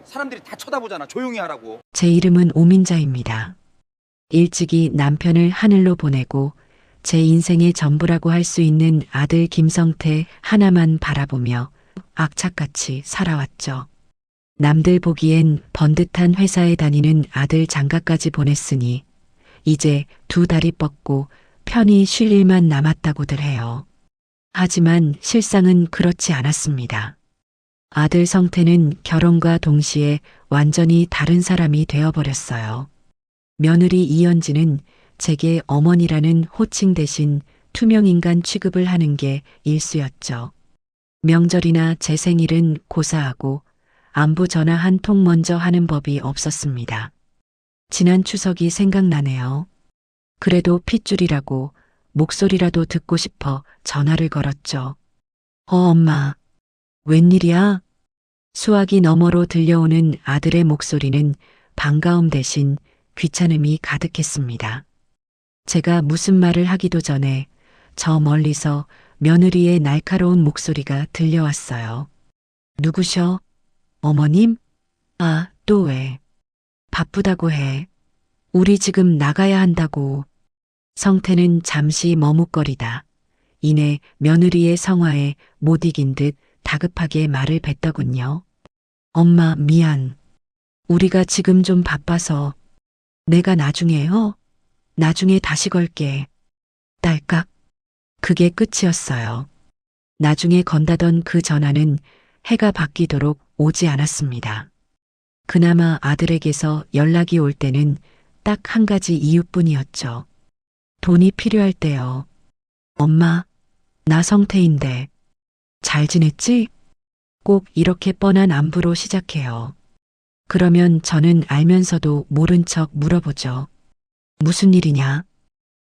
사람들이 다 쳐다보잖아. 조용히 하라고. 제 이름은 오민자입니다. 일찍이 남편을 하늘로 보내고 제 인생의 전부라고 할 수 있는 아들 김성태 하나만 바라보며 악착같이 살아왔죠. 남들 보기엔 번듯한 회사에 다니는 아들 장가까지 보냈으니 이제 두 다리 뻗고 편히 쉴 일만 남았다고들 해요. 하지만 실상은 그렇지 않았습니다. 아들 성태는 결혼과 동시에 완전히 다른 사람이 되어버렸어요. 며느리 이연지는 제게 어머니라는 호칭 대신 투명인간 취급을 하는 게 일쑤였죠. 명절이나 제 생일은 고사하고 안부 전화 한 통 먼저 하는 법이 없었습니다. 지난 추석이 생각나네요. 그래도 핏줄이라고 목소리라도 듣고 싶어 전화를 걸었죠. 엄마. 웬일이야? 수화기 너머로 들려오는 아들의 목소리는 반가움 대신 귀찮음이 가득했습니다. 제가 무슨 말을 하기도 전에 저 멀리서 며느리의 날카로운 목소리가 들려왔어요. 누구셔? 어머님? 아, 또 왜? 바쁘다고 해. 우리 지금 나가야 한다고. 성태는 잠시 머뭇거리다 이내 며느리의 성화에 못 이긴 듯 다급하게 말을 뱉더군요. 엄마, 미안. 우리가 지금 좀 바빠서. 내가 나중에요? 나중에 다시 걸게. 딸깍. 그게 끝이었어요. 나중에 건다던 그 전화는 해가 바뀌도록 오지 않았습니다. 그나마 아들에게서 연락이 올 때는 딱 한 가지 이유뿐이었죠. 돈이 필요할 때요. 엄마, 나 성태인데. 잘 지냈지? 꼭 이렇게 뻔한 안부로 시작해요. 그러면 저는 알면서도 모른 척 물어보죠. 무슨 일이냐?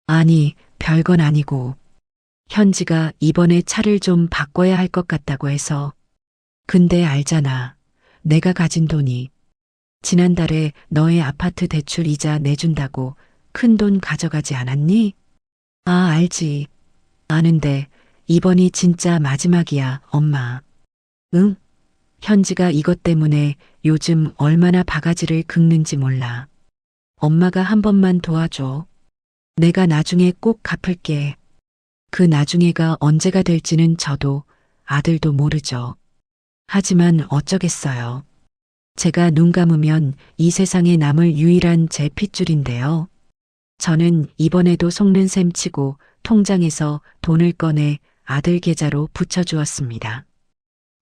아니, 별건 아니고. 현지가 이번에 차를 좀 바꿔야 할 것 같다고 해서. 근데 알잖아. 내가 가진 돈이. 지난달에 너의 아파트 대출 이자 내준다고 큰 돈 가져가지 않았니? 아, 알지. 아는데 이번이 진짜 마지막이야, 엄마. 응? 현지가 이것 때문에 요즘 얼마나 바가지를 긁는지 몰라. 엄마가 한 번만 도와줘. 내가 나중에 꼭 갚을게. 그 나중에가 언제가 될지는 저도 아들도 모르죠. 하지만 어쩌겠어요. 제가 눈 감으면 이 세상에 남을 유일한 제 핏줄인데요. 저는 이번에도 속는 셈 치고 통장에서 돈을 꺼내 아들 계좌로 붙여주었습니다.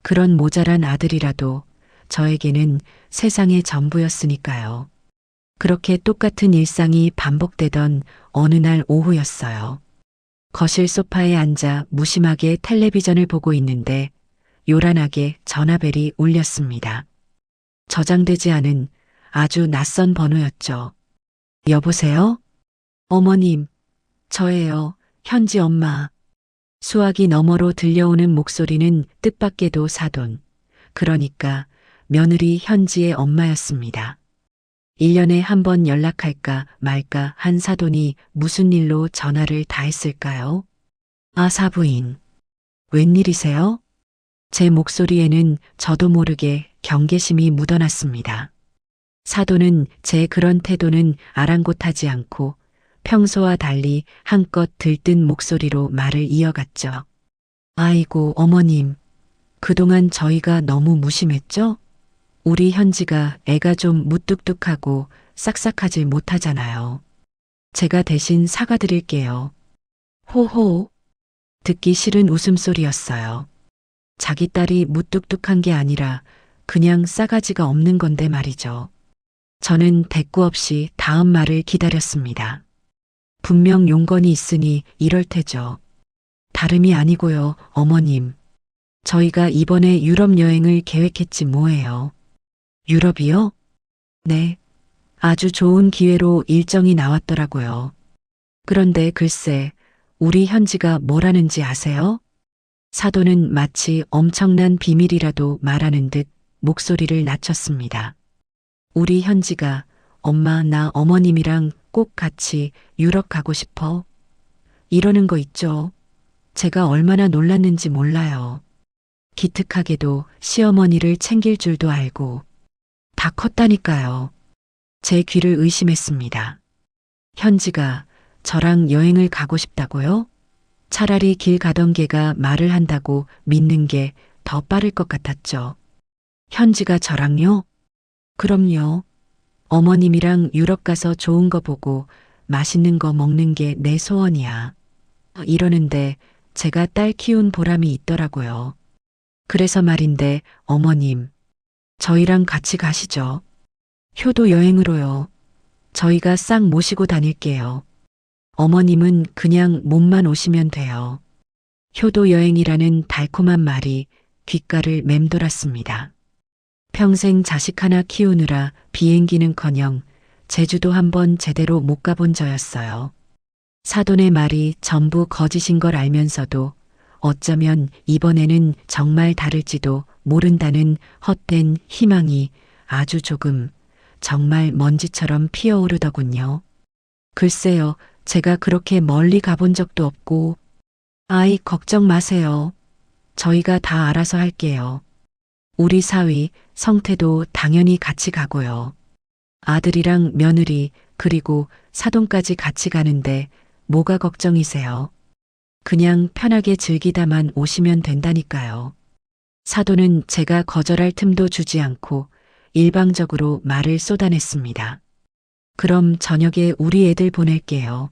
그런 모자란 아들이라도 저에게는 세상의 전부였으니까요. 그렇게 똑같은 일상이 반복되던 어느 날 오후였어요. 거실 소파에 앉아 무심하게 텔레비전을 보고 있는데 요란하게 전화벨이 울렸습니다. 저장되지 않은 아주 낯선 번호였죠. 여보세요? 어머님, 저예요. 현지 엄마. 수화기 너머로 들려오는 목소리는 뜻밖에도 사돈, 그러니까 며느리 현지의 엄마였습니다. 1년에 한 번 연락할까 말까 한 사돈이 무슨 일로 전화를 다 했을까요? 아, 사부인. 웬일이세요? 제 목소리에는 저도 모르게 경계심이 묻어났습니다. 사돈은 제 그런 태도는 아랑곳하지 않고 평소와 달리 한껏 들뜬 목소리로 말을 이어갔죠. 아이고, 어머님. 그동안 저희가 너무 무심했죠? 우리 현지가 애가 좀 무뚝뚝하고 싹싹하지 못하잖아요. 제가 대신 사과드릴게요. 호호. 듣기 싫은 웃음소리였어요. 자기 딸이 무뚝뚝한 게 아니라 그냥 싸가지가 없는 건데 말이죠. 저는 대꾸 없이 다음 말을 기다렸습니다. 분명 용건이 있으니 이럴 테죠. 다름이 아니고요, 어머님. 저희가 이번에 유럽 여행을 계획했지 뭐예요. 유럽이요? 네. 아주 좋은 기회로 일정이 나왔더라고요. 그런데 글쎄, 우리 현지가 뭐라는지 아세요? 사돈은 마치 엄청난 비밀이라도 말하는 듯 목소리를 낮췄습니다. 우리 현지가 엄마, 나 어머님이랑 꼭 같이 유럽 가고 싶어. 이러는 거 있죠. 제가 얼마나 놀랐는지 몰라요. 기특하게도 시어머니를 챙길 줄도 알고. 다 컸다니까요. 제 귀를 의심했습니다. 현지가 저랑 여행을 가고 싶다고요? 차라리 길 가던 개가 말을 한다고 믿는 게 더 빠를 것 같았죠. 현지가 저랑요? 그럼요. 어머님이랑 유럽 가서 좋은 거 보고 맛있는 거 먹는 게 내 소원이야. 이러는데 제가 딸 키운 보람이 있더라고요. 그래서 말인데 어머님, 저희랑 같이 가시죠. 효도 여행으로요. 저희가 싹 모시고 다닐게요. 어머님은 그냥 몸만 오시면 돼요. 효도 여행이라는 달콤한 말이 귓가를 맴돌았습니다. 평생 자식 하나 키우느라 비행기는커녕 제주도 한번 제대로 못 가본 저였어요. 사돈의 말이 전부 거짓인 걸 알면서도 어쩌면 이번에는 정말 다를지도 모른다는 헛된 희망이 아주 조금, 정말 먼지처럼 피어오르더군요. 글쎄요, 제가 그렇게 멀리 가본 적도 없고, 아이 걱정 마세요. 저희가 다 알아서 할게요. 우리 사위, 성태도 당연히 같이 가고요. 아들이랑 며느리, 그리고 사돈까지 같이 가는데 뭐가 걱정이세요? 그냥 편하게 즐기다만 오시면 된다니까요. 사돈은 제가 거절할 틈도 주지 않고 일방적으로 말을 쏟아냈습니다. 그럼 저녁에 우리 애들 보낼게요.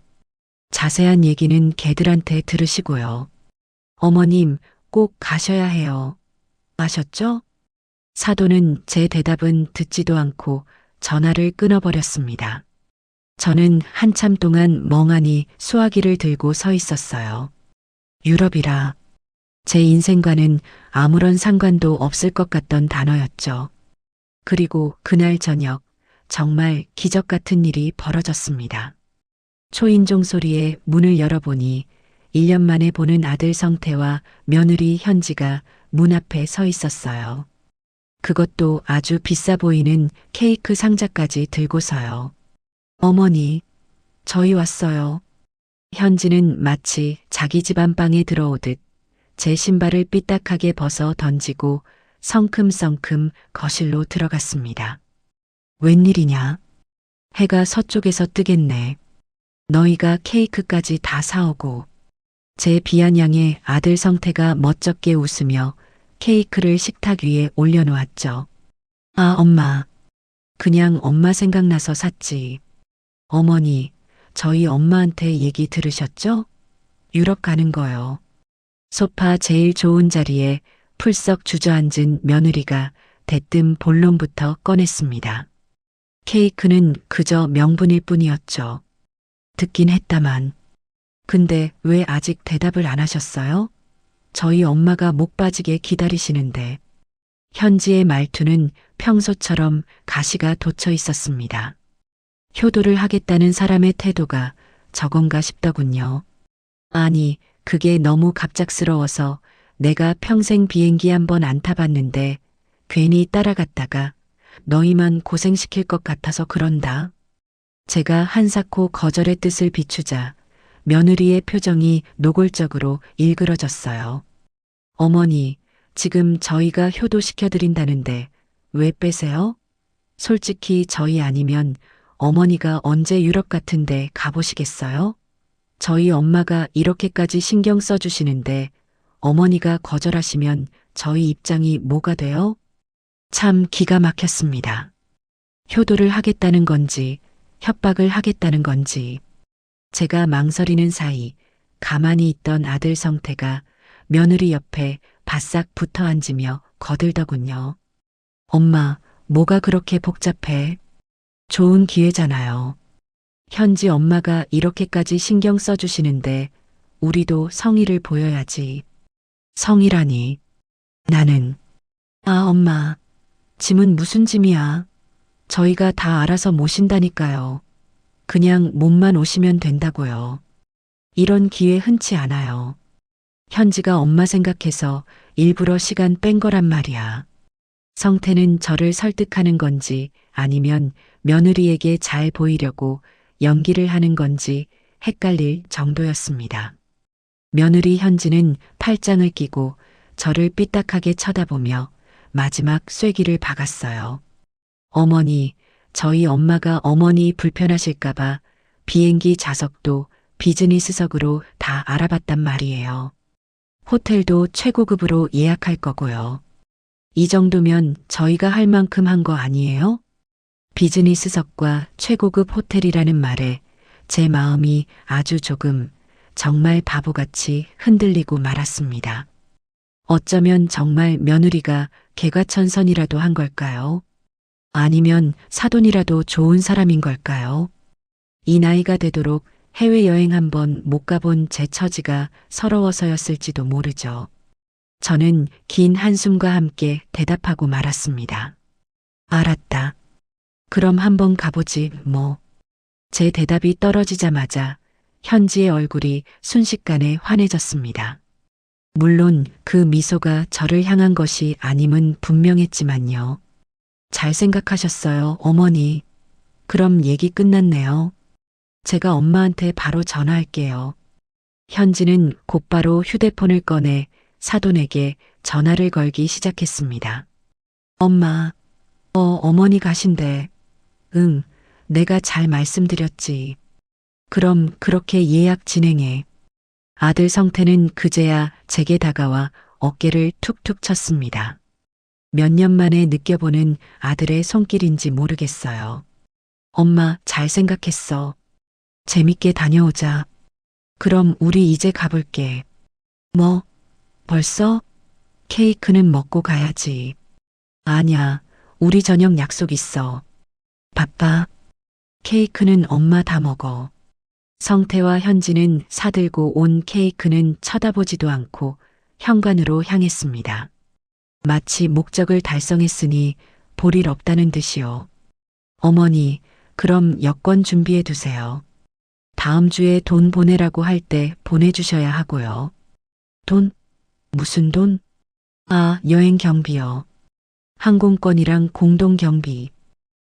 자세한 얘기는 걔들한테 들으시고요. 어머님, 꼭 가셔야 해요. 아셨죠? 사돈은 제 대답은 듣지도 않고 전화를 끊어버렸습니다. 저는 한참 동안 멍하니 수화기를 들고 서 있었어요. 유럽이라 제 인생과는 아무런 상관도 없을 것 같던 단어였죠. 그리고 그날 저녁 정말 기적 같은 일이 벌어졌습니다. 초인종 소리에 문을 열어보니 1년 만에 보는 아들 성태와 며느리 현지가 문 앞에 서 있었어요. 그것도 아주 비싸 보이는 케이크 상자까지 들고서요. 어머니, 저희 왔어요. 현지는 마치 자기 집 안방에 들어오듯 제 신발을 삐딱하게 벗어 던지고 성큼성큼 거실로 들어갔습니다. 웬일이냐? 해가 서쪽에서 뜨겠네. 너희가 케이크까지 다 사오고. 제 비아냥의 아들 성태가 멋쩍게 웃으며 케이크를 식탁 위에 올려놓았죠. 아, 엄마. 그냥 엄마 생각나서 샀지. 어머니, 저희 엄마한테 얘기 들으셨죠? 유럽 가는 거요. 소파 제일 좋은 자리에 풀썩 주저앉은 며느리가 대뜸 본론부터 꺼냈습니다. 케이크는 그저 명분일 뿐이었죠. 듣긴 했다만. 근데 왜 아직 대답을 안 하셨어요? 저희 엄마가 목 빠지게 기다리시는데. 현지의 말투는 평소처럼 가시가 돋쳐 있었습니다. 효도를 하겠다는 사람의 태도가 저건가 싶더군요. 아니, 그게 너무 갑작스러워서 내가 평생 비행기 한 번 안 타봤는데 괜히 따라갔다가 너희만 고생시킬 것 같아서 그런다. 제가 한사코 거절의 뜻을 비추자 며느리의 표정이 노골적으로 일그러졌어요. 어머니, 지금 저희가 효도시켜드린다는데 왜 빼세요? 솔직히 저희 아니면 어머니가 언제 유럽 같은데 가보시겠어요? 저희 엄마가 이렇게까지 신경 써주시는데 어머니가 거절하시면 저희 입장이 뭐가 돼요? 참 기가 막혔습니다. 효도를 하겠다는 건지 협박을 하겠다는 건지 제가 망설이는 사이 가만히 있던 아들 성태가 며느리 옆에 바싹 붙어 앉으며 거들더군요. 엄마, 뭐가 그렇게 복잡해? 좋은 기회잖아요. 현지 엄마가 이렇게까지 신경 써주시는데 우리도 성의를 보여야지. 성의라니. 나는. 아, 엄마. 짐은 무슨 짐이야. 저희가 다 알아서 모신다니까요. 그냥 몸만 오시면 된다고요. 이런 기회 흔치 않아요. 현지가 엄마 생각해서 일부러 시간 뺀 거란 말이야. 성태는 저를 설득하는 건지 아니면 며느리에게 잘 보이려고 연기를 하는 건지 헷갈릴 정도였습니다. 며느리 현지는 팔짱을 끼고 저를 삐딱하게 쳐다보며 마지막 쐐기를 박았어요. 어머니, 저희 엄마가 어머니 불편하실까봐 비행기 좌석도 비즈니스석으로 다 알아봤단 말이에요. 호텔도 최고급으로 예약할 거고요. 이 정도면 저희가 할 만큼 한 거 아니에요? 비즈니스석과 최고급 호텔이라는 말에 제 마음이 아주 조금 정말 바보같이 흔들리고 말았습니다. 어쩌면 정말 며느리가 개과천선이라도 한 걸까요? 아니면 사돈이라도 좋은 사람인 걸까요? 이 나이가 되도록 해외여행 한번 못 가본 제 처지가 서러워서였을지도 모르죠. 저는 긴 한숨과 함께 대답하고 말았습니다. 알았다. 그럼 한번 가보지 뭐. 제 대답이 떨어지자마자 현지의 얼굴이 순식간에 환해졌습니다. 물론 그 미소가 저를 향한 것이 아님은 분명했지만요. 잘 생각하셨어요, 어머니. 그럼 얘기 끝났네요. 제가 엄마한테 바로 전화할게요. 현지는 곧바로 휴대폰을 꺼내 사돈에게 전화를 걸기 시작했습니다. 엄마, 어머니 가신대. 응, 내가 잘 말씀드렸지. 그럼 그렇게 예약 진행해. 아들 성태는 그제야 제게 다가와 어깨를 툭툭 쳤습니다. 몇 년 만에 느껴보는 아들의 손길인지 모르겠어요. 엄마, 잘 생각했어. 재밌게 다녀오자. 그럼 우리 이제 가볼게. 뭐? 벌써? 케이크는 먹고 가야지. 아냐, 우리 저녁 약속 있어. 바빠. 케이크는 엄마 다 먹어. 성태와 현지는 사들고 온 케이크는 쳐다보지도 않고 현관으로 향했습니다. 마치 목적을 달성했으니 볼 일 없다는 듯이요. 어머니, 그럼 여권 준비해 두세요. 다음 주에 돈 보내라고 할 때 보내주셔야 하고요. 돈? 무슨 돈? 아, 여행 경비요. 항공권이랑 공동 경비.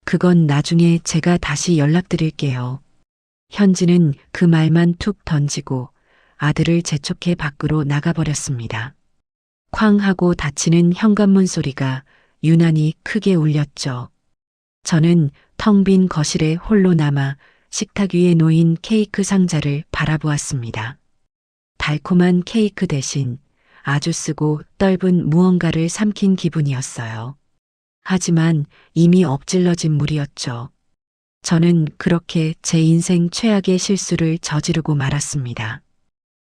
그건 나중에 제가 다시 연락드릴게요. 현지는 그 말만 툭 던지고 아들을 재촉해 밖으로 나가버렸습니다. 쾅 하고 닫히는 현관문 소리가 유난히 크게 울렸죠. 저는 텅 빈 거실에 홀로 남아 식탁 위에 놓인 케이크 상자를 바라보았습니다. 달콤한 케이크 대신 아주 쓰고 떫은 무언가를 삼킨 기분이었어요. 하지만 이미 엎질러진 물이었죠. 저는 그렇게 제 인생 최악의 실수를 저지르고 말았습니다.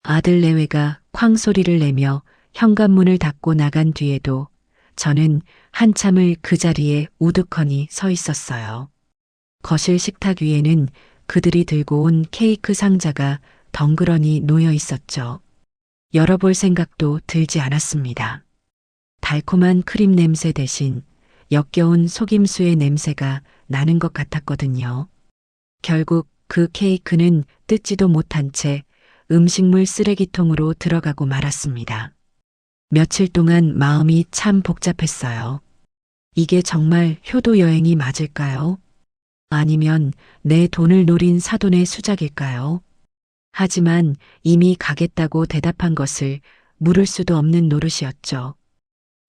아들 내외가 쾅 소리를 내며 현관문을 닫고 나간 뒤에도 저는 한참을 그 자리에 우두커니 서 있었어요. 거실 식탁 위에는 그들이 들고 온 케이크 상자가 덩그러니 놓여 있었죠. 열어볼 생각도 들지 않았습니다. 달콤한 크림 냄새 대신 역겨운 속임수의 냄새가 나는 것 같았거든요. 결국 그 케이크는 뜯지도 못한 채 음식물 쓰레기통으로 들어가고 말았습니다. 며칠 동안 마음이 참 복잡했어요. 이게 정말 효도 여행이 맞을까요? 아니면 내 돈을 노린 사돈의 수작일까요? 하지만 이미 가겠다고 대답한 것을 물을 수도 없는 노릇이었죠.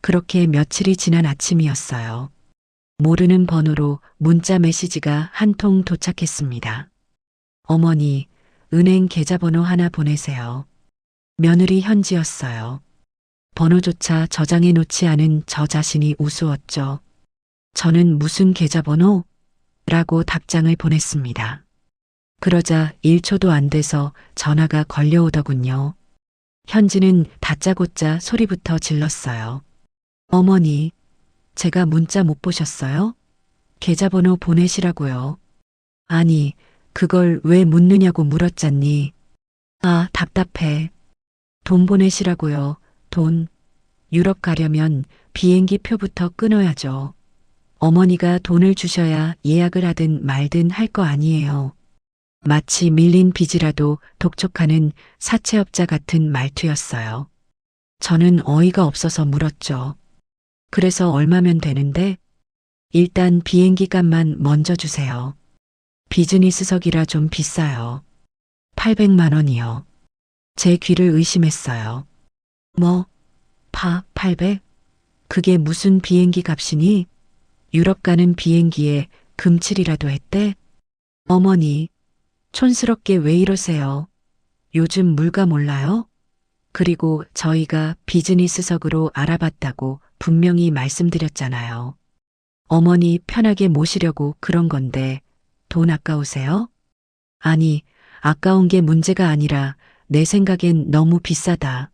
그렇게 며칠이 지난 아침이었어요. 모르는 번호로 문자 메시지가 한 통 도착했습니다. 어머니, 은행 계좌번호 하나 보내세요. 며느리 현지였어요. 번호조차 저장해 놓지 않은 저 자신이 우스웠죠. 저는 무슨 계좌번호? 라고 답장을 보냈습니다. 그러자 1초도 안 돼서 전화가 걸려오더군요. 현지는 다짜고짜 소리부터 질렀어요. 어머니, 제가 문자 못 보셨어요? 계좌번호 보내시라고요. 아니, 그걸 왜 묻느냐고 물었잖니. 아, 답답해. 돈 보내시라고요. 돈. 유럽 가려면 비행기 표부터 끊어야죠. 어머니가 돈을 주셔야 예약을 하든 말든 할 거 아니에요. 마치 밀린 빚이라도 독촉하는 사채업자 같은 말투였어요. 저는 어이가 없어서 물었죠. 그래서 얼마면 되는데? 일단 비행기 값만 먼저 주세요. 비즈니스석이라 좀 비싸요. 800만 원이요. 제 귀를 의심했어요. 뭐? 800? 그게 무슨 비행기 값이니? 유럽 가는 비행기에 금칠이라도 했대? 어머니, 촌스럽게 왜 이러세요? 요즘 물가 몰라요? 그리고 저희가 비즈니스석으로 알아봤다고 분명히 말씀드렸잖아요. 어머니 편하게 모시려고 그런 건데 돈 아까우세요? 아니, 아까운 게 문제가 아니라 내 생각엔 너무 비싸다.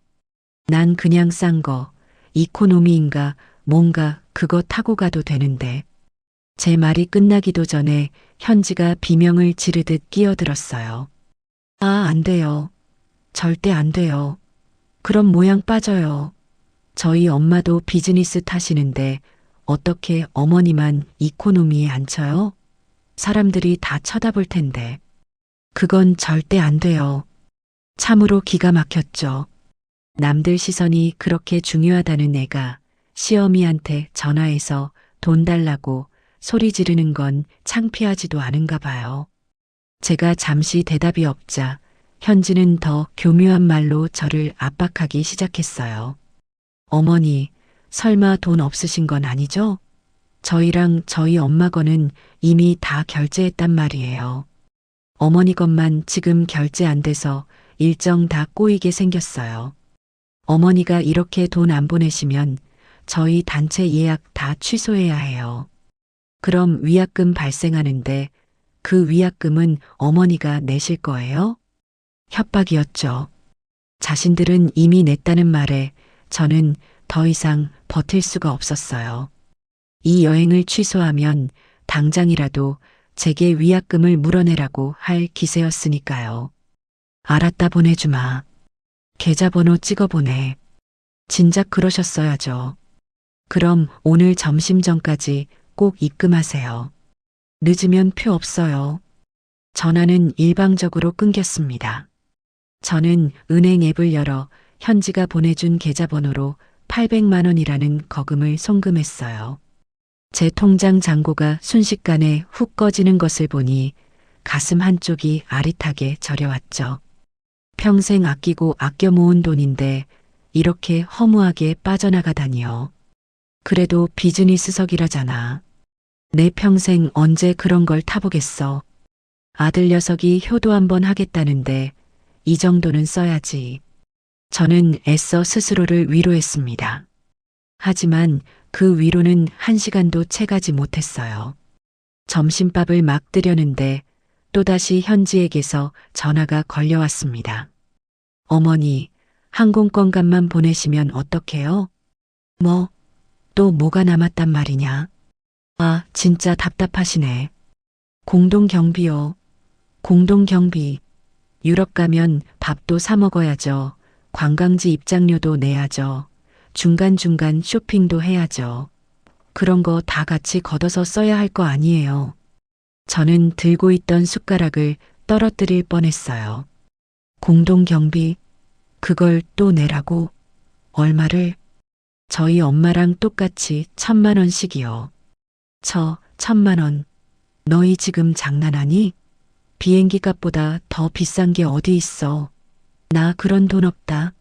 난 그냥 싼 거, 이코노미인가 뭔가 그거 타고 가도 되는데. 제 말이 끝나기도 전에 현지가 비명을 지르듯 끼어들었어요. 아, 안 돼요. 절대 안 돼요. 그럼 모양 빠져요. 저희 엄마도 비즈니스 타시는데 어떻게 어머니만 이코노미에 앉혀요? 사람들이 다 쳐다볼 텐데. 그건 절대 안 돼요. 참으로 기가 막혔죠. 남들 시선이 그렇게 중요하다는 애가 시어미한테 전화해서 돈 달라고 소리 지르는 건 창피하지도 않은가 봐요. 제가 잠시 대답이 없자 현지는 더 교묘한 말로 저를 압박하기 시작했어요. 어머니, 설마 돈 없으신 건 아니죠? 저희랑 저희 엄마 거는 이미 다 결제했단 말이에요. 어머니 것만 지금 결제 안 돼서 일정 다 꼬이게 생겼어요. 어머니가 이렇게 돈 안 보내시면 저희 단체 예약 다 취소해야 해요. 그럼 위약금 발생하는데 그 위약금은 어머니가 내실 거예요? 협박이었죠. 자신들은 이미 냈다는 말에 저는 더 이상 버틸 수가 없었어요. 이 여행을 취소하면 당장이라도 제게 위약금을 물어내라고 할 기세였으니까요. 알았다, 보내주마. 계좌번호 찍어보내. 진작 그러셨어야죠. 그럼 오늘 점심 전까지 꼭 입금하세요. 늦으면 표 없어요. 전화는 일방적으로 끊겼습니다. 저는 은행 앱을 열어 현지가 보내준 계좌번호로 800만 원이라는 거금을 송금했어요. 제 통장 잔고가 순식간에 훅 꺼지는 것을 보니 가슴 한쪽이 아릿하게 저려왔죠. 평생 아끼고 아껴 모은 돈인데 이렇게 허무하게 빠져나가다니요. 그래도 비즈니스석이라잖아. 내 평생 언제 그런 걸 타보겠어. 아들 녀석이 효도 한번 하겠다는데 이 정도는 써야지. 저는 애써 스스로를 위로했습니다. 하지만 그 위로는 한 시간도 채가지 못했어요. 점심밥을 막 드려는데 또다시 현지에게서 전화가 걸려왔습니다. 어머니, 항공권값만 보내시면 어떡해요? 뭐, 또 뭐가 남았단 말이냐? 아, 진짜 답답하시네. 공동경비요. 공동경비. 유럽 가면 밥도 사 먹어야죠. 관광지 입장료도 내야죠. 중간중간 쇼핑도 해야죠. 그런 거 다 같이 걷어서 써야 할 거 아니에요. 저는 들고 있던 숟가락을 떨어뜨릴 뻔했어요. 공동경비, 그걸 또 내라고? 얼마를? 저희 엄마랑 똑같이 1,000만 원씩이요. 1,000만 원. 너희 지금 장난하니? 비행기 값보다 더 비싼 게 어디 있어. 나 그런 돈 없다.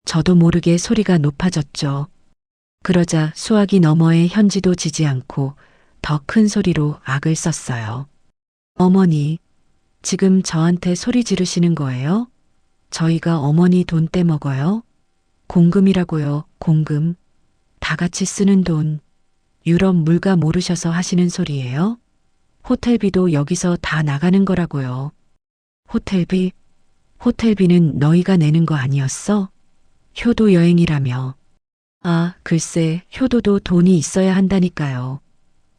저도 모르게 소리가 높아졌죠. 그러자 수화기 너머의 현지도 지지 않고 더 큰 소리로 악을 썼어요. 어머니, 지금 저한테 소리 지르시는 거예요? 저희가 어머니 돈 떼먹어요? 공금이라고요, 공금. 다 같이 쓰는 돈. 유럽 물가 모르셔서 하시는 소리예요? 호텔비도 여기서 다 나가는 거라고요. 호텔비? 호텔비는 너희가 내는 거 아니었어? 효도 여행이라며. 아, 글쎄, 효도도 돈이 있어야 한다니까요.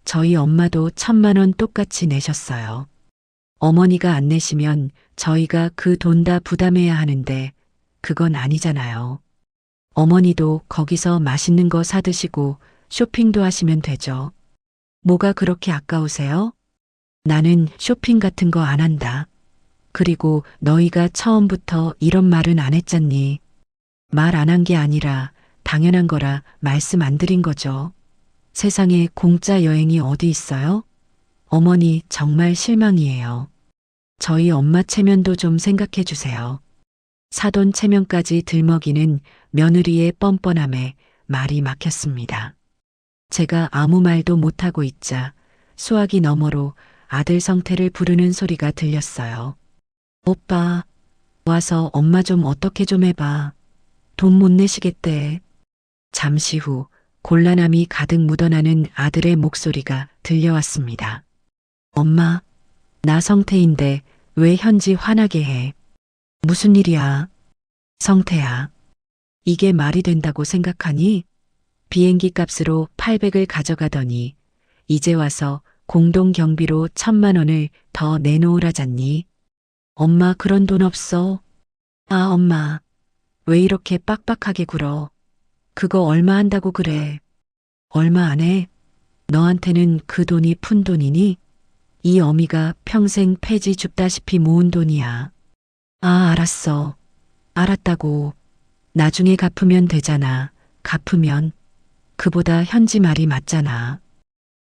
저희 엄마도 1,000만 원 똑같이 내셨어요. 어머니가 안 내시면 저희가 그 돈 다 부담해야 하는데 그건 아니잖아요. 어머니도 거기서 맛있는 거 사드시고 쇼핑도 하시면 되죠. 뭐가 그렇게 아까우세요? 나는 쇼핑 같은 거 안 한다. 그리고 너희가 처음부터 이런 말은 안 했잖니. 말 안 한 게 아니라 당연한 거라 말씀 안 드린 거죠. 세상에 공짜 여행이 어디 있어요? 어머니 정말 실망이에요. 저희 엄마 체면도 좀 생각해 주세요. 사돈 체면까지 들먹이는 며느리의 뻔뻔함에 말이 막혔습니다. 제가 아무 말도 못하고 있자 수화기 너머로 아들 성태를 부르는 소리가 들렸어요. 오빠, 와서 엄마 좀 어떻게 좀 해봐. 돈 못 내시겠대. 잠시 후 곤란함이 가득 묻어나는 아들의 목소리가 들려왔습니다. 엄마, 나 성태인데 왜 현지 화나게 해? 무슨 일이야? 성태야, 이게 말이 된다고 생각하니? 비행기 값으로 800을 가져가더니 이제 와서 공동 경비로 1000만 원을 더 내놓으라잖니? 엄마 그런 돈 없어. 아, 엄마, 왜 이렇게 빡빡하게 굴어? 그거 얼마 한다고 그래? 얼마 안 해? 너한테는 그 돈이 푼 돈이니? 이 어미가 평생 폐지 줍다시피 모은 돈이야. 아, 알았어. 알았다고. 나중에 갚으면 되잖아. 갚으면. 그보다 현지 말이 맞잖아.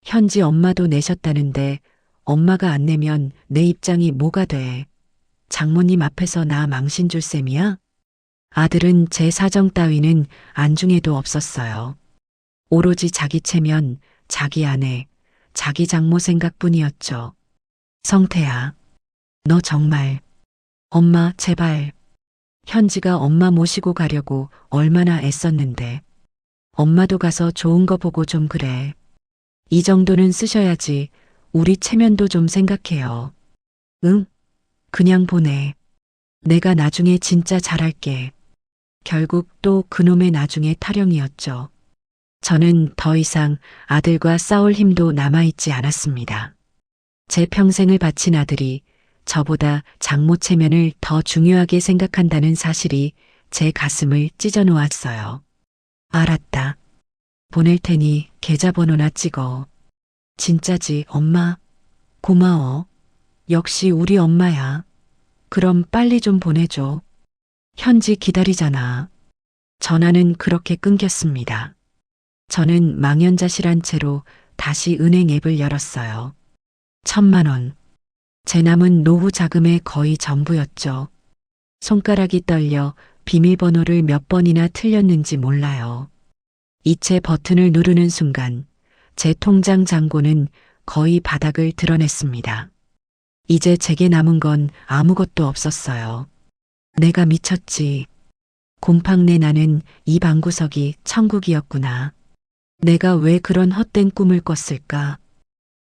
현지 엄마도 내셨다는데 엄마가 안 내면 내 입장이 뭐가 돼? 장모님 앞에서 나 망신 줄 셈이야? 아들은 제 사정 따위는 안중에도 없었어요. 오로지 자기 체면, 자기 아내, 자기 장모 생각뿐이었죠. 성태야, 너 정말. 엄마, 제발. 현지가 엄마 모시고 가려고 얼마나 애썼는데. 엄마도 가서 좋은 거 보고 좀 그래. 이 정도는 쓰셔야지. 우리 체면도 좀 생각해요. 응? 그냥 보내. 내가 나중에 진짜 잘할게. 결국 또 그놈의 나중에 타령이었죠. 저는 더 이상 아들과 싸울 힘도 남아있지 않았습니다. 제 평생을 바친 아들이 저보다 장모 체면을 더 중요하게 생각한다는 사실이 제 가슴을 찢어 놓았어요. 알았다. 보낼 테니 계좌번호나 찍어. 진짜지, 엄마? 고마워. 역시 우리 엄마야. 그럼 빨리 좀 보내줘. 현지 기다리잖아. 전화는 그렇게 끊겼습니다. 저는 망연자실한 채로 다시 은행 앱을 열었어요. 1000만 원. 제 남은 노후 자금의 거의 전부였죠. 손가락이 떨려 비밀번호를 몇 번이나 틀렸는지 몰라요. 이체 버튼을 누르는 순간 제 통장 잔고는 거의 바닥을 드러냈습니다. 이제 제게 남은 건 아무것도 없었어요. 내가 미쳤지. 곰팡내 나는 이 방구석이 천국이었구나. 내가 왜 그런 헛된 꿈을 꿨을까?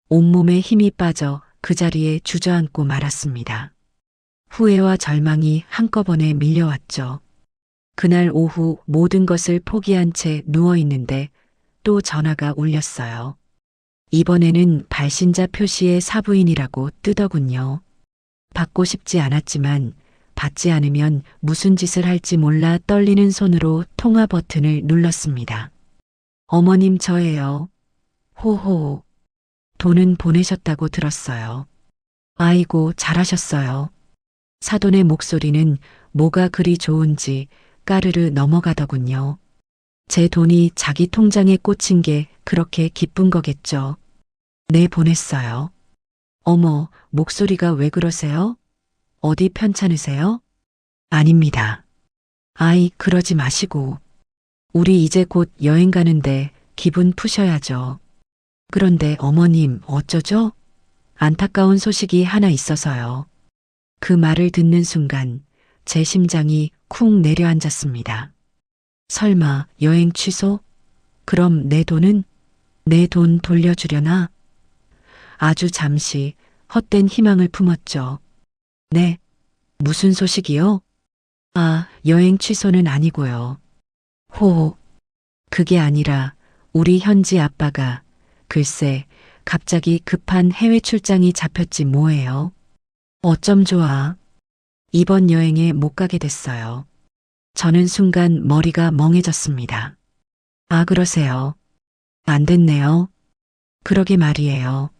온몸에 힘이 빠져 그 자리에 주저앉고 말았습니다. 후회와 절망이 한꺼번에 밀려왔죠. 그날 오후 모든 것을 포기한 채 누워있는데 또 전화가 울렸어요. 이번에는 발신자 표시의 사부인이라고 뜨더군요. 받고 싶지 않았지만 받지 않으면 무슨 짓을 할지 몰라 떨리는 손으로 통화 버튼을 눌렀습니다. 어머님 저예요. 호호. 돈은 보내셨다고 들었어요. 아이고 잘하셨어요. 사돈의 목소리는 뭐가 그리 좋은지 까르르 넘어가더군요. 제 돈이 자기 통장에 꽂힌 게 그렇게 기쁜 거겠죠. 네, 보냈어요. 어머, 목소리가 왜 그러세요? 어디 편찮으세요? 아닙니다. 아이, 그러지 마시고. 우리 이제 곧 여행 가는데 기분 푸셔야죠. 그런데 어머님, 어쩌죠? 안타까운 소식이 하나 있어서요. 그 말을 듣는 순간 제 심장이 쿵 내려앉았습니다. 설마 여행 취소? 그럼 내 돈은? 내 돈 돌려주려나? 아주 잠시 헛된 희망을 품었죠. 네, 무슨 소식이요? 아, 여행 취소는 아니고요. 호, 그게 아니라 우리 현지 아빠가 글쎄 갑자기 급한 해외 출장이 잡혔지 뭐예요. 어쩜 좋아. 이번 여행에 못 가게 됐어요. 저는 순간 머리가 멍해졌습니다. 아, 그러세요. 안 됐네요. 그러게 말이에요.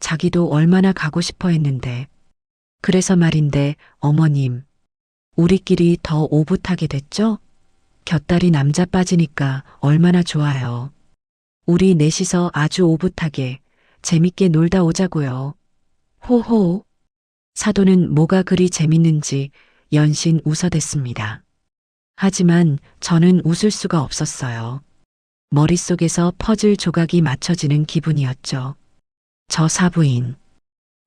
자기도 얼마나 가고 싶어 했는데. 그래서 말인데 어머님, 우리끼리 더 오붓하게 됐죠? 곁다리 남자 빠지니까 얼마나 좋아요. 우리 넷이서 아주 오붓하게 재밌게 놀다 오자고요. 호호. 사돈은 뭐가 그리 재밌는지 연신 웃어댔습니다. 하지만 저는 웃을 수가 없었어요. 머릿속에서 퍼즐 조각이 맞춰지는 기분이었죠. 저 사부인.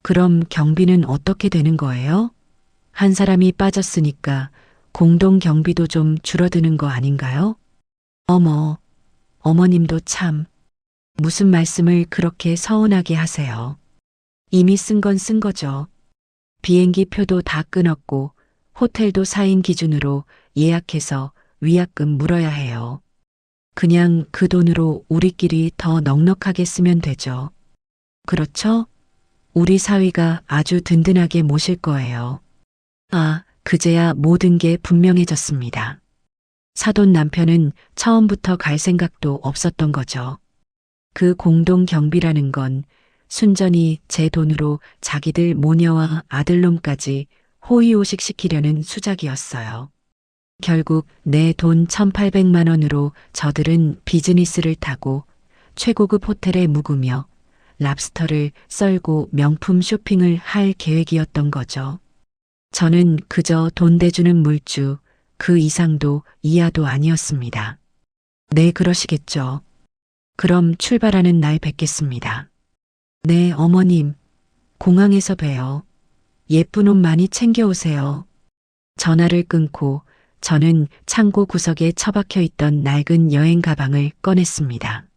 그럼 경비는 어떻게 되는 거예요? 한 사람이 빠졌으니까 공동 경비도 좀 줄어드는 거 아닌가요? 어머, 어머님도 참. 무슨 말씀을 그렇게 서운하게 하세요. 이미 쓴 건 쓴 거죠. 비행기 표도 다 끊었고 호텔도 4인 기준으로 예약해서 위약금 물어야 해요. 그냥 그 돈으로 우리끼리 더 넉넉하게 쓰면 되죠. 그렇죠? 우리 사위가 아주 든든하게 모실 거예요. 아, 그제야 모든 게 분명해졌습니다. 사돈 남편은 처음부터 갈 생각도 없었던 거죠. 그 공동 경비라는 건 순전히 제 돈으로 자기들 모녀와 아들놈까지 호의호식 시키려는 수작이었어요. 결국 내 돈 1,800만 원으로 저들은 비즈니스를 타고 최고급 호텔에 묵으며 랍스터를 썰고 명품 쇼핑을 할 계획이었던 거죠. 저는 그저 돈 대주는 물주, 그 이상도 이하도 아니었습니다. 네, 그러시겠죠. 그럼 출발하는 날 뵙겠습니다. 네, 어머님. 공항에서 봬요. 예쁜 옷 많이 챙겨오세요. 전화를 끊고 저는 창고 구석에 처박혀 있던 낡은 여행 가방을 꺼냈습니다.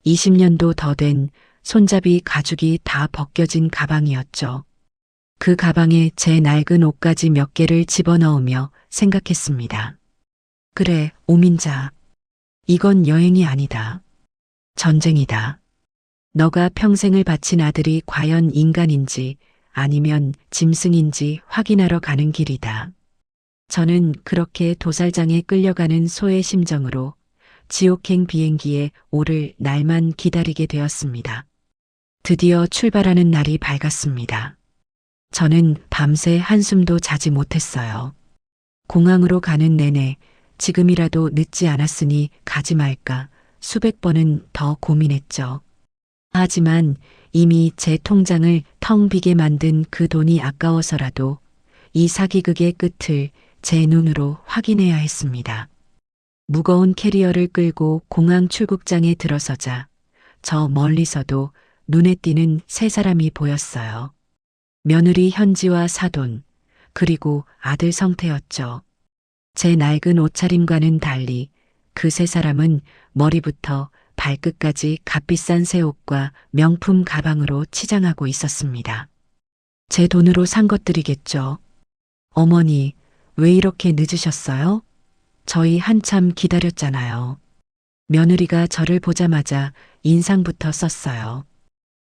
20년도 더 된 손잡이 가죽이 다 벗겨진 가방이었죠. 그 가방에 제 낡은 옷가지 몇 개를 집어넣으며 생각했습니다. 그래, 오민자. 이건 여행이 아니다. 전쟁이다. 너가 평생을 바친 아들이 과연 인간인지 아니면 짐승인지 확인하러 가는 길이다. 저는 그렇게 도살장에 끌려가는 소의 심정으로 지옥행 비행기에 오를 날만 기다리게 되었습니다. 드디어 출발하는 날이 밝았습니다. 저는 밤새 한숨도 자지 못했어요. 공항으로 가는 내내 지금이라도 늦지 않았으니 가지 말까 수백 번은 더 고민했죠. 하지만 이미 제 통장을 텅 비게 만든 그 돈이 아까워서라도 이 사기극의 끝을 제 눈으로 확인해야 했습니다. 무거운 캐리어를 끌고 공항 출국장에 들어서자 저 멀리서도 눈에 띄는 세 사람이 보였어요. 며느리 현지와 사돈, 그리고 아들 성태였죠. 제 낡은 옷차림과는 달리 그 세 사람은 머리부터 발끝까지 값비싼 새 옷과 명품 가방으로 치장하고 있었습니다. 제 돈으로 산 것들이겠죠. 어머니, 왜 이렇게 늦으셨어요? 저희 한참 기다렸잖아요. 며느리가 저를 보자마자 인상부터 썼어요.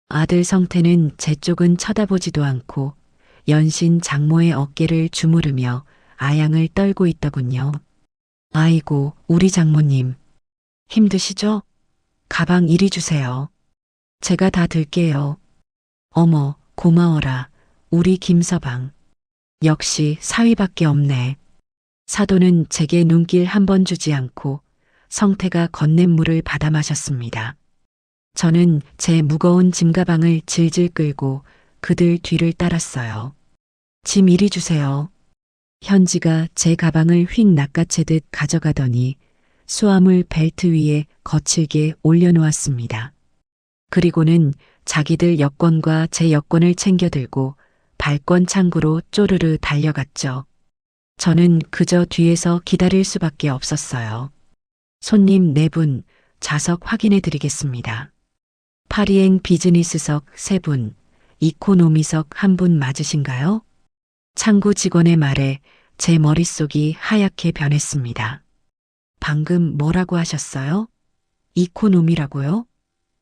아들 성태는 제 쪽은 쳐다보지도 않고 연신 장모의 어깨를 주무르며 아양을 떨고 있더군요. 아이고, 우리 장모님. 힘드시죠? 가방 이리 주세요. 제가 다 들게요. 어머, 고마워라. 우리 김서방. 역시 사위밖에 없네. 사돈은 제게 눈길 한 번 주지 않고 성태가 건넨 물을 받아 마셨습니다. 저는 제 무거운 짐가방을 질질 끌고 그들 뒤를 따랐어요. 짐 이리 주세요. 현지가 제 가방을 휙 낚아채듯 가져가더니 수화물 벨트 위에 거칠게 올려놓았습니다. 그리고는 자기들 여권과 제 여권을 챙겨들고 발권 창구로 쪼르르 달려갔죠. 저는 그저 뒤에서 기다릴 수밖에 없었어요. 손님 4분, 좌석 확인해 드리겠습니다. 파리행 비즈니스석 3분, 이코노미석 1분 맞으신가요? 창구 직원의 말에 제 머릿속이 하얗게 변했습니다. 방금 뭐라고 하셨어요? 이코노미라고요?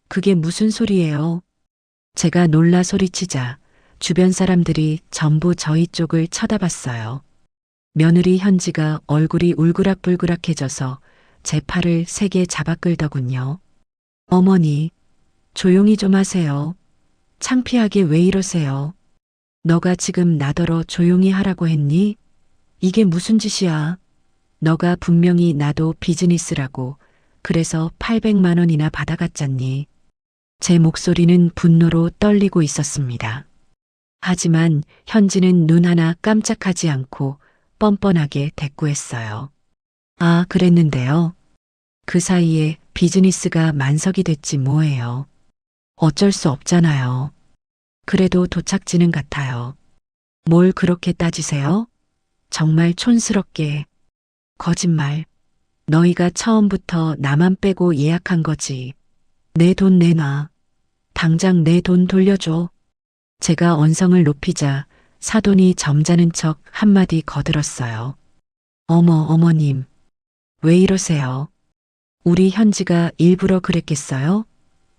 그게 무슨 소리예요? 제가 놀라 소리치자 주변 사람들이 전부 저희 쪽을 쳐다봤어요. 며느리 현지가 얼굴이 울그락불그락해져서 제 팔을 세게 잡아 끌더군요. 어머니, 조용히 좀 하세요. 창피하게 왜 이러세요? 너가 지금 나더러 조용히 하라고 했니? 이게 무슨 짓이야? 너가 분명히 나도 비즈니스라고 그래서 800만 원이나 받아갔잖니. 제 목소리는 분노로 떨리고 있었습니다. 하지만 현지는 눈 하나 깜짝하지 않고 뻔뻔하게 대꾸했어요. 아, 그랬는데요. 그 사이에 비즈니스가 만석이 됐지 뭐예요. 어쩔 수 없잖아요. 그래도 도착지는 같아요. 뭘 그렇게 따지세요? 정말 촌스럽게. 거짓말. 너희가 처음부터 나만 빼고 예약한 거지. 내 돈 내놔. 당장 내 돈 돌려줘. 제가 언성을 높이자 사돈이 점잖은 척 한마디 거들었어요. 어머님. 왜 이러세요? 우리 현지가 일부러 그랬겠어요?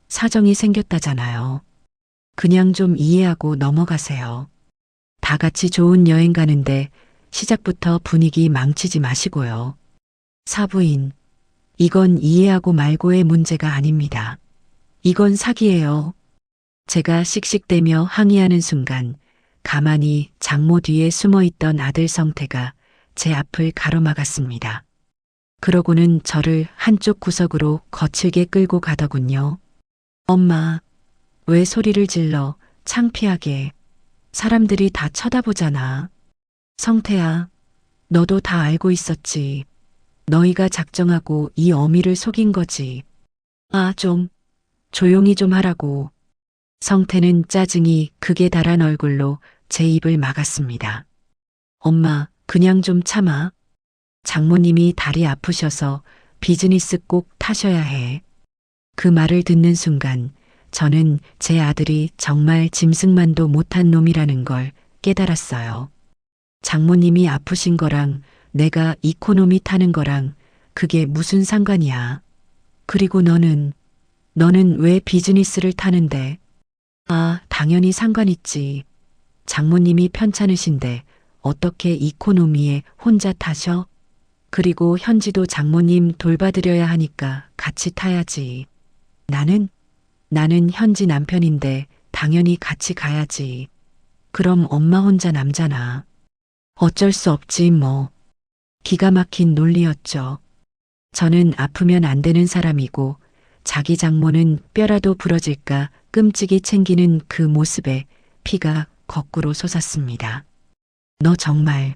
사정이 생겼다잖아요. 그냥 좀 이해하고 넘어가세요. 다 같이 좋은 여행 가는데 시작부터 분위기 망치지 마시고요. 사부인, 이건 이해하고 말고의 문제가 아닙니다. 이건 사기예요. 제가 씩씩대며 항의하는 순간 가만히 장모 뒤에 숨어있던 아들 성태가 제 앞을 가로막았습니다. 그러고는 저를 한쪽 구석으로 거칠게 끌고 가더군요. 엄마, 왜 소리를 질러 창피하게. 사람들이 다 쳐다보잖아. 성태야, 너도 다 알고 있었지. 너희가 작정하고 이 어미를 속인 거지. 아, 좀 조용히 좀 하라고. 성태는 짜증이 극에 달한 얼굴로 제 입을 막았습니다. 엄마, 그냥 좀 참아. 장모님이 다리 아프셔서 비즈니스 꼭 타셔야 해. 그 말을 듣는 순간 저는 제 아들이 정말 짐승만도 못한 놈이라는 걸 깨달았어요. 장모님이 아프신 거랑 내가 이코노미 타는 거랑 그게 무슨 상관이야. 그리고 너는 왜 비즈니스를 타는데? 아, 당연히 상관 있지. 장모님이 편찮으신데 어떻게 이코노미에 혼자 타셔? 그리고 현지도 장모님 돌봐드려야 하니까 같이 타야지. 나는 현지 남편인데 당연히 같이 가야지. 그럼 엄마 혼자 남잖아. 어쩔 수 없지 뭐. 기가 막힌 논리였죠. 저는 아프면 안 되는 사람이고 자기 장모는 뼈라도 부러질까 끔찍이 챙기는 그 모습에 피가 거꾸로 솟았습니다. 너 정말.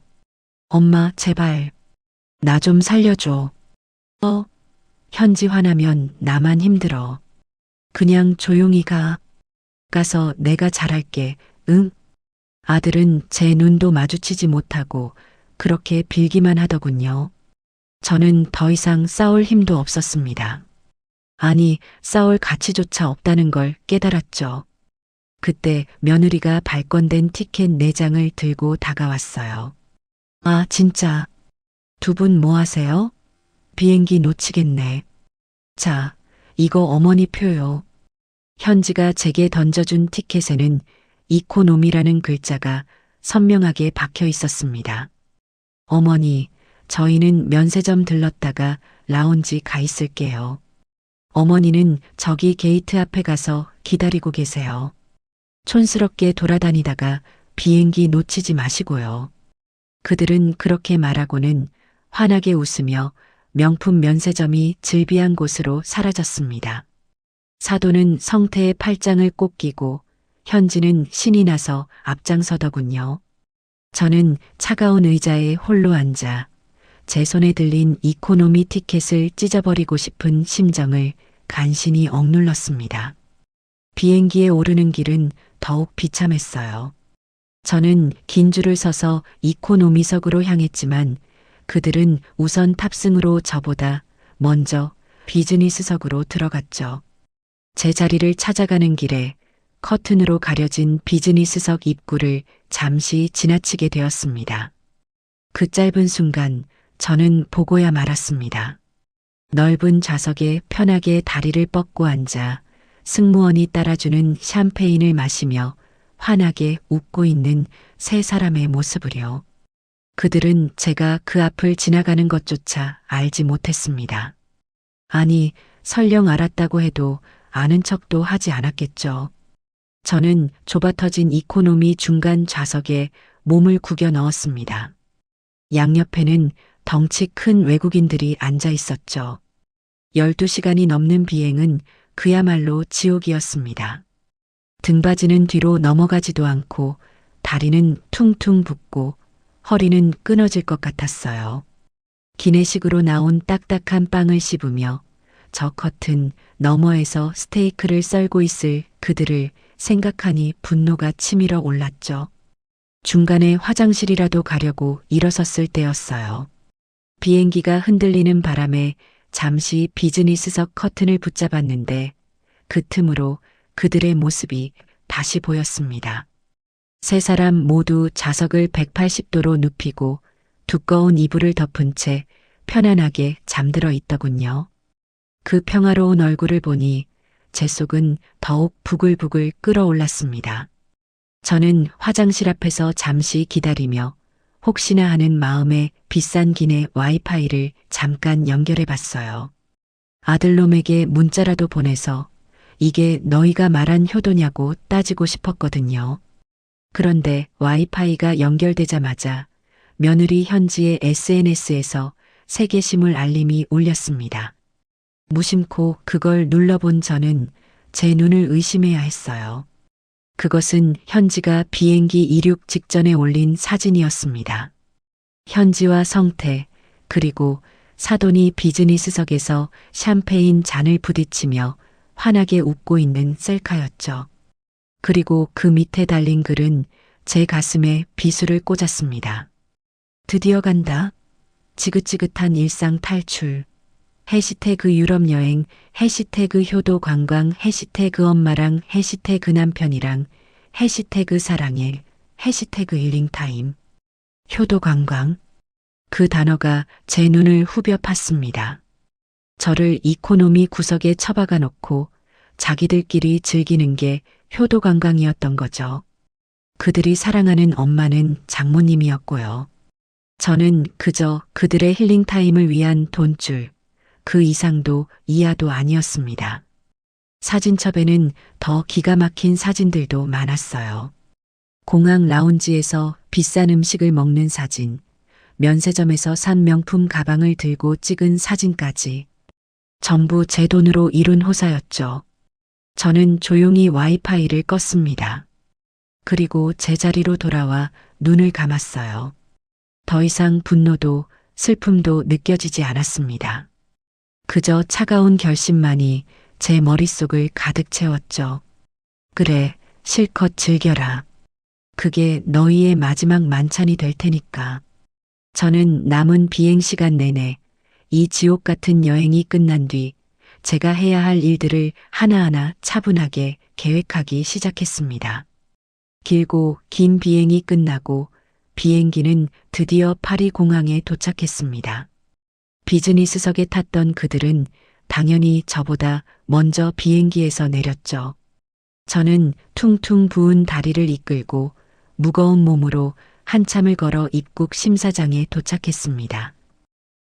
엄마 제발. 나 좀 살려줘. 현지 화나면 나만 힘들어. 그냥 조용히 가. 가서 내가 잘할게. 응? 아들은 제 눈도 마주치지 못하고 그렇게 빌기만 하더군요. 저는 더 이상 싸울 힘도 없었습니다. 아니, 싸울 가치조차 없다는 걸 깨달았죠. 그때 며느리가 발권된 티켓 4장을 들고 다가왔어요. 아, 진짜. 두 분 뭐 하세요? 비행기 놓치겠네. 자, 이거 어머니 표요. 현지가 제게 던져준 티켓에는 이코노미라는 글자가 선명하게 박혀 있었습니다. 어머니, 저희는 면세점 들렀다가 라운지 가 있을게요. 어머니는 저기 게이트 앞에 가서 기다리고 계세요. 촌스럽게 돌아다니다가 비행기 놓치지 마시고요. 그들은 그렇게 말하고는 환하게 웃으며 명품 면세점이 즐비한 곳으로 사라졌습니다. 사돈은 성태의 팔짱을 꼭 끼고 현지는 신이 나서 앞장서더군요. 저는 차가운 의자에 홀로 앉아 제 손에 들린 이코노미 티켓을 찢어버리고 싶은 심정을 간신히 억눌렀습니다. 비행기에 오르는 길은 더욱 비참했어요. 저는 긴 줄을 서서 이코노미석으로 향했지만 그들은 우선 탑승으로 저보다 먼저 비즈니스석으로 들어갔죠. 제 자리를 찾아가는 길에 커튼으로 가려진 비즈니스석 입구를 잠시 지나치게 되었습니다. 그 짧은 순간 저는 보고야 말았습니다. 넓은 좌석에 편하게 다리를 뻗고 앉아 승무원이 따라주는 샴페인을 마시며 환하게 웃고 있는 세 사람의 모습을요. 그들은 제가 그 앞을 지나가는 것조차 알지 못했습니다. 아니, 설령 알았다고 해도 아는 척도 하지 않았겠죠. 저는 좁아터진 이코노미 중간 좌석에 몸을 구겨 넣었습니다. 양옆에는 덩치 큰 외국인들이 앉아 있었죠. 12시간이 넘는 비행은 그야말로 지옥이었습니다. 등받이는 뒤로 넘어가지도 않고 다리는 퉁퉁 붓고 허리는 끊어질 것 같았어요. 기내식으로 나온 딱딱한 빵을 씹으며 저 커튼 너머에서 스테이크를 썰고 있을 그들을 생각하니 분노가 치밀어 올랐죠. 중간에 화장실이라도 가려고 일어섰을 때였어요. 비행기가 흔들리는 바람에 잠시 비즈니스석 커튼을 붙잡았는데 그 틈으로 그들의 모습이 다시 보였습니다. 세 사람 모두 좌석을 180도로 눕히고 두꺼운 이불을 덮은 채 편안하게 잠들어 있더군요. 그 평화로운 얼굴을 보니 제 속은 더욱 부글부글 끓어올랐습니다. 저는 화장실 앞에서 잠시 기다리며 혹시나 하는 마음에 비싼 기내 와이파이를 잠깐 연결해 봤어요. 아들놈에게 문자라도 보내서 이게 너희가 말한 효도냐고 따지고 싶었거든요. 그런데 와이파이가 연결되자마자 며느리 현지의 SNS에서 세계심을 알림이 울렸습니다. 무심코 그걸 눌러본 저는 제 눈을 의심해야 했어요. 그것은 현지가 비행기 이륙 직전에 올린 사진이었습니다. 현지와 성태, 그리고 사돈이 비즈니스석에서 샴페인 잔을 부딪히며 환하게 웃고 있는 셀카였죠. 그리고 그 밑에 달린 글은 제 가슴에 비수를 꽂았습니다. 드디어 간다. 지긋지긋한 일상 탈출. 해시태그 유럽 여행, 해시태그 효도 관광, 해시태그 엄마랑, 해시태그 남편이랑, 해시태그 사랑해, 해시태그 힐링타임. 효도 관광. 그 단어가 제 눈을 후벼 팠습니다. 저를 이코노미 구석에 처박아 놓고 자기들끼리 즐기는 게 효도 관광이었던 거죠. 그들이 사랑하는 엄마는 장모님이었고요. 저는 그저 그들의 힐링타임을 위한 돈줄, 그 이상도 이하도 아니었습니다. 사진첩에는 더 기가 막힌 사진들도 많았어요. 공항 라운지에서 비싼 음식을 먹는 사진, 면세점에서 산 명품 가방을 들고 찍은 사진까지 전부 제 돈으로 이룬 호사였죠. 저는 조용히 와이파이를 껐습니다. 그리고 제자리로 돌아와 눈을 감았어요. 더 이상 분노도 슬픔도 느껴지지 않았습니다. 그저 차가운 결심만이 제 머릿속을 가득 채웠죠. 그래, 실컷 즐겨라. 그게 너희의 마지막 만찬이 될 테니까. 저는 남은 비행 시간 내내 이 지옥 같은 여행이 끝난 뒤 제가 해야 할 일들을 하나하나 차분하게 계획하기 시작했습니다. 길고 긴 비행이 끝나고 비행기는 드디어 파리 공항에 도착했습니다. 비즈니스석에 탔던 그들은 당연히 저보다 먼저 비행기에서 내렸죠. 저는 퉁퉁 부은 다리를 이끌고 무거운 몸으로 한참을 걸어 입국 심사장에 도착했습니다.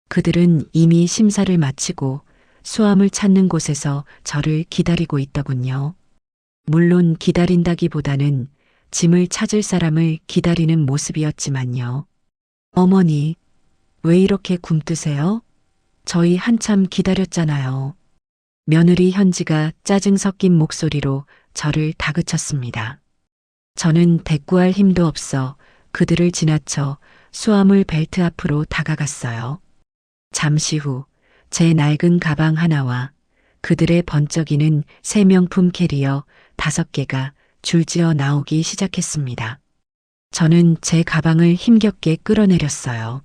그들은 이미 심사를 마치고 수함을 찾는 곳에서 저를 기다리고 있더군요. 물론 기다린다기보다는 짐을 찾을 사람을 기다리는 모습이었지만요. 어머니, 왜 이렇게 굼뜨세요? 저희 한참 기다렸잖아요. 며느리 현지가 짜증 섞인 목소리로 저를 다그쳤습니다. 저는 대꾸할 힘도 없어 그들을 지나쳐 수화물 벨트 앞으로 다가갔어요. 잠시 후 제 낡은 가방 하나와 그들의 번쩍이는 새 명품 캐리어 5개가 줄지어 나오기 시작했습니다. 저는 제 가방을 힘겹게 끌어내렸어요.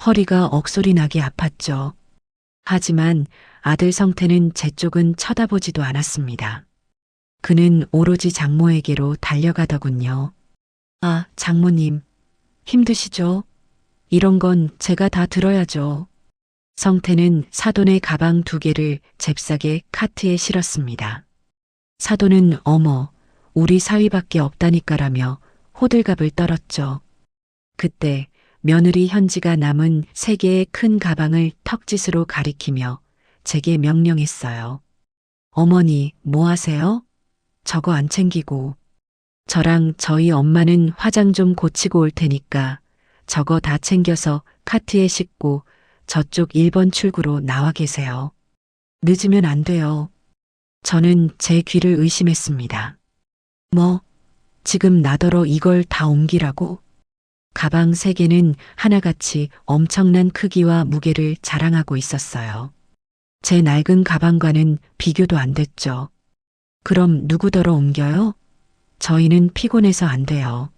허리가 억소리 나게 아팠죠. 하지만 아들 성태는 제 쪽은 쳐다보지도 않았습니다. 그는 오로지 장모에게로 달려가더군요. 아, 장모님, 힘드시죠? 이런 건 제가 다 들어야죠. 성태는 사돈의 가방 2개를 잽싸게 카트에 실었습니다. 사돈은 어머, 우리 사위밖에 없다니까라며 호들갑을 떨었죠. 그때 며느리 현지가 남은 3개의 큰 가방을 턱짓으로 가리키며 제게 명령했어요. 어머니, 뭐 하세요? 저거 안 챙기고. 저랑 저희 엄마는 화장 좀 고치고 올 테니까 저거 다 챙겨서 카트에 싣고 저쪽 1번 출구로 나와 계세요. 늦으면 안 돼요. 저는 제 귀를 의심했습니다. 뭐, 지금 나더러 이걸 다 옮기라고? 가방 3개는 하나같이 엄청난 크기와 무게를 자랑하고 있었어요. 제 낡은 가방과는 비교도 안 됐죠. 그럼 누구더러 옮겨요? 저희는 피곤해서 안 돼요.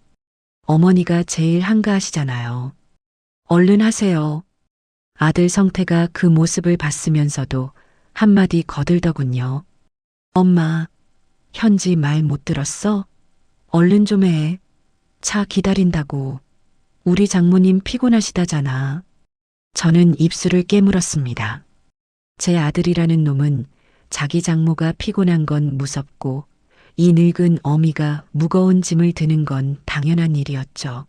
어머니가 제일 한가하시잖아요. 얼른 하세요. 아들 성태가 그 모습을 봤으면서도 한마디 거들더군요. 엄마, 현지 말 못 들었어? 얼른 좀 해. 차 기다린다고. 우리 장모님 피곤하시다잖아. 저는 입술을 깨물었습니다. 제 아들이라는 놈은 자기 장모가 피곤한 건 무섭고 이 늙은 어미가 무거운 짐을 드는 건 당연한 일이었죠.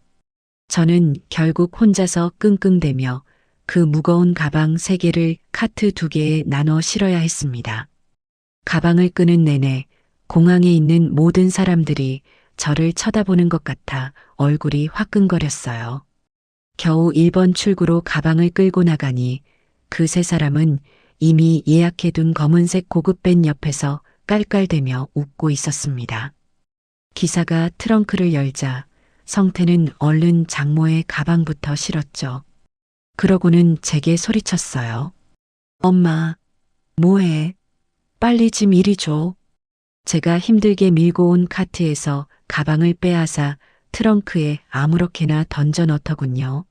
저는 결국 혼자서 끙끙대며 그 무거운 가방 3개를 카트 2개에 나눠 실어야 했습니다. 가방을 끄는 내내 공항에 있는 모든 사람들이 저를 쳐다보는 것 같아 얼굴이 화끈거렸어요. 겨우 1번 출구로 가방을 끌고 나가니 그 3사람은 이미 예약해둔 검은색 고급밴 옆에서 깔깔대며 웃고 있었습니다. 기사가 트렁크를 열자 성태는 얼른 장모의 가방부터 실었죠. 그러고는 제게 소리쳤어요. 엄마, 뭐해? 빨리 짐 이리 줘. 제가 힘들게 밀고 온 카트에서 가방을 빼앗아 트렁크에 아무렇게나 던져 넣더군요.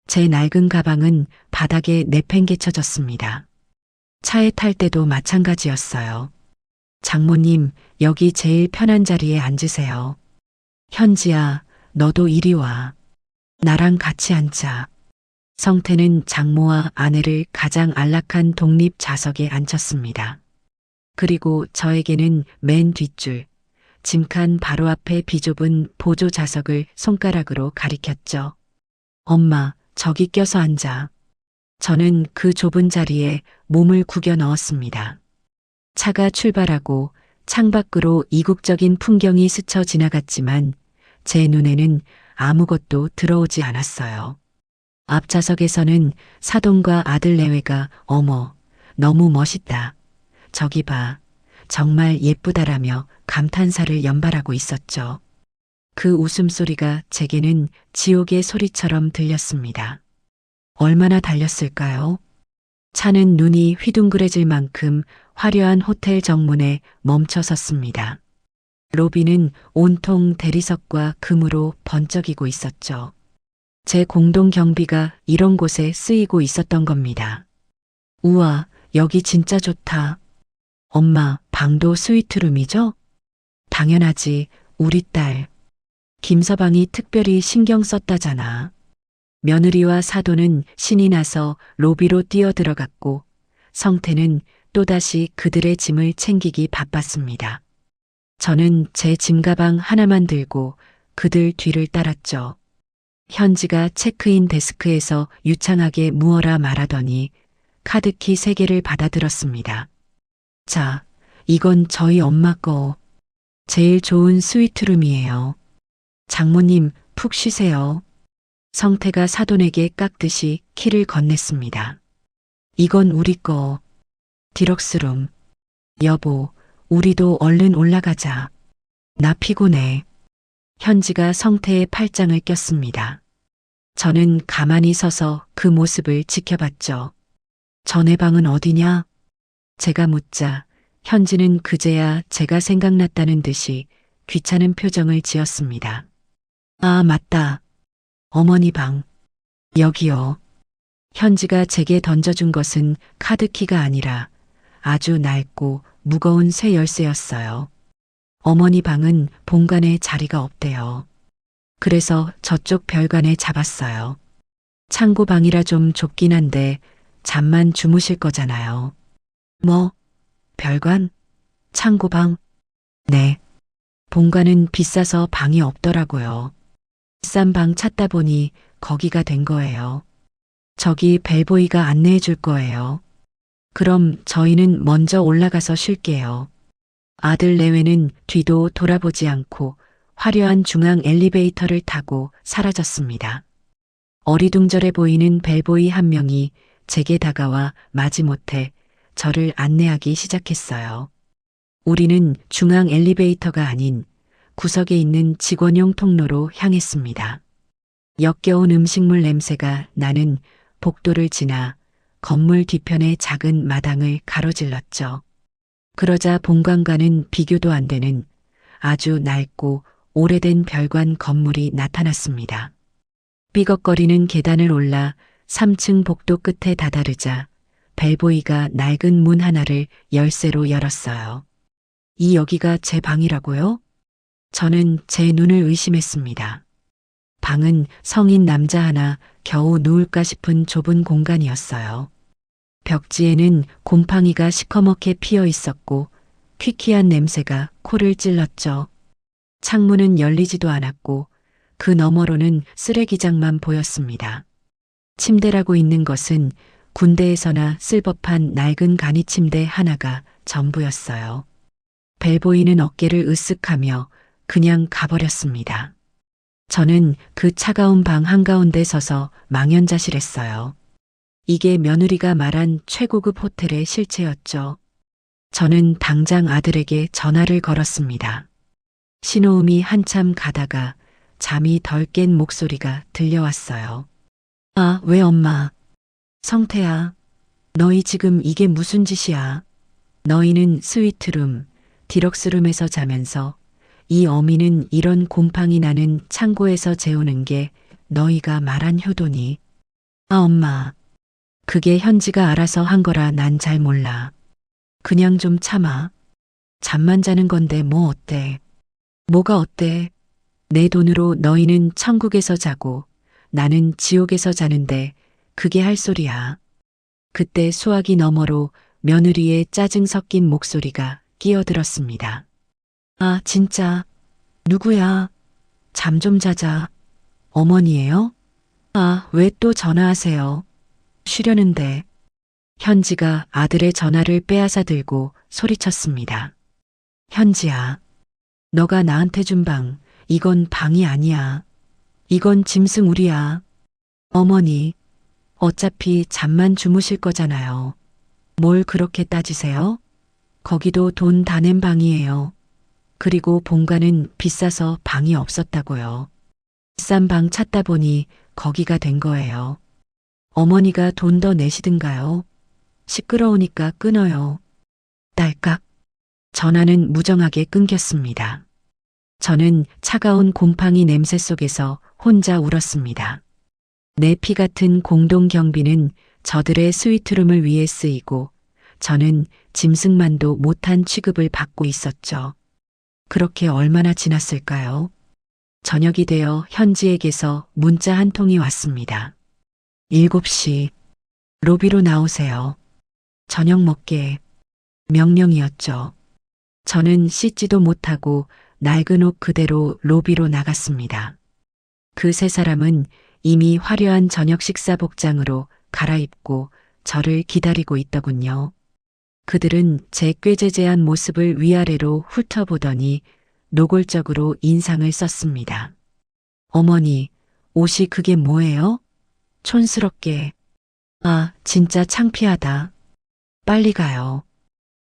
제 낡은 가방은 바닥에 내팽개쳐졌습니다. 차에 탈 때도 마찬가지였어요. 장모님, 여기 제일 편한 자리에 앉으세요. 현지야, 너도 이리 와. 나랑 같이 앉자. 성태는 장모와 아내를 가장 안락한 독립 좌석에 앉혔습니다. 그리고 저에게는 맨 뒷줄, 짐칸 바로 앞에 비좁은 보조 좌석을 손가락으로 가리켰죠. 엄마, 저기 껴서 앉아. 저는 그 좁은 자리에 몸을 구겨 넣었습니다. 차가 출발하고 창밖으로 이국적인 풍경이 스쳐 지나갔지만 제 눈에는 아무것도 들어오지 않았어요. 앞좌석에서는 사돈과 아들 내외가 어머, 너무 멋있다. 저기 봐. 정말 예쁘다라며 감탄사를 연발하고 있었죠. 그 웃음소리가 제게는 지옥의 소리처럼 들렸습니다. 얼마나 달렸을까요? 차는 눈이 휘둥그레질 만큼 화려한 호텔 정문에 멈춰 섰습니다. 로비는 온통 대리석과 금으로 번쩍이고 있었죠. 제 공동 경비가 이런 곳에 쓰이고 있었던 겁니다. 우와, 여기 진짜 좋다. 엄마, 방도 스위트룸이죠? 당연하지, 우리 딸. 김서방이 특별히 신경 썼다잖아. 며느리와 사돈은 신이 나서 로비로 뛰어들어갔고 성태는 또다시 그들의 짐을 챙기기 바빴습니다. 저는 제 짐가방 하나만 들고 그들 뒤를 따랐죠. 현지가 체크인 데스크에서 유창하게 무어라 말하더니 카드키 3개를 받아들었습니다. 자, 이건 저희 엄마 거. 제일 좋은 스위트룸이에요. 장모님, 푹 쉬세요. 성태가 사돈에게 깎듯이 키를 건넸습니다. 이건 우리 거. 디럭스룸. 여보, 우리도 얼른 올라가자. 나 피곤해. 현지가 성태의 팔짱을 꼈습니다. 저는 가만히 서서 그 모습을 지켜봤죠. 전에 방은 어디냐? 제가 묻자 현지는 그제야 제가 생각났다는 듯이 귀찮은 표정을 지었습니다. 아, 맞다. 어머니 방. 여기요. 현지가 제게 던져준 것은 카드키가 아니라 아주 낡고 무거운 쇠 열쇠였어요. 어머니 방은 본관에 자리가 없대요. 그래서 저쪽 별관에 잡았어요. 창고방이라 좀 좁긴 한데 잠만 주무실 거잖아요. 뭐? 별관? 창고방? 네. 본관은 비싸서 방이 없더라고요. 비싼 방 찾다 보니 거기가 된 거예요. 저기 벨보이가 안내해 줄 거예요. 그럼 저희는 먼저 올라가서 쉴게요. 아들 내외는 뒤도 돌아보지 않고 화려한 중앙 엘리베이터를 타고 사라졌습니다. 어리둥절해 보이는 벨보이 한 명이 제게 다가와 마지못해 저를 안내하기 시작했어요. 우리는 중앙 엘리베이터가 아닌 구석에 있는 직원용 통로로 향했습니다. 역겨운 음식물 냄새가 나는 복도를 지나 건물 뒤편의 작은 마당을 가로질렀죠. 그러자 본관과는 비교도 안 되는 아주 낡고 오래된 별관 건물이 나타났습니다. 삐걱거리는 계단을 올라 3층 복도 끝에 다다르자 벨보이가 낡은 문 하나를 열쇠로 열었어요. 이 여기가 제 방이라고요? 저는 제 눈을 의심했습니다. 방은 성인 남자 하나 겨우 누울까 싶은 좁은 공간이었어요. 벽지에는 곰팡이가 시커멓게 피어 있었고 퀴퀴한 냄새가 코를 찔렀죠. 창문은 열리지도 않았고 그 너머로는 쓰레기장만 보였습니다. 침대라고 있는 것은 군대에서나 쓸 법한 낡은 간이 침대 하나가 전부였어요. 벨보이는 어깨를 으쓱하며 그냥 가버렸습니다. 저는 그 차가운 방 한가운데 서서 망연자실했어요. 이게 며느리가 말한 최고급 호텔의 실체였죠. 저는 당장 아들에게 전화를 걸었습니다. 신호음이 한참 가다가 잠이 덜 깬 목소리가 들려왔어요. 아, 왜 엄마? 성태야, 너희 지금 이게 무슨 짓이야? 너희는 스위트룸, 디럭스룸에서 자면서 이 어미는 이런 곰팡이 나는 창고에서 재우는 게 너희가 말한 효도니? 아, 엄마. 그게 현지가 알아서 한 거라 난 잘 몰라. 그냥 좀 참아. 잠만 자는 건데 뭐 어때? 뭐가 어때? 내 돈으로 너희는 천국에서 자고 나는 지옥에서 자는데 그게 할 소리야. 그때 수화기 너머로 며느리의 짜증 섞인 목소리가 끼어들었습니다. 아, 진짜. 누구야? 잠 좀 자자. 어머니예요? 아, 왜 또 전화하세요? 쉬려는데. 현지가 아들의 전화를 빼앗아 들고 소리쳤습니다. 현지야, 너가 나한테 준 방, 이건 방이 아니야. 이건 짐승 우리야. 어머니, 어차피 잠만 주무실 거잖아요. 뭘 그렇게 따지세요? 거기도 돈 다 낸 방이에요. 그리고 본가는 비싸서 방이 없었다고요. 비싼 방 찾다 보니 거기가 된 거예요. 어머니가 돈 더 내시든가요. 시끄러우니까 끊어요. 딸깍. 전화는 무정하게 끊겼습니다. 저는 차가운 곰팡이 냄새 속에서 혼자 울었습니다. 내 피 같은 공동 경비는 저들의 스위트룸을 위해 쓰이고 저는 짐승만도 못한 취급을 받고 있었죠. 그렇게 얼마나 지났을까요? 저녁이 되어 현지에게서 문자 한 통이 왔습니다. 7시. 로비로 나오세요. 저녁 먹게. 명령이었죠. 저는 씻지도 못하고 낡은 옷 그대로 로비로 나갔습니다. 그 세 사람은 이미 화려한 저녁 식사 복장으로 갈아입고 저를 기다리고 있더군요. 그들은 제 꾀죄죄한 모습을 위아래로 훑어보더니 노골적으로 인상을 썼습니다. 어머니, 옷이 그게 뭐예요? 촌스럽게. 아, 진짜 창피하다. 빨리 가요.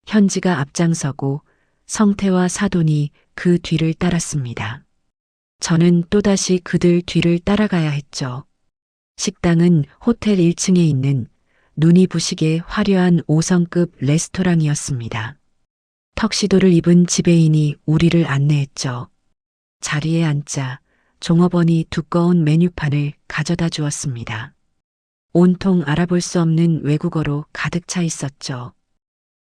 현지가 앞장서고 성태와 사돈이 그 뒤를 따랐습니다. 저는 또다시 그들 뒤를 따라가야 했죠. 식당은 호텔 1층에 있는 눈이 부시게 화려한 5성급 레스토랑이었습니다. 턱시도를 입은 지배인이 우리를 안내했죠. 자리에 앉자 종업원이 두꺼운 메뉴판을 가져다 주었습니다. 온통 알아볼 수 없는 외국어로 가득 차 있었죠.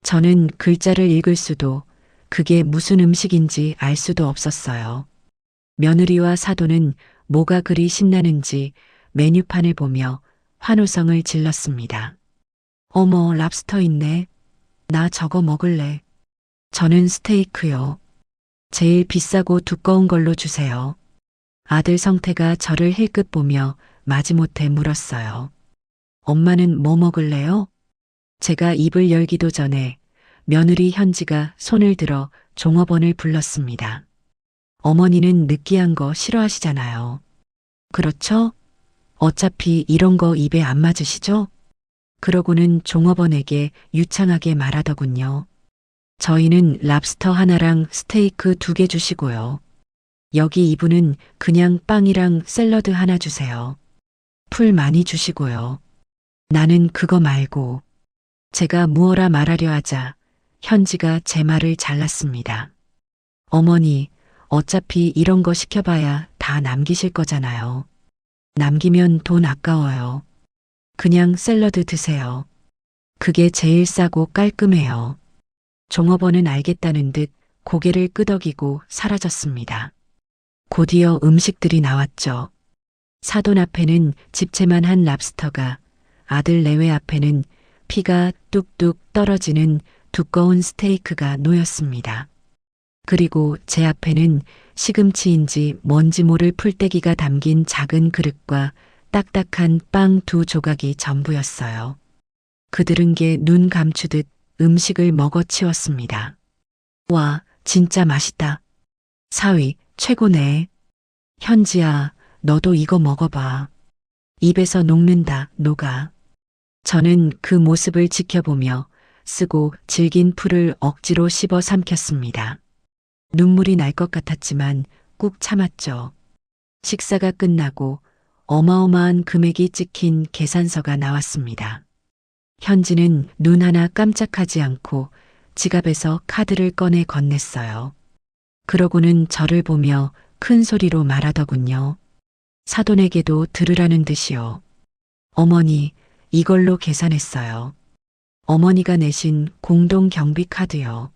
저는 글자를 읽을 수도 그게 무슨 음식인지 알 수도 없었어요. 며느리와 사돈은 뭐가 그리 신나는지 메뉴판을 보며 환호성을 질렀습니다. 어머, 랍스터 있네. 나 저거 먹을래. 저는 스테이크요. 제일 비싸고 두꺼운 걸로 주세요. 아들 성태가 저를 힐끗 보며 마지못해 물었어요. 엄마는 뭐 먹을래요? 제가 입을 열기도 전에 며느리 현지가 손을 들어 종업원을 불렀습니다. 어머니는 느끼한 거 싫어하시잖아요. 그렇죠? 어차피 이런 거 입에 안 맞으시죠? 그러고는 종업원에게 유창하게 말하더군요. 저희는 랍스터 하나랑 스테이크 2개 주시고요. 여기 이분은 그냥 빵이랑 샐러드 하나 주세요. 풀 많이 주시고요. 나는 그거 말고. 제가 무어라 말하려 하자 현지가 제 말을 잘랐습니다. 어머니, 어차피 이런 거 시켜봐야 다 남기실 거잖아요. 남기면 돈 아까워요. 그냥 샐러드 드세요. 그게 제일 싸고 깔끔해요. 종업원은 알겠다는 듯 고개를 끄덕이고 사라졌습니다. 곧이어 음식들이 나왔죠. 사돈 앞에는 집채만 한 랍스터가, 아들 내외 앞에는 피가 뚝뚝 떨어지는 두꺼운 스테이크가 놓였습니다. 그리고 제 앞에는 시금치인지 뭔지 모를 풀떼기가 담긴 작은 그릇과 딱딱한 빵 2조각이 전부였어요. 그들은 게 눈 감추듯 음식을 먹어치웠습니다. 와, 진짜 맛있다. 사위, 최고네. 현지야, 너도 이거 먹어봐. 입에서 녹는다, 녹아. 저는 그 모습을 지켜보며 쓰고 질긴 풀을 억지로 씹어 삼켰습니다. 눈물이 날 것 같았지만 꾹 참았죠. 식사가 끝나고 어마어마한 금액이 찍힌 계산서가 나왔습니다. 현지는 눈 하나 깜짝하지 않고 지갑에서 카드를 꺼내 건넸어요. 그러고는 저를 보며 큰 소리로 말하더군요. 사돈에게도 들으라는 듯이요. 어머니, 이걸로 계산했어요. 어머니가 내신 공동 경비 카드요.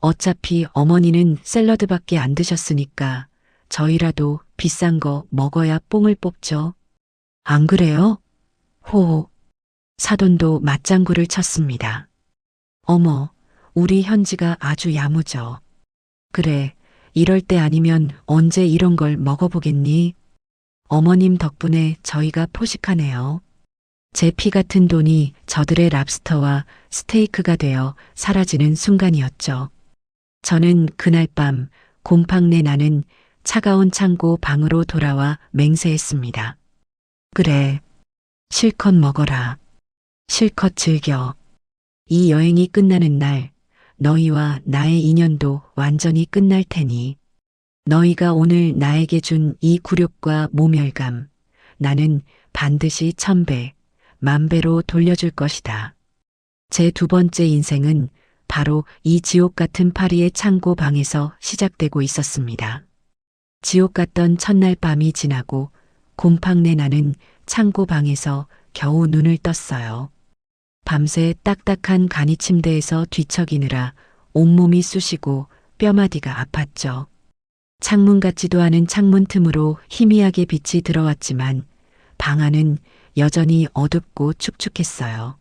어차피 어머니는 샐러드밖에 안 드셨으니까 저희라도 비싼 거 먹어야 뽕을 뽑죠. 안 그래요? 호호. 사돈도 맞장구를 쳤습니다. 어머, 우리 현지가 아주 야무져. 그래, 이럴 때 아니면 언제 이런 걸 먹어보겠니? 어머님 덕분에 저희가 포식하네요. 제 피 같은 돈이 저들의 랍스터와 스테이크가 되어 사라지는 순간이었죠. 저는 그날 밤 곰팡내 나는 차가운 창고 방으로 돌아와 맹세했습니다. 그래, 실컷 먹어라. 실컷 즐겨. 이 여행이 끝나는 날 너희와 나의 인연도 완전히 끝날 테니 너희가 오늘 나에게 준 이 굴욕과 모멸감 나는 반드시 1000배, 10,000배로 돌려줄 것이다. 제 두 번째 인생은 바로 이 지옥 같은 파리의 창고 방에서 시작되고 있었습니다. 지옥 같던 첫날 밤이 지나고 곰팡내 나는 창고 방에서 겨우 눈을 떴어요. 밤새 딱딱한 간이 침대에서 뒤척이느라 온몸이 쑤시고 뼈마디가 아팠죠. 창문 같지도 않은 창문 틈으로 희미하게 빛이 들어왔지만 방 안은 여전히 어둡고 축축했어요.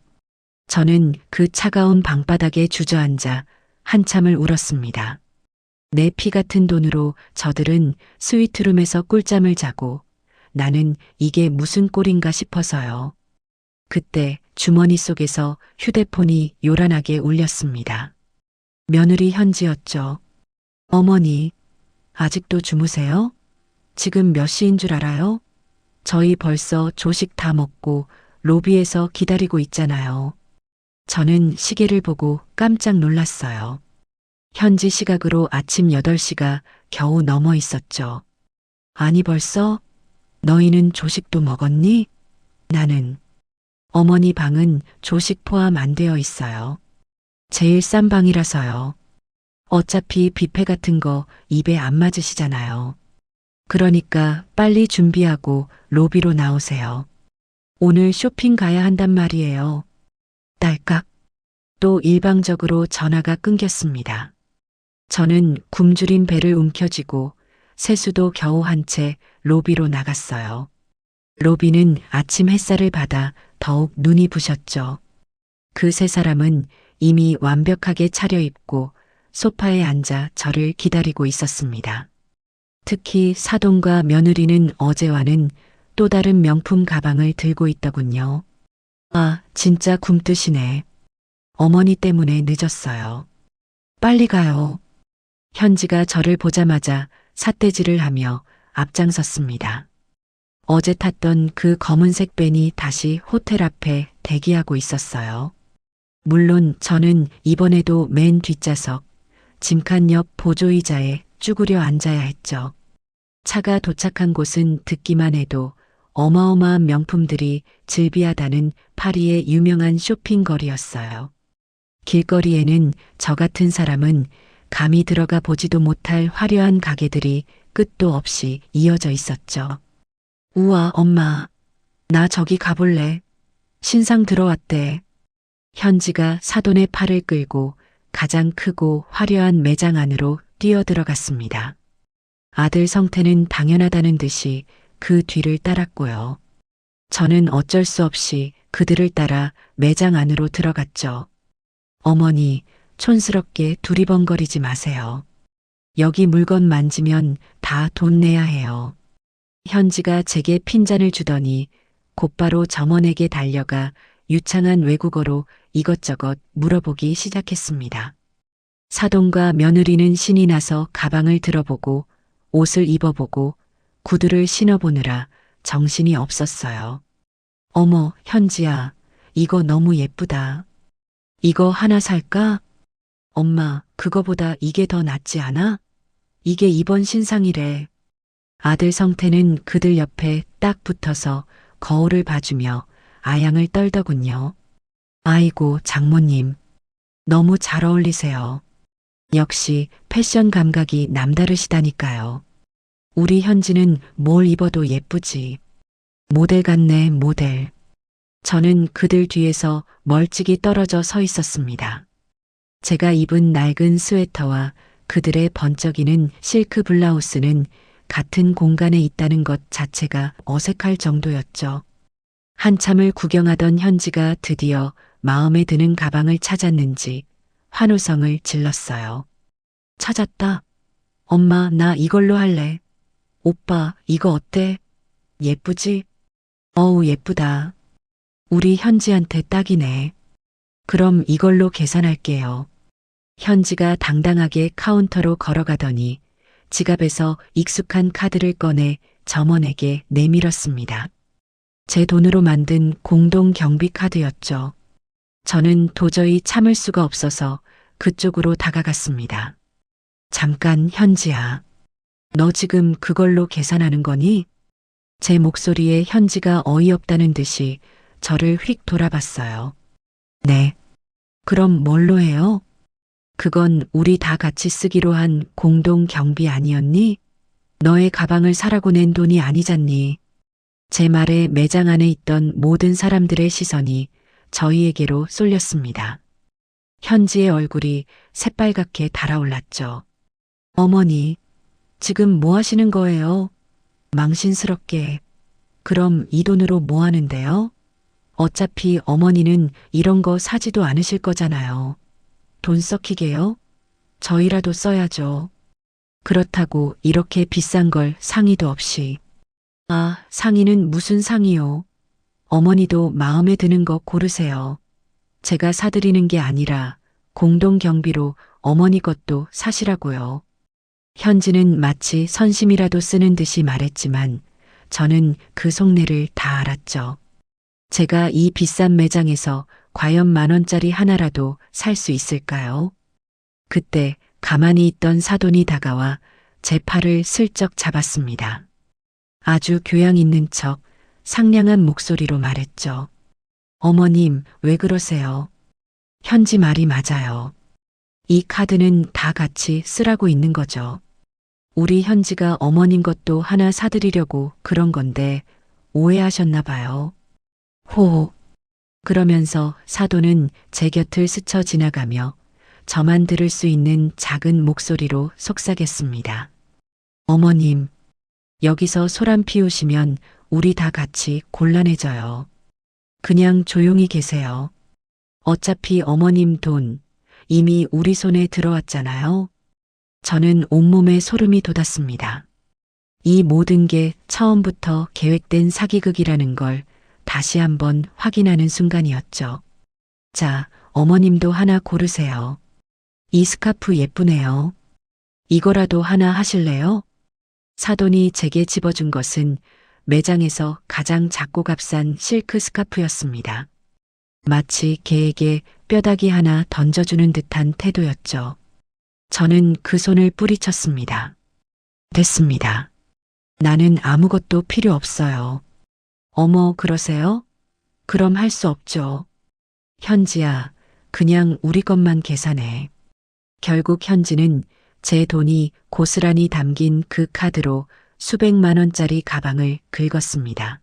저는 그 차가운 방바닥에 주저앉아 한참을 울었습니다. 내 피 같은 돈으로 저들은 스위트룸에서 꿀잠을 자고 나는 이게 무슨 꼴인가 싶어서요. 그때 주머니 속에서 휴대폰이 요란하게 울렸습니다. 며느리 현지였죠. 어머니, 아직도 주무세요? 지금 몇 시인 줄 알아요? 저희 벌써 조식 다 먹고 로비에서 기다리고 있잖아요. 저는 시계를 보고 깜짝 놀랐어요. 현지 시각으로 아침 8시가 겨우 넘어 있었죠. 아니 벌써? 너희는 조식도 먹었니? 나는. 어머니 방은 조식 포함 안 되어 있어요. 제일 싼 방이라서요. 어차피 뷔페 같은 거 입에 안 맞으시잖아요. 그러니까 빨리 준비하고 로비로 나오세요. 오늘 쇼핑 가야 한단 말이에요. 딸깍. 또 일방적으로 전화가 끊겼습니다. 저는 굶주린 배를 움켜쥐고 세수도 겨우 한 채 로비로 나갔어요. 로비는 아침 햇살을 받아 더욱 눈이 부셨죠. 그 세 사람은 이미 완벽하게 차려입고 소파에 앉아 저를 기다리고 있었습니다. 특히 사돈과 며느리는 어제와는 또 다른 명품 가방을 들고 있더군요. 아, 진짜 굼뜨시네. 어머니 때문에 늦었어요. 빨리 가요. 현지가 저를 보자마자 삿대질을 하며 앞장섰습니다. 어제 탔던 그 검은색 밴이 다시 호텔 앞에 대기하고 있었어요. 물론 저는 이번에도 맨 뒷좌석, 짐칸 옆 보조의자에 쭈그려 앉아야 했죠. 차가 도착한 곳은 듣기만 해도 어마어마한 명품들이 즐비하다는 파리의 유명한 쇼핑거리였어요. 길거리에는 저 같은 사람은 감히 들어가 보지도 못할 화려한 가게들이 끝도 없이 이어져 있었죠. 우와, 엄마. 나 저기 가볼래. 신상 들어왔대. 현지가 사돈의 팔을 끌고 가장 크고 화려한 매장 안으로 뛰어들어갔습니다. 아들 성태는 당연하다는 듯이 그 뒤를 따랐고요. 저는 어쩔 수 없이 그들을 따라 매장 안으로 들어갔죠. 어머니, 촌스럽게 두리번거리지 마세요. 여기 물건 만지면 다 돈 내야 해요. 현지가 제게 핀잔을 주더니 곧바로 점원에게 달려가 유창한 외국어로 이것저것 물어보기 시작했습니다. 사돈과 며느리는 신이 나서 가방을 들어보고 옷을 입어보고 구두를 신어보느라 정신이 없었어요. 어머, 현지야, 이거 너무 예쁘다. 이거 하나 살까? 엄마, 그거보다 이게 더 낫지 않아? 이게 이번 신상이래. 아들 성태는 그들 옆에 딱 붙어서 거울을 봐주며 아양을 떨더군요. 아이고, 장모님. 너무 잘 어울리세요. 역시 패션 감각이 남다르시다니까요. 우리 현지는 뭘 입어도 예쁘지. 모델 같네, 모델. 저는 그들 뒤에서 멀찍이 떨어져 서 있었습니다. 제가 입은 낡은 스웨터와 그들의 번쩍이는 실크 블라우스는 같은 공간에 있다는 것 자체가 어색할 정도였죠. 한참을 구경하던 현지가 드디어 마음에 드는 가방을 찾았는지 환호성을 질렀어요. 찾았다. 엄마, 나 이걸로 할래. 오빠, 이거 어때? 예쁘지? 어우, 예쁘다. 우리 현지한테 딱이네. 그럼 이걸로 계산할게요. 현지가 당당하게 카운터로 걸어가더니 지갑에서 익숙한 카드를 꺼내 점원에게 내밀었습니다. 제 돈으로 만든 공동 경비 카드였죠. 저는 도저히 참을 수가 없어서 그쪽으로 다가갔습니다. 잠깐, 현지야. 너 지금 그걸로 계산하는 거니? 제 목소리에 현지가 어이없다는 듯이 저를 휙 돌아봤어요. 네. 그럼 뭘로 해요? 그건 우리 다 같이 쓰기로 한 공동 경비 아니었니? 너의 가방을 사라고 낸 돈이 아니잖니. 제 말에 매장 안에 있던 모든 사람들의 시선이 저희에게로 쏠렸습니다. 현지의 얼굴이 새빨갛게 달아올랐죠. 어머니, 지금 뭐 하시는 거예요? 망신스럽게. 그럼 이 돈으로 뭐 하는데요? 어차피 어머니는 이런 거 사지도 않으실 거잖아요. 돈 썩히게요? 저희라도 써야죠. 그렇다고 이렇게 비싼 걸 상의도 없이. 아, 상의는 무슨 상의요? 어머니도 마음에 드는 거 고르세요. 제가 사드리는 게 아니라 공동 경비로 어머니 것도 사시라고요. 현지는 마치 선심이라도 쓰는 듯이 말했지만 저는 그 속내를 다 알았죠. 제가 이 비싼 매장에서 과연 10,000원짜리 하나라도 살 수 있을까요? 그때 가만히 있던 사돈이 다가와 제 팔을 슬쩍 잡았습니다. 아주 교양 있는 척 상냥한 목소리로 말했죠. 어머님, 왜 그러세요? 현지 말이 맞아요. 이 카드는 다 같이 쓰라고 있는 거죠. 우리 현지가 어머님 것도 하나 사드리려고 그런 건데 오해하셨나 봐요. 호. 그러면서 사돈은 제 곁을 스쳐 지나가며 저만 들을 수 있는 작은 목소리로 속삭였습니다. 어머님, 여기서 소란 피우시면 우리 다 같이 곤란해져요. 그냥 조용히 계세요. 어차피 어머님 돈 이미 우리 손에 들어왔잖아요. 저는 온몸에 소름이 돋았습니다. 이 모든 게 처음부터 계획된 사기극이라는 걸 다시 한번 확인하는 순간이었죠. 자, 어머님도 하나 고르세요. 이 스카프 예쁘네요. 이거라도 하나 하실래요? 사돈이 제게 집어준 것은 매장에서 가장 작고 값싼 실크 스카프였습니다. 마치 개에게 뼈다귀 하나 던져주는 듯한 태도였죠. 저는 그 손을 뿌리쳤습니다. 됐습니다. 나는 아무것도 필요 없어요. 어머, 그러세요? 그럼 할 수 없죠. 현지야, 그냥 우리 것만 계산해. 결국 현지는 제 돈이 고스란히 담긴 그 카드로 수백만 원짜리 가방을 긁었습니다.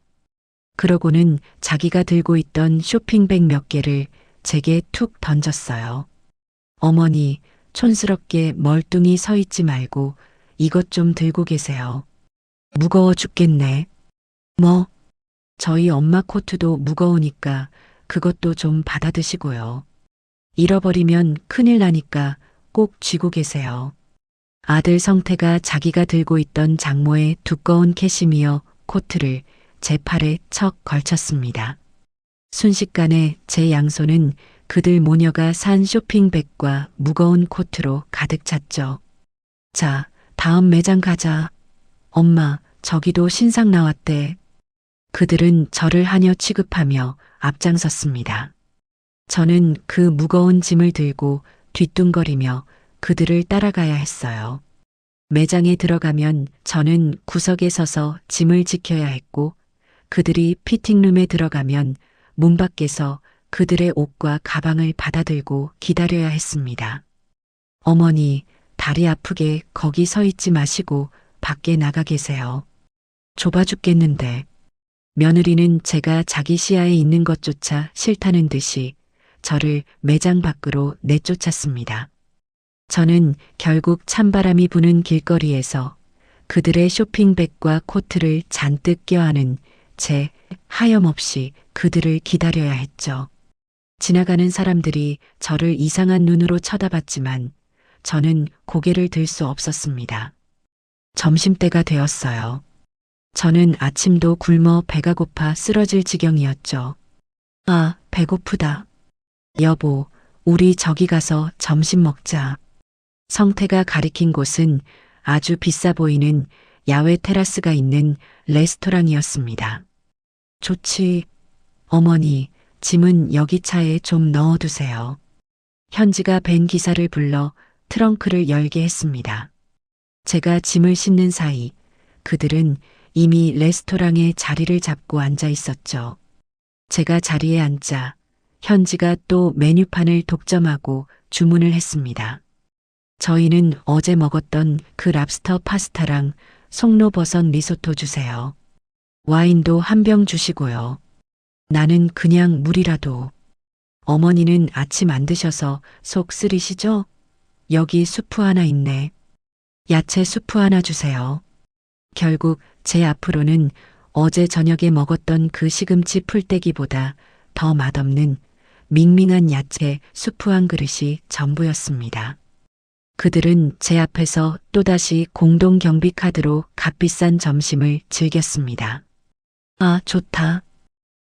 그러고는 자기가 들고 있던 쇼핑백 몇 개를 제게 툭 던졌어요. 어머니, 촌스럽게 멀뚱히 서 있지 말고 이것 좀 들고 계세요. 무거워 죽겠네. 뭐? 저희 엄마 코트도 무거우니까 그것도 좀 받아 드시고요. 잃어버리면 큰일 나니까 꼭 쥐고 계세요. 아들 성태가 자기가 들고 있던 장모의 두꺼운 캐시미어 코트를 제 팔에 척 걸쳤습니다. 순식간에 제 양손은 그들 모녀가 산 쇼핑백과 무거운 코트로 가득 찼죠. 자, 다음 매장 가자. 엄마, 저기도 신상 나왔대. 그들은 저를 하녀 취급하며 앞장섰습니다. 저는 그 무거운 짐을 들고 뒤뚱거리며 그들을 따라가야 했어요. 매장에 들어가면 저는 구석에 서서 짐을 지켜야 했고, 그들이 피팅룸에 들어가면 문 밖에서 그들의 옷과 가방을 받아들고 기다려야 했습니다. 어머니, 다리 아프게 거기 서 있지 마시고 밖에 나가 계세요. 좁아 죽겠는데. 며느리는 제가 자기 시야에 있는 것조차 싫다는 듯이 저를 매장 밖으로 내쫓았습니다. 저는 결국 찬바람이 부는 길거리에서 그들의 쇼핑백과 코트를 잔뜩 껴안은 채 하염없이 그들을 기다려야 했죠. 지나가는 사람들이 저를 이상한 눈으로 쳐다봤지만 저는 고개를 들 수 없었습니다. 점심때가 되었어요. 저는 아침도 굶어 배가 고파 쓰러질 지경이었죠. 아, 배고프다. 여보, 우리 저기 가서 점심 먹자. 성태가 가리킨 곳은 아주 비싸 보이는 야외 테라스가 있는 레스토랑이었습니다. 좋지. 어머니, 짐은 여기 차에 좀 넣어두세요. 현지가 벤 기사를 불러 트렁크를 열게 했습니다. 제가 짐을 싣는 사이 그들은 이미 레스토랑에 자리를 잡고 앉아 있었죠. 제가 자리에 앉자 현지가 또 메뉴판을 독점하고 주문을 했습니다. 저희는 어제 먹었던 그 랍스터 파스타랑 송로버섯 리소토 주세요. 와인도 한 병 주시고요. 나는 그냥 물이라도. 어머니는 아침 안 드셔서 속 쓰리시죠? 여기 수프 하나 있네. 야채 수프 하나 주세요. 결국 제 앞으로는 어제 저녁에 먹었던 그 시금치 풀떼기보다 더 맛없는 밍밍한 야채 수프 한 그릇이 전부였습니다. 그들은 제 앞에서 또다시 공동 경비 카드로 값비싼 점심을 즐겼습니다. 아, 좋다.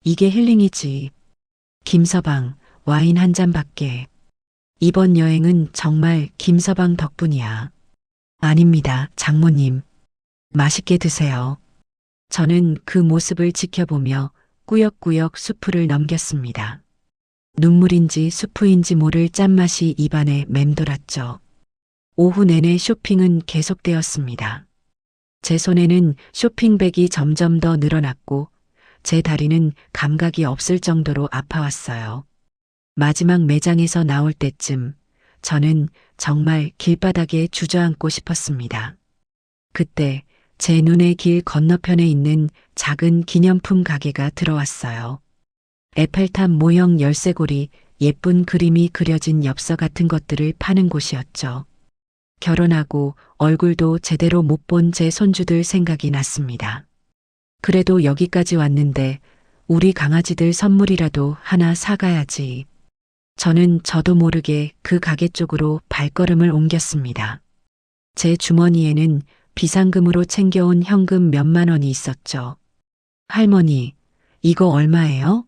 이게 힐링이지. 김서방, 와인 한 잔밖에. 이번 여행은 정말 김서방 덕분이야. 아닙니다, 장모님. 맛있게 드세요. 저는 그 모습을 지켜보며 꾸역꾸역 수프를 넘겼습니다. 눈물인지 수프인지 모를 짠맛이 입안에 맴돌았죠. 오후 내내 쇼핑은 계속되었습니다. 제 손에는 쇼핑백이 점점 더 늘어났고 제 다리는 감각이 없을 정도로 아파왔어요. 마지막 매장에서 나올 때쯤 저는 정말 길바닥에 주저앉고 싶었습니다. 그때 제 눈의 길 건너편에 있는 작은 기념품 가게가 들어왔어요. 에펠탑 모형 열쇠고리, 예쁜 그림이 그려진 엽서 같은 것들을 파는 곳이었죠. 결혼하고 얼굴도 제대로 못 본 제 손주들 생각이 났습니다. 그래도 여기까지 왔는데 우리 강아지들 선물이라도 하나 사가야지. 저는 저도 모르게 그 가게 쪽으로 발걸음을 옮겼습니다. 제 주머니에는 비상금으로 챙겨온 현금 몇만 원이 있었죠. 할머니, 이거 얼마예요?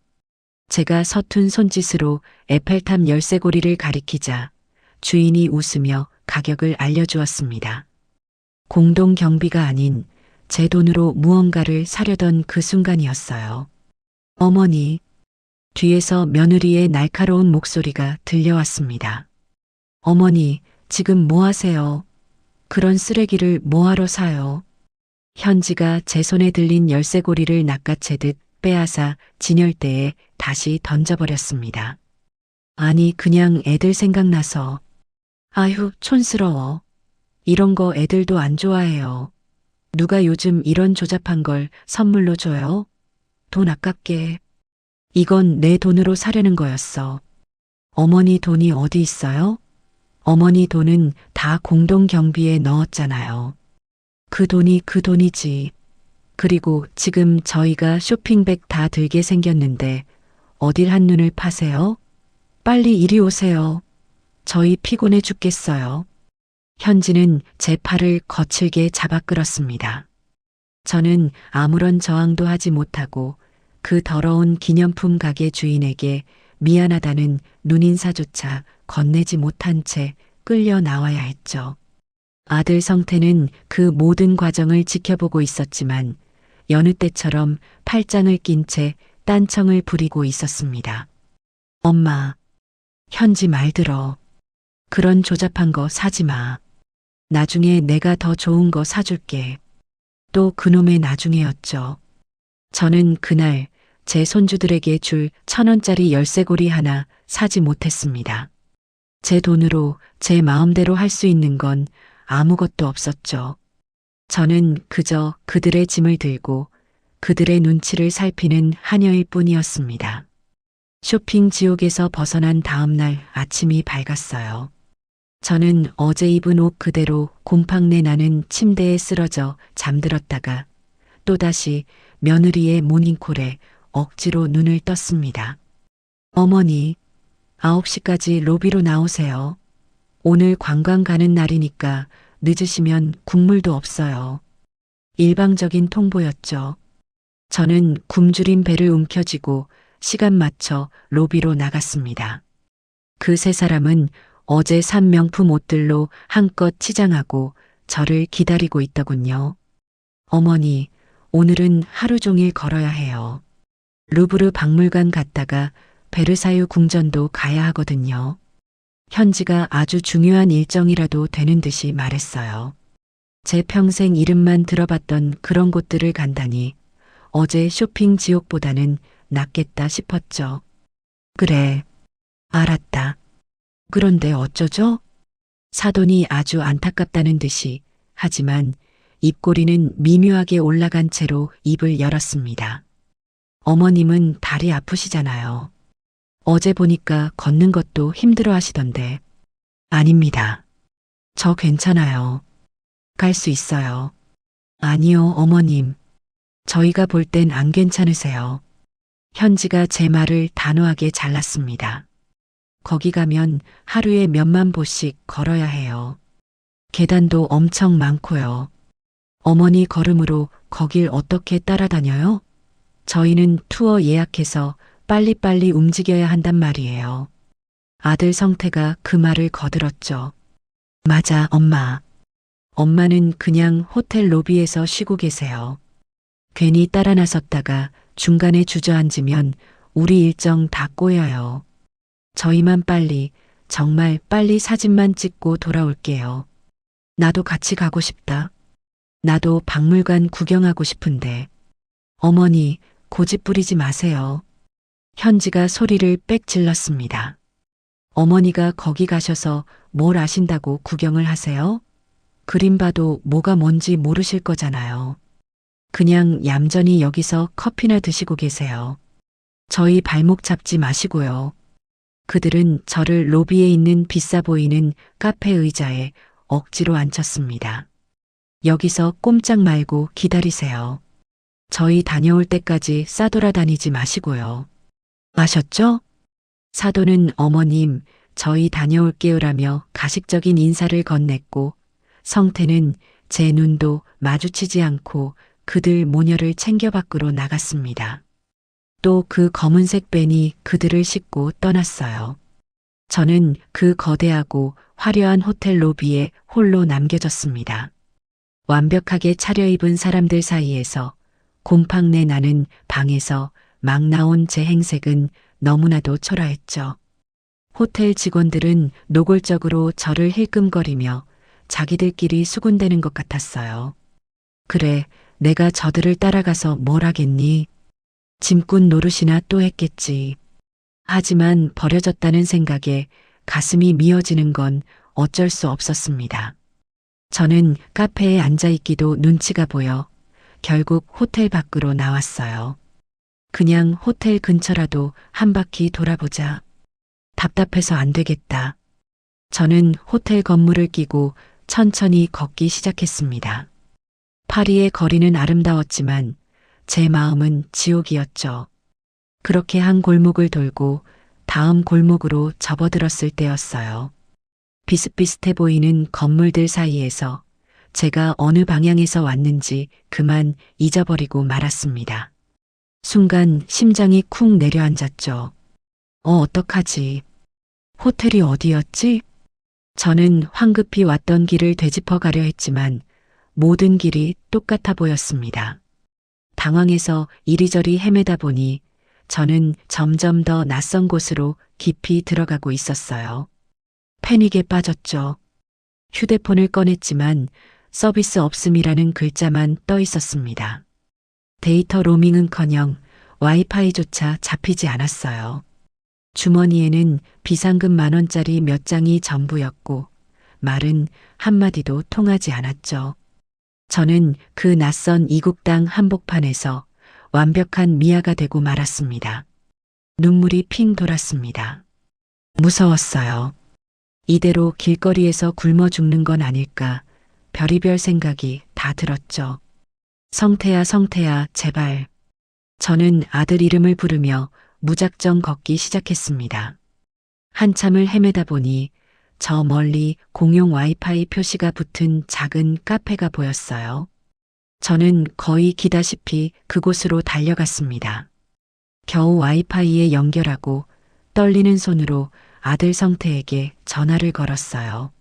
제가 서툰 손짓으로 에펠탑 열쇠고리를 가리키자 주인이 웃으며 가격을 알려주었습니다. 공동 경비가 아닌 제 돈으로 무언가를 사려던 그 순간이었어요. 어머니, 뒤에서 며느리의 날카로운 목소리가 들려왔습니다. 어머니, 지금 뭐 하세요? 그런 쓰레기를 뭐하러 사요? 현지가 제 손에 들린 열쇠고리를 낚아채듯 빼앗아 진열대에 다시 던져버렸습니다. 아니, 그냥 애들 생각나서. 아휴, 촌스러워. 이런 거 애들도 안 좋아해요. 누가 요즘 이런 조잡한 걸 선물로 줘요? 돈 아깝게. 이건 내 돈으로 사려는 거였어. 어머니 돈이 어디 있어요? 어머니 돈은 다 공동 경비에 넣었잖아요. 그 돈이 그 돈이지. 그리고 지금 저희가 쇼핑백 다 들게 생겼는데 어딜 한눈을 파세요? 빨리 이리 오세요. 저희 피곤해 죽겠어요. 현지는 제 팔을 거칠게 잡아 끌었습니다. 저는 아무런 저항도 하지 못하고 그 더러운 기념품 가게 주인에게 미안하다는 눈인사조차 건네지 못한 채 끌려 나와야 했죠. 아들 성태는 그 모든 과정을 지켜보고 있었지만 여느 때처럼 팔짱을 낀 채 딴청을 부리고 있었습니다. 엄마, 현지 말 들어. 그런 조잡한 거 사지 마. 나중에 내가 더 좋은 거 사줄게. 또 그놈의 나중에였죠. 저는 그날 제 손주들에게 줄 1,000원짜리 열쇠고리 하나 사지 못했습니다. 제 돈으로 제 마음대로 할 수 있는 건 아무것도 없었죠. 저는 그저 그들의 짐을 들고 그들의 눈치를 살피는 하녀일 뿐이었습니다. 쇼핑 지옥에서 벗어난 다음 날 아침이 밝았어요. 저는 어제 입은 옷 그대로 곰팡내 나는 침대에 쓰러져 잠들었다가 또다시 며느리의 모닝콜에 억지로 눈을 떴습니다. 어머니, 9시까지 로비로 나오세요. 오늘 관광 가는 날이니까 늦으시면 국물도 없어요. 일방적인 통보였죠. 저는 굶주린 배를 움켜쥐고 시간 맞춰 로비로 나갔습니다. 그 세 사람은 어제 산 명품 옷들로 한껏 치장하고 저를 기다리고 있더군요. 어머니, 오늘은 하루 종일 걸어야 해요. 루브르 박물관 갔다가 베르사유 궁전도 가야 하거든요. 현지가 아주 중요한 일정이라도 되는 듯이 말했어요. 제 평생 이름만 들어봤던 그런 곳들을 간다니 어제 쇼핑 지옥보다는 낫겠다 싶었죠. 그래, 알았다. 그런데 어쩌죠? 사돈이 아주 안타깝다는 듯이 하지만 입꼬리는 미묘하게 올라간 채로 입을 열었습니다. 어머님은 다리 아프시잖아요. 어제 보니까 걷는 것도 힘들어 하시던데. 아닙니다. 저 괜찮아요. 갈 수 있어요. 아니요, 어머님. 저희가 볼 땐 안 괜찮으세요. 현지가 제 말을 단호하게 잘랐습니다. 거기 가면 하루에 몇만 보씩 걸어야 해요. 계단도 엄청 많고요. 어머니 걸음으로 거길 어떻게 따라다녀요? 저희는 투어 예약해서 빨리빨리 움직여야 한단 말이에요. 아들 성태가 그 말을 거들었죠. 맞아, 엄마. 엄마는 그냥 호텔 로비에서 쉬고 계세요. 괜히 따라 나섰다가 중간에 주저앉으면 우리 일정 다 꼬여요. 저희만 빨리, 정말 빨리 사진만 찍고 돌아올게요. 나도 같이 가고 싶다. 나도 박물관 구경하고 싶은데. 어머니, 고집 부리지 마세요. 현지가 소리를 빽 질렀습니다. 어머니가 거기 가셔서 뭘 아신다고 구경을 하세요? 그림 봐도 뭐가 뭔지 모르실 거잖아요. 그냥 얌전히 여기서 커피나 드시고 계세요. 저희 발목 잡지 마시고요. 그들은 저를 로비에 있는 비싸 보이는 카페 의자에 억지로 앉혔습니다. 여기서 꼼짝 말고 기다리세요. 저희 다녀올 때까지 싸돌아다니지 마시고요. 아셨죠? 사돈은 어머님, 저희 다녀올게요라며 가식적인 인사를 건넸고 성태는 제 눈도 마주치지 않고 그들 모녀를 챙겨 밖으로 나갔습니다. 또 그 검은색 밴이 그들을 싣고 떠났어요. 저는 그 거대하고 화려한 호텔 로비에 홀로 남겨졌습니다. 완벽하게 차려입은 사람들 사이에서 곰팡내 나는 방에서 막 나온 제 행색은 너무나도 초라했죠. 호텔 직원들은 노골적으로 저를 힐끔거리며 자기들끼리 수군대는 것 같았어요. 그래, 내가 저들을 따라가서 뭘 하겠니? 짐꾼 노릇이나 또 했겠지. 하지만 버려졌다는 생각에 가슴이 미어지는 건 어쩔 수 없었습니다. 저는 카페에 앉아있기도 눈치가 보여 결국 호텔 밖으로 나왔어요. 그냥 호텔 근처라도 한 바퀴 돌아보자. 답답해서 안 되겠다. 저는 호텔 건물을 끼고 천천히 걷기 시작했습니다. 파리의 거리는 아름다웠지만 제 마음은 지옥이었죠. 그렇게 한 골목을 돌고 다음 골목으로 접어들었을 때였어요. 비슷비슷해 보이는 건물들 사이에서 제가 어느 방향에서 왔는지 그만 잊어버리고 말았습니다. 순간 심장이 쿵 내려앉았죠. 어떡하지? 호텔이 어디였지? 저는 황급히 왔던 길을 되짚어 가려 했지만 모든 길이 똑같아 보였습니다. 당황해서 이리저리 헤매다 보니 저는 점점 더 낯선 곳으로 깊이 들어가고 있었어요. 패닉에 빠졌죠. 휴대폰을 꺼냈지만 서비스 없음이라는 글자만 떠 있었습니다. 데이터 로밍은커녕 와이파이조차 잡히지 않았어요. 주머니에는 비상금 10,000원짜리 몇 장이 전부였고 말은 한마디도 통하지 않았죠. 저는 그 낯선 이국 땅 한복판에서 완벽한 미아가 되고 말았습니다. 눈물이 핑 돌았습니다. 무서웠어요. 이대로 길거리에서 굶어 죽는 건 아닐까 별의별 생각이 다 들었죠. 성태야, 성태야, 제발. 저는 아들 이름을 부르며 무작정 걷기 시작했습니다. 한참을 헤매다 보니 저 멀리 공용 와이파이 표시가 붙은 작은 카페가 보였어요. 저는 거의 기다시피 그곳으로 달려갔습니다. 겨우 와이파이에 연결하고 떨리는 손으로 아들 성태에게 전화를 걸었어요.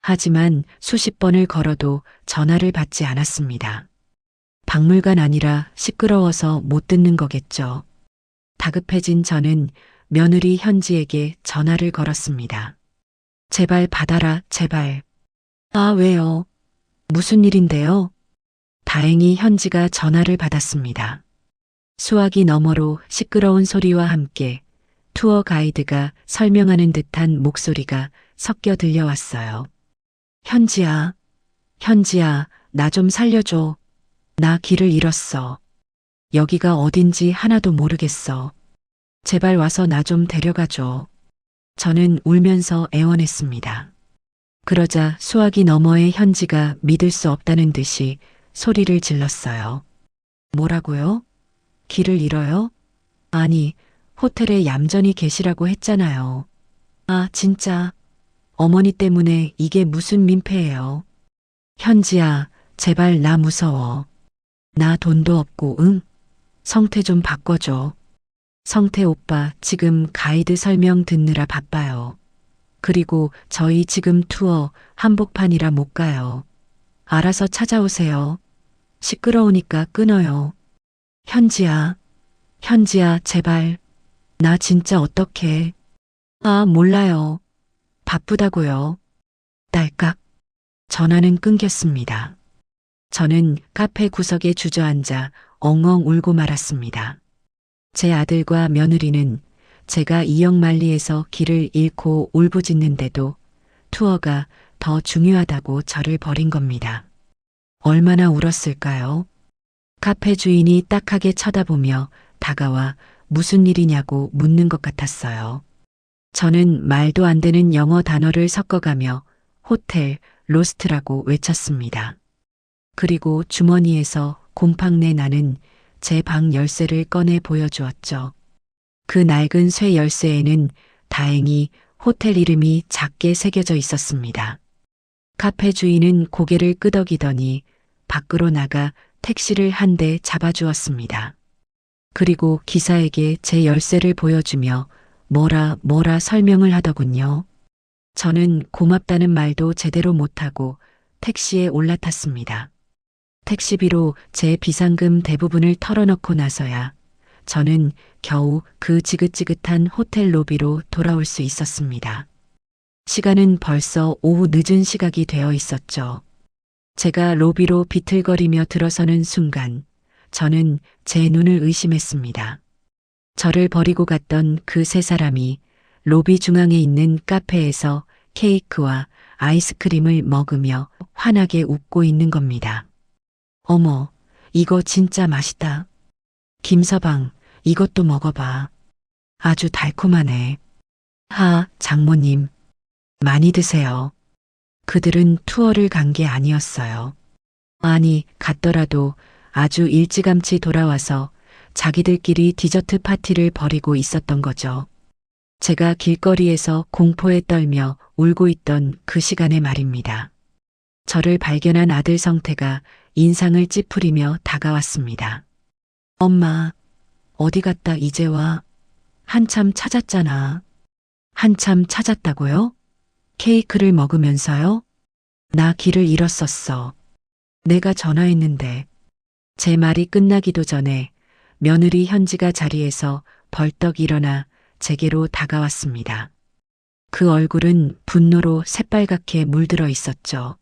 하지만 수십 번을 걸어도 전화를 받지 않았습니다. 박물관 아니라 시끄러워서 못 듣는 거겠죠. 다급해진 저는 며느리 현지에게 전화를 걸었습니다. 제발 받아라, 제발. 아, 왜요? 무슨 일인데요? 다행히 현지가 전화를 받았습니다. 수화기 너머로 시끄러운 소리와 함께 투어 가이드가 설명하는 듯한 목소리가 섞여 들려왔어요. 현지야, 현지야, 나 좀 살려줘. 나 길을 잃었어. 여기가 어딘지 하나도 모르겠어. 제발 와서 나 좀 데려가줘. 저는 울면서 애원했습니다. 그러자 수화기 너머의 현지가 믿을 수 없다는 듯이 소리를 질렀어요. 뭐라고요? 길을 잃어요? 아니, 호텔에 얌전히 계시라고 했잖아요. 아, 진짜. 어머니 때문에 이게 무슨 민폐예요. 현지야, 제발 나 무서워. 나 돈도 없고, 응? 성태 좀 바꿔줘. 성태 오빠 지금 가이드 설명 듣느라 바빠요. 그리고 저희 지금 투어 한복판이라 못 가요. 알아서 찾아오세요. 시끄러우니까 끊어요. 현지야, 현지야, 제발. 나 진짜 어떡해. 아, 몰라요. 바쁘다고요. 딸깍. 전화는 끊겼습니다. 저는 카페 구석에 주저앉아 엉엉 울고 말았습니다. 제 아들과 며느리는 제가 이역만리에서 길을 잃고 울부짖는데도 투어가 더 중요하다고 저를 버린 겁니다. 얼마나 울었을까요? 카페 주인이 딱하게 쳐다보며 다가와 무슨 일이냐고 묻는 것 같았어요. 저는 말도 안 되는 영어 단어를 섞어가며 호텔 로스트라고 외쳤습니다. 그리고 주머니에서 곰팡내 나는 제 방 열쇠를 꺼내 보여주었죠. 그 낡은 쇠 열쇠에는 다행히 호텔 이름이 작게 새겨져 있었습니다. 카페 주인은 고개를 끄덕이더니 밖으로 나가 택시를 한 대 잡아주었습니다. 그리고 기사에게 제 열쇠를 보여주며 뭐라 설명을 하더군요. 저는 고맙다는 말도 제대로 못하고 택시에 올라탔습니다. 택시비로 제 비상금 대부분을 털어넣고 나서야 저는 겨우 그 지긋지긋한 호텔 로비로 돌아올 수 있었습니다. 시간은 벌써 오후 늦은 시각이 되어 있었죠. 제가 로비로 비틀거리며 들어서는 순간 저는 제 눈을 의심했습니다. 저를 버리고 갔던 그 세 사람이 로비 중앙에 있는 카페에서 케이크와 아이스크림을 먹으며 환하게 웃고 있는 겁니다. 어머, 이거 진짜 맛있다. 김서방, 이것도 먹어봐. 아주 달콤하네. 장모님, 많이 드세요. 그들은 투어를 간 게 아니었어요. 아니, 갔더라도 아주 일찌감치 돌아와서 자기들끼리 디저트 파티를 벌이고 있었던 거죠. 제가 길거리에서 공포에 떨며 울고 있던 그 시간에 말입니다. 저를 발견한 아들 성태가 인상을 찌푸리며 다가왔습니다. 엄마, 어디 갔다 이제 와? 한참 찾았잖아. 한참 찾았다고요? 케이크를 먹으면서요? 나 길을 잃었었어. 내가 전화했는데. 제 말이 끝나기도 전에 며느리 현지가 자리에서 벌떡 일어나 제게로 다가왔습니다. 그 얼굴은 분노로 새빨갛게 물들어 있었죠.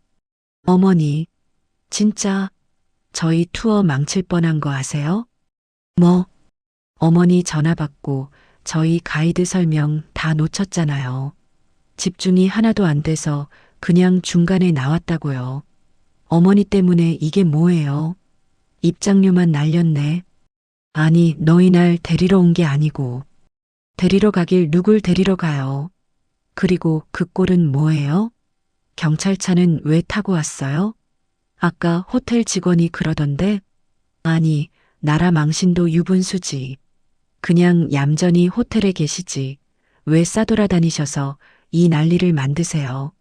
어머니, 진짜 저희 투어 망칠 뻔한 거 아세요? 뭐? 어머니 전화 받고 저희 가이드 설명 다 놓쳤잖아요. 집중이 하나도 안 돼서 그냥 중간에 나왔다고요. 어머니 때문에 이게 뭐예요? 입장료만 날렸네. 아니, 너희 날 데리러 온 게 아니고. 데리러 가길 누굴 데리러 가요? 그리고 그 꼴은 뭐예요? 경찰차는 왜 타고 왔어요? 아까 호텔 직원이 그러던데? 아니, 나라 망신도 유분수지. 그냥 얌전히 호텔에 계시지. 왜 싸돌아다니셔서 이 난리를 만드세요?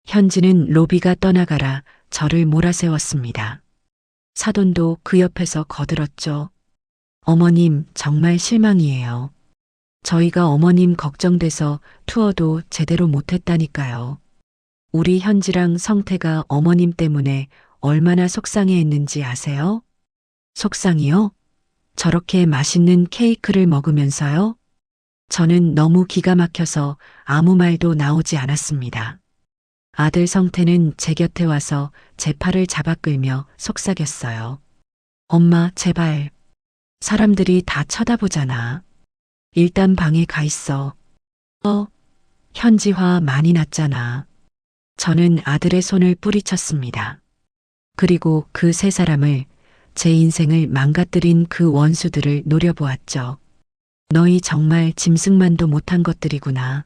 현지는 로비가 떠나가라 저를 몰아세웠습니다. 사돈도 그 옆에서 거들었죠. 어머님, 정말 실망이에요. 저희가 어머님 걱정돼서 투어도 제대로 못했다니까요. 우리 현지랑 성태가 어머님 때문에 얼마나 속상해했는지 아세요? 속상이요? 저렇게 맛있는 케이크를 먹으면서요? 저는 너무 기가 막혀서 아무 말도 나오지 않았습니다. 아들 성태는 제 곁에 와서 제 팔을 잡아 끌며 속삭였어요. 엄마, 제발. 사람들이 다 쳐다보잖아. 일단 방에 가 있어. 현지화 많이 났잖아. 저는 아들의 손을 뿌리쳤습니다. 그리고 그 세 사람을, 제 인생을 망가뜨린 그 원수들을 노려보았죠. 너희 정말 짐승만도 못한 것들이구나.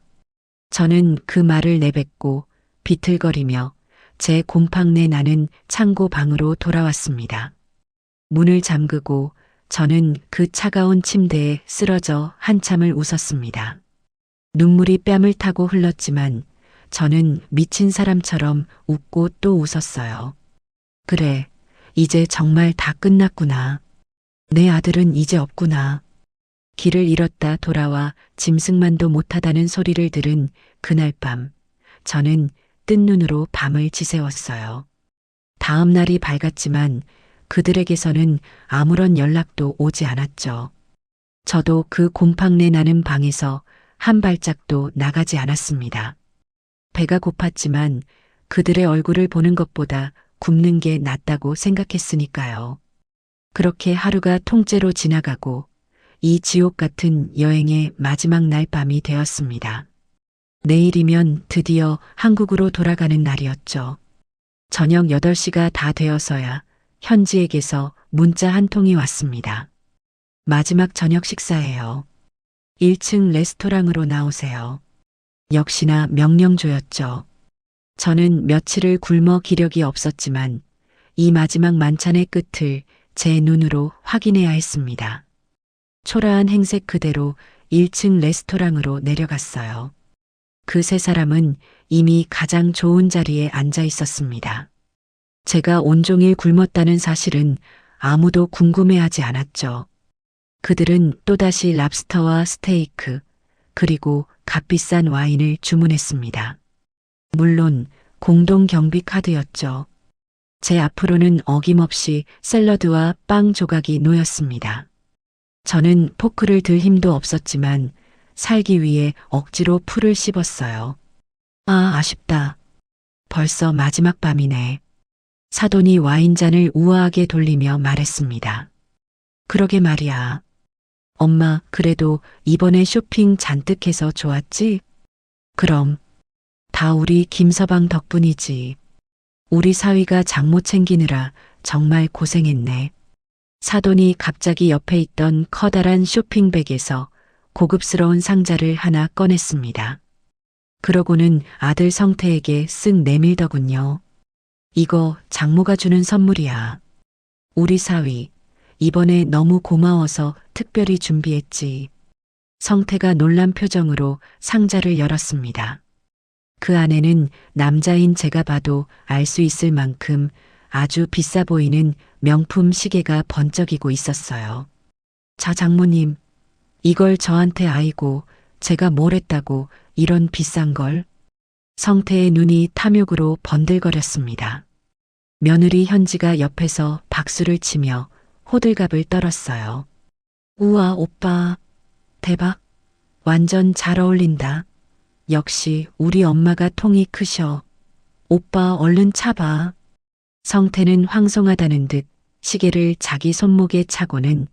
저는 그 말을 내뱉고 비틀거리며 제 곰팡내 나는 창고 방으로 돌아왔습니다. 문을 잠그고 저는 그 차가운 침대에 쓰러져 한참을 웃었습니다. 눈물이 뺨을 타고 흘렀지만 저는 미친 사람처럼 웃고 또 웃었어요. 그래, 이제 정말 다 끝났구나. 내 아들은 이제 없구나. 길을 잃었다 돌아와 짐승만도 못하다는 소리를 들은 그날 밤, 저는 뜬 눈으로 밤을 지새웠어요. 다음 날이 밝았지만 그들에게서는 아무런 연락도 오지 않았죠. 저도 그 곰팡내 나는 방에서 한 발짝도 나가지 않았습니다. 배가 고팠지만 그들의 얼굴을 보는 것보다 굶는 게 낫다고 생각했으니까요. 그렇게 하루가 통째로 지나가고 이 지옥 같은 여행의 마지막 날 밤이 되었습니다. 내일이면 드디어 한국으로 돌아가는 날이었죠. 저녁 8시가 다 되어서야 현지에게서 문자 한 통이 왔습니다. 마지막 저녁 식사예요. 1층 레스토랑으로 나오세요. 역시나 명령조였죠. 저는 며칠을 굶어 기력이 없었지만 이 마지막 만찬의 끝을 제 눈으로 확인해야 했습니다. 초라한 행색 그대로 1층 레스토랑으로 내려갔어요. 그 세 사람은 이미 가장 좋은 자리에 앉아 있었습니다. 제가 온종일 굶었다는 사실은 아무도 궁금해하지 않았죠. 그들은 또다시 랍스터와 스테이크, 그리고 값비싼 와인을 주문했습니다. 물론 공동 경비 카드였죠. 제 앞으로는 어김없이 샐러드와 빵 조각이 놓였습니다. 저는 포크를 들 힘도 없었지만 살기 위해 억지로 풀을 씹었어요. 아쉽다. 벌써 마지막 밤이네. 사돈이 와인잔을 우아하게 돌리며 말했습니다. 그러게 말이야. 엄마, 그래도 이번에 쇼핑 잔뜩 해서 좋았지? 그럼 다 우리 김서방 덕분이지. 우리 사위가 장모 챙기느라 정말 고생했네. 사돈이 갑자기 옆에 있던 커다란 쇼핑백에서 고급스러운 상자를 하나 꺼냈습니다. 그러고는 아들 성태에게 쓱 내밀더군요. 이거 장모가 주는 선물이야. 우리 사위, 이번에 너무 고마워서 특별히 준비했지. 성태가 놀란 표정으로 상자를 열었습니다. 그 안에는 남자인 제가 봐도 알 수 있을 만큼 아주 비싸 보이는 명품 시계가 번쩍이고 있었어요. 자, 장모님, 이걸 저한테 아이고 제가 뭘 했다고 이런 비싼 걸. 성태의 눈이 탐욕으로 번들거렸습니다. 며느리 현지가 옆에서 박수를 치며 호들갑을 떨었어요. 우와, 오빠. 대박. 완전 잘 어울린다. 역시 우리 엄마가 통이 크셔. 오빠 얼른 차봐. 성태는 황송하다는 듯 시계를 자기 손목에 차고는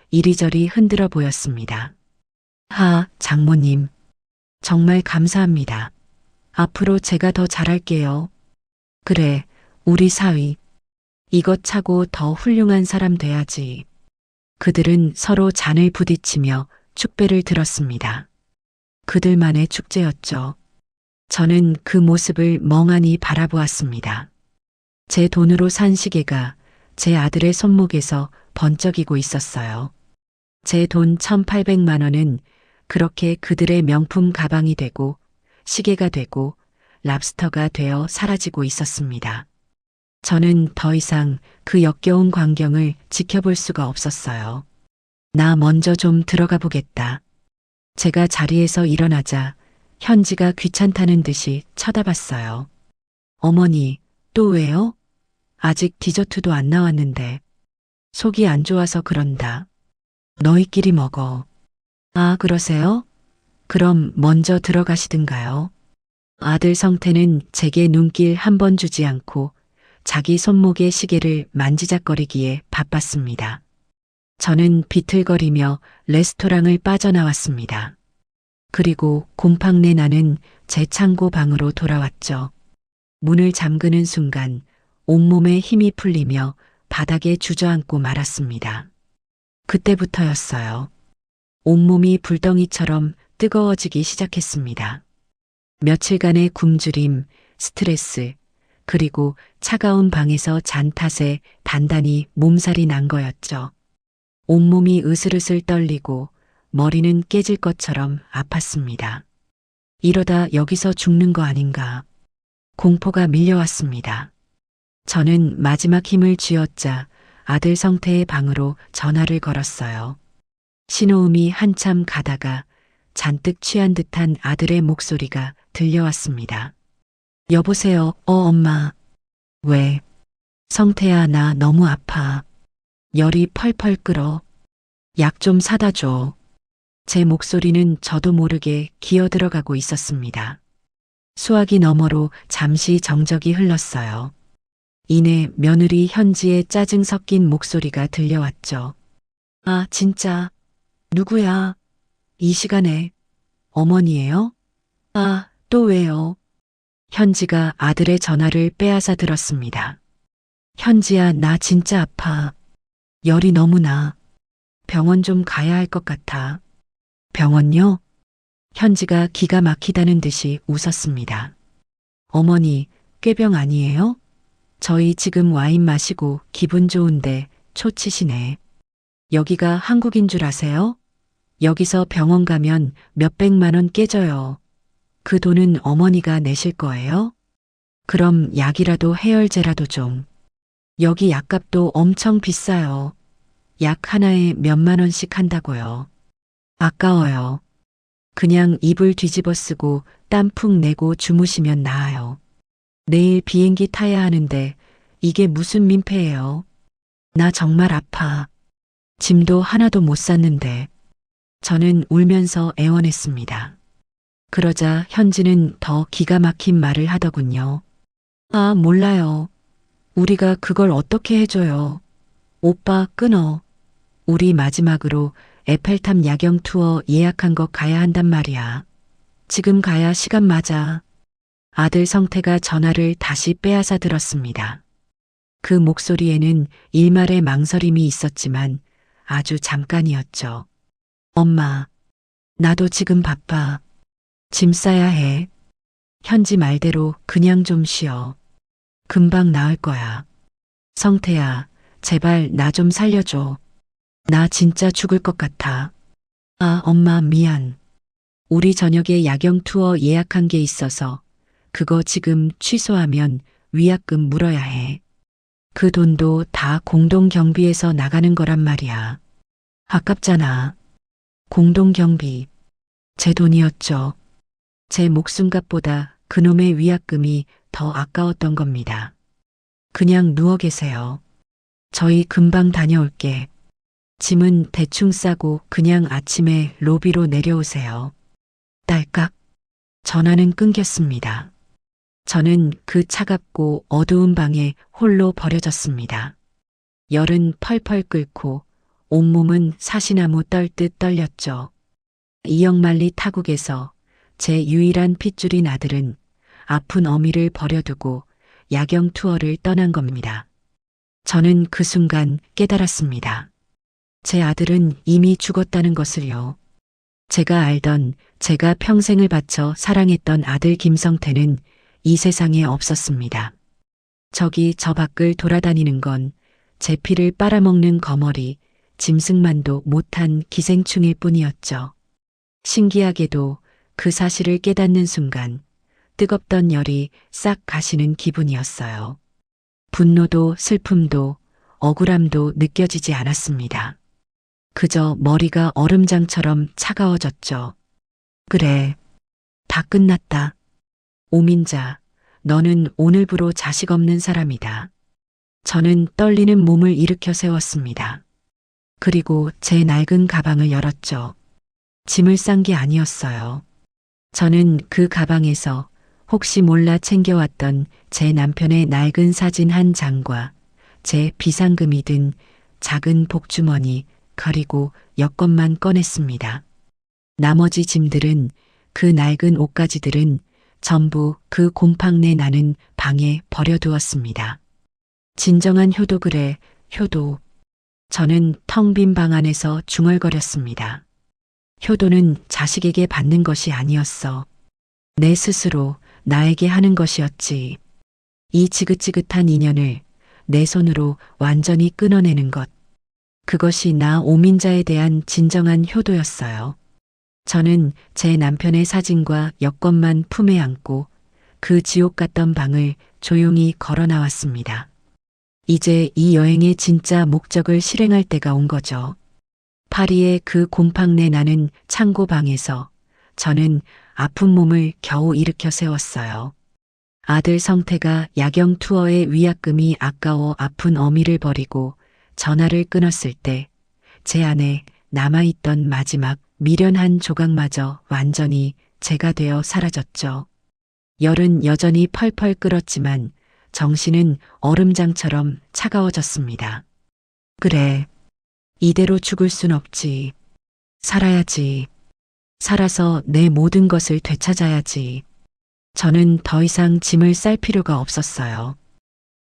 이리저리 흔들어 보였습니다. 하, 장모님. 정말 감사합니다. 앞으로 제가 더 잘할게요. 그래, 우리 사위. 이것 차고 더 훌륭한 사람 돼야지. 그들은 서로 잔을 부딪히며 축배를 들었습니다. 그들만의 축제였죠. 저는 그 모습을 멍하니 바라보았습니다. 제 돈으로 산 시계가 제 아들의 손목에서 번쩍이고 있었어요. 제 돈 1,800만 원은 그렇게 그들의 명품 가방이 되고 시계가 되고 랍스터가 되어 사라지고 있었습니다. 저는 더 이상 그 역겨운 광경을 지켜볼 수가 없었어요. 나 먼저 좀 들어가 보겠다. 제가 자리에서 일어나자 현지가 귀찮다는 듯이 쳐다봤어요. 어머니, 또 왜요? 아직 디저트도 안 나왔는데. 속이 안 좋아서 그런다. 너희끼리 먹어. 아, 그러세요? 그럼 먼저 들어가시든가요. 아들 성태는 제게 눈길 한 번 주지 않고 자기 손목의 시계를 만지작거리기에 바빴습니다. 저는 비틀거리며 레스토랑을 빠져나왔습니다. 그리고 곰팡내 나는 제 창고 방으로 돌아왔죠. 문을 잠그는 순간 온몸에 힘이 풀리며 바닥에 주저앉고 말았습니다. 그때부터였어요. 온몸이 불덩이처럼 뜨거워지기 시작했습니다. 며칠간의 굶주림, 스트레스, 그리고 차가운 방에서 잔 탓에 단단히 몸살이 난 거였죠. 온몸이 으슬으슬 떨리고 머리는 깨질 것처럼 아팠습니다. 이러다 여기서 죽는 거 아닌가. 공포가 밀려왔습니다. 저는 마지막 힘을 쥐어짜 아들 성태의 방으로 전화를 걸었어요. 신호음이 한참 가다가 잔뜩 취한 듯한 아들의 목소리가 들려왔습니다. 여보세요, 엄마. 왜? 성태야, 나 너무 아파. 열이 펄펄 끓어. 약 좀 사다 줘. 제 목소리는 저도 모르게 기어들어가고 있었습니다. 수화기 너머로 잠시 정적이 흘렀어요. 이내 며느리 현지의 짜증 섞인 목소리가 들려왔죠. 아, 진짜. 누구야? 이 시간에. 어머니예요? 아, 또 왜요? 현지가 아들의 전화를 빼앗아 들었습니다. 현지야, 나 진짜 아파. 열이 너무 나. 병원 좀 가야 할 것 같아. 병원요? 현지가 기가 막히다는 듯이 웃었습니다. 어머니, 꾀병 아니에요? 저희 지금 와인 마시고 기분 좋은데 초치시네. 여기가 한국인 줄 아세요? 여기서 병원 가면 몇백만 원 깨져요. 그 돈은 어머니가 내실 거예요? 그럼 약이라도 해열제라도 좀. 여기 약값도 엄청 비싸요. 약 하나에 몇만 원씩 한다고요. 아까워요. 그냥 이불 뒤집어 쓰고 땀 푹 내고 주무시면 나아요. 내일 비행기 타야 하는데 이게 무슨 민폐예요? 나 정말 아파. 짐도 하나도 못 샀는데. 저는 울면서 애원했습니다. 그러자 현지는 더 기가 막힌 말을 하더군요. 아, 몰라요. 우리가 그걸 어떻게 해줘요? 오빠 끊어. 우리 마지막으로 에펠탑 야경 투어 예약한 거 가야 한단 말이야. 지금 가야 시간 맞아. 아들 성태가 전화를 다시 빼앗아 들었습니다. 그 목소리에는 일말의 망설임이 있었지만 아주 잠깐이었죠. 엄마, 나도 지금 바빠. 짐 싸야 해. 현지 말대로 그냥 좀 쉬어. 금방 나을 거야. 성태야, 제발 나 좀 살려줘. 나 진짜 죽을 것 같아. 아, 엄마 미안. 우리 저녁에 야경 투어 예약한 게 있어서 그거 지금 취소하면 위약금 물어야 해. 그 돈도 다 공동 경비에서 나가는 거란 말이야. 아깝잖아. 공동 경비. 제 돈이었죠. 제 목숨값보다 그놈의 위약금이 더 아까웠던 겁니다. 그냥 누워 계세요. 저희 금방 다녀올게. 짐은 대충 싸고 그냥 아침에 로비로 내려오세요. 딸깍. 전화는 끊겼습니다. 저는 그 차갑고 어두운 방에 홀로 버려졌습니다. 열은 펄펄 끓고 온몸은 사시나무 떨듯 떨렸죠. 이영만리 타국에서 제 유일한 핏줄인 아들은 아픈 어미를 버려두고 야경 투어를 떠난 겁니다. 저는 그 순간 깨달았습니다. 제 아들은 이미 죽었다는 것을요. 제가 알던, 제가 평생을 바쳐 사랑했던 아들 김성태는 이 세상에 없었습니다. 저기 저 밖을 돌아다니는 건 제 피를 빨아먹는 거머리, 짐승만도 못한 기생충일 뿐이었죠. 신기하게도 그 사실을 깨닫는 순간 뜨겁던 열이 싹 가시는 기분이었어요. 분노도 슬픔도 억울함도 느껴지지 않았습니다. 그저 머리가 얼음장처럼 차가워졌죠. 그래, 다 끝났다. 오민자, 너는 오늘부로 자식 없는 사람이다. 저는 떨리는 몸을 일으켜 세웠습니다. 그리고 제 낡은 가방을 열었죠. 짐을 싼 게 아니었어요. 저는 그 가방에서 혹시 몰라 챙겨왔던 제 남편의 낡은 사진 한 장과 제 비상금이 든 작은 복주머니 그리고 여권만 꺼냈습니다. 나머지 짐들은 그 낡은 옷가지들은 전부 그 곰팡내 나는 방에 버려두었습니다. 진정한 효도 그래, 효도. 저는 텅 빈 방 안에서 중얼거렸습니다. 효도는 자식에게 받는 것이 아니었어. 내 스스로 나에게 하는 것이었지. 이 지긋지긋한 인연을 내 손으로 완전히 끊어내는 것. 그것이 나 오민자에 대한 진정한 효도였어요. 저는 제 남편의 사진과 여권만 품에 안고 그 지옥 같던 방을 조용히 걸어 나왔습니다. 이제 이 여행의 진짜 목적을 실행할 때가 온 거죠. 파리의 그 곰팡내 나는 창고 방에서 저는 아픈 몸을 겨우 일으켜 세웠어요. 아들 성태가 야경 투어의 위약금이 아까워 아픈 어미를 버리고 전화를 끊었을 때 제 안에 남아있던 마지막 미련한 조각마저 완전히 제가 되어 사라졌죠. 열은 여전히 펄펄 끓었지만 정신은 얼음장처럼 차가워졌습니다. 그래, 이대로 죽을 순 없지. 살아야지. 살아서 내 모든 것을 되찾아야지. 저는 더 이상 짐을 쌀 필요가 없었어요.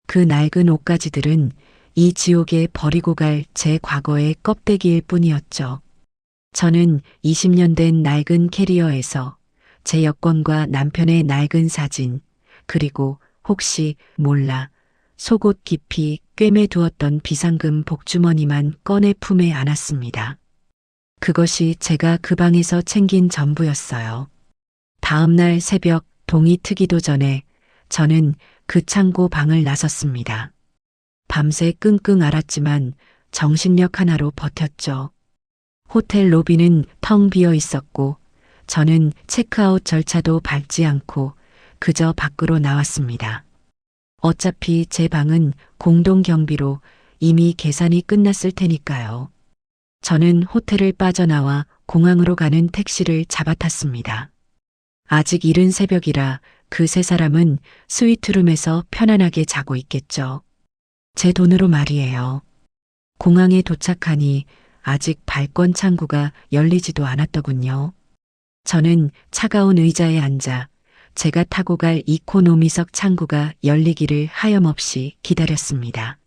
그 낡은 옷가지들은 이 지옥에 버리고 갈 제 과거의 껍데기일 뿐이었죠. 저는 20년 된 낡은 캐리어에서 제 여권과 남편의 낡은 사진, 그리고 혹시 몰라 속옷 깊이 꿰매두었던 비상금 복주머니만 꺼내 품에 안았습니다. 그것이 제가 그 방에서 챙긴 전부였어요. 다음 날 새벽 동이 트기도 전에 저는 그 창고 방을 나섰습니다. 밤새 끙끙 앓았지만 정신력 하나로 버텼죠. 호텔 로비는 텅 비어 있었고 저는 체크아웃 절차도 밟지 않고 그저 밖으로 나왔습니다. 어차피 제 방은 공동 경비로 이미 계산이 끝났을 테니까요. 저는 호텔을 빠져나와 공항으로 가는 택시를 잡아탔습니다. 아직 이른 새벽이라 그 세 사람은 스위트룸에서 편안하게 자고 있겠죠. 제 돈으로 말이에요. 공항에 도착하니 아직 발권 창구가 열리지도 않았더군요. 저는 차가운 의자에 앉아 제가 타고 갈 이코노미석 창구가 열리기를 하염없이 기다렸습니다.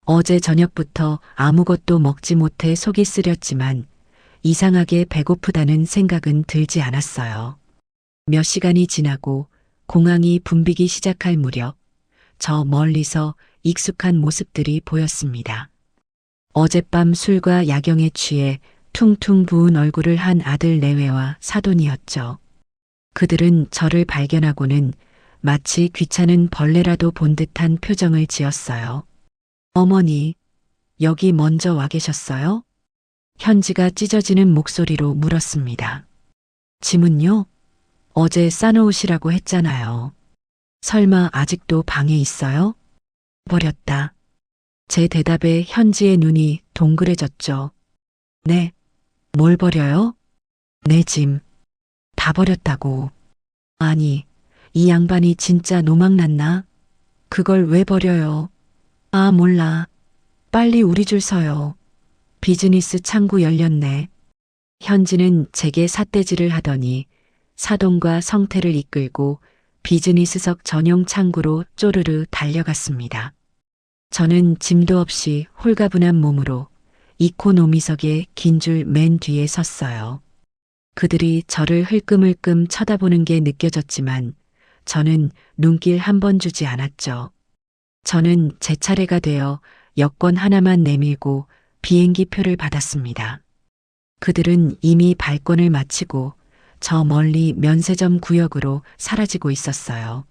어제 저녁부터 아무것도 먹지 못해 속이 쓰렸지만 이상하게 배고프다는 생각은 들지 않았어요. 몇 시간이 지나고 공항이 붐비기 시작할 무렵 저 멀리서 익숙한 모습들이 보였습니다. 어젯밤 술과 야경에 취해 퉁퉁 부은 얼굴을 한 아들 내외와 사돈이었죠. 그들은 저를 발견하고는 마치 귀찮은 벌레라도 본 듯한 표정을 지었어요. 어머니, 여기 먼저 와 계셨어요? 현지가 찢어지는 목소리로 물었습니다. 짐은요? 어제 싸놓으시라고 했잖아요. 설마 아직도 방에 있어요? 버렸다. 제 대답에 현지의 눈이 동그래졌죠. 네. 뭘 버려요? 내 짐. 다 버렸다고. 아니, 이 양반이 진짜 노망났나? 그걸 왜 버려요? 아, 몰라. 빨리 우리 줄 서요. 비즈니스 창구 열렸네. 현지는 제게 삿대질을 하더니 사돈과 성태를 이끌고 비즈니스석 전용 창구로 쪼르르 달려갔습니다. 저는 짐도 없이 홀가분한 몸으로 이코노미석의 긴 줄 맨 뒤에 섰어요. 그들이 저를 흘끔흘끔 쳐다보는 게 느껴졌지만 저는 눈길 한 번 주지 않았죠. 저는 제 차례가 되어 여권 하나만 내밀고 비행기 표를 받았습니다. 그들은 이미 발권을 마치고 저 멀리 면세점 구역으로 사라지고 있었어요.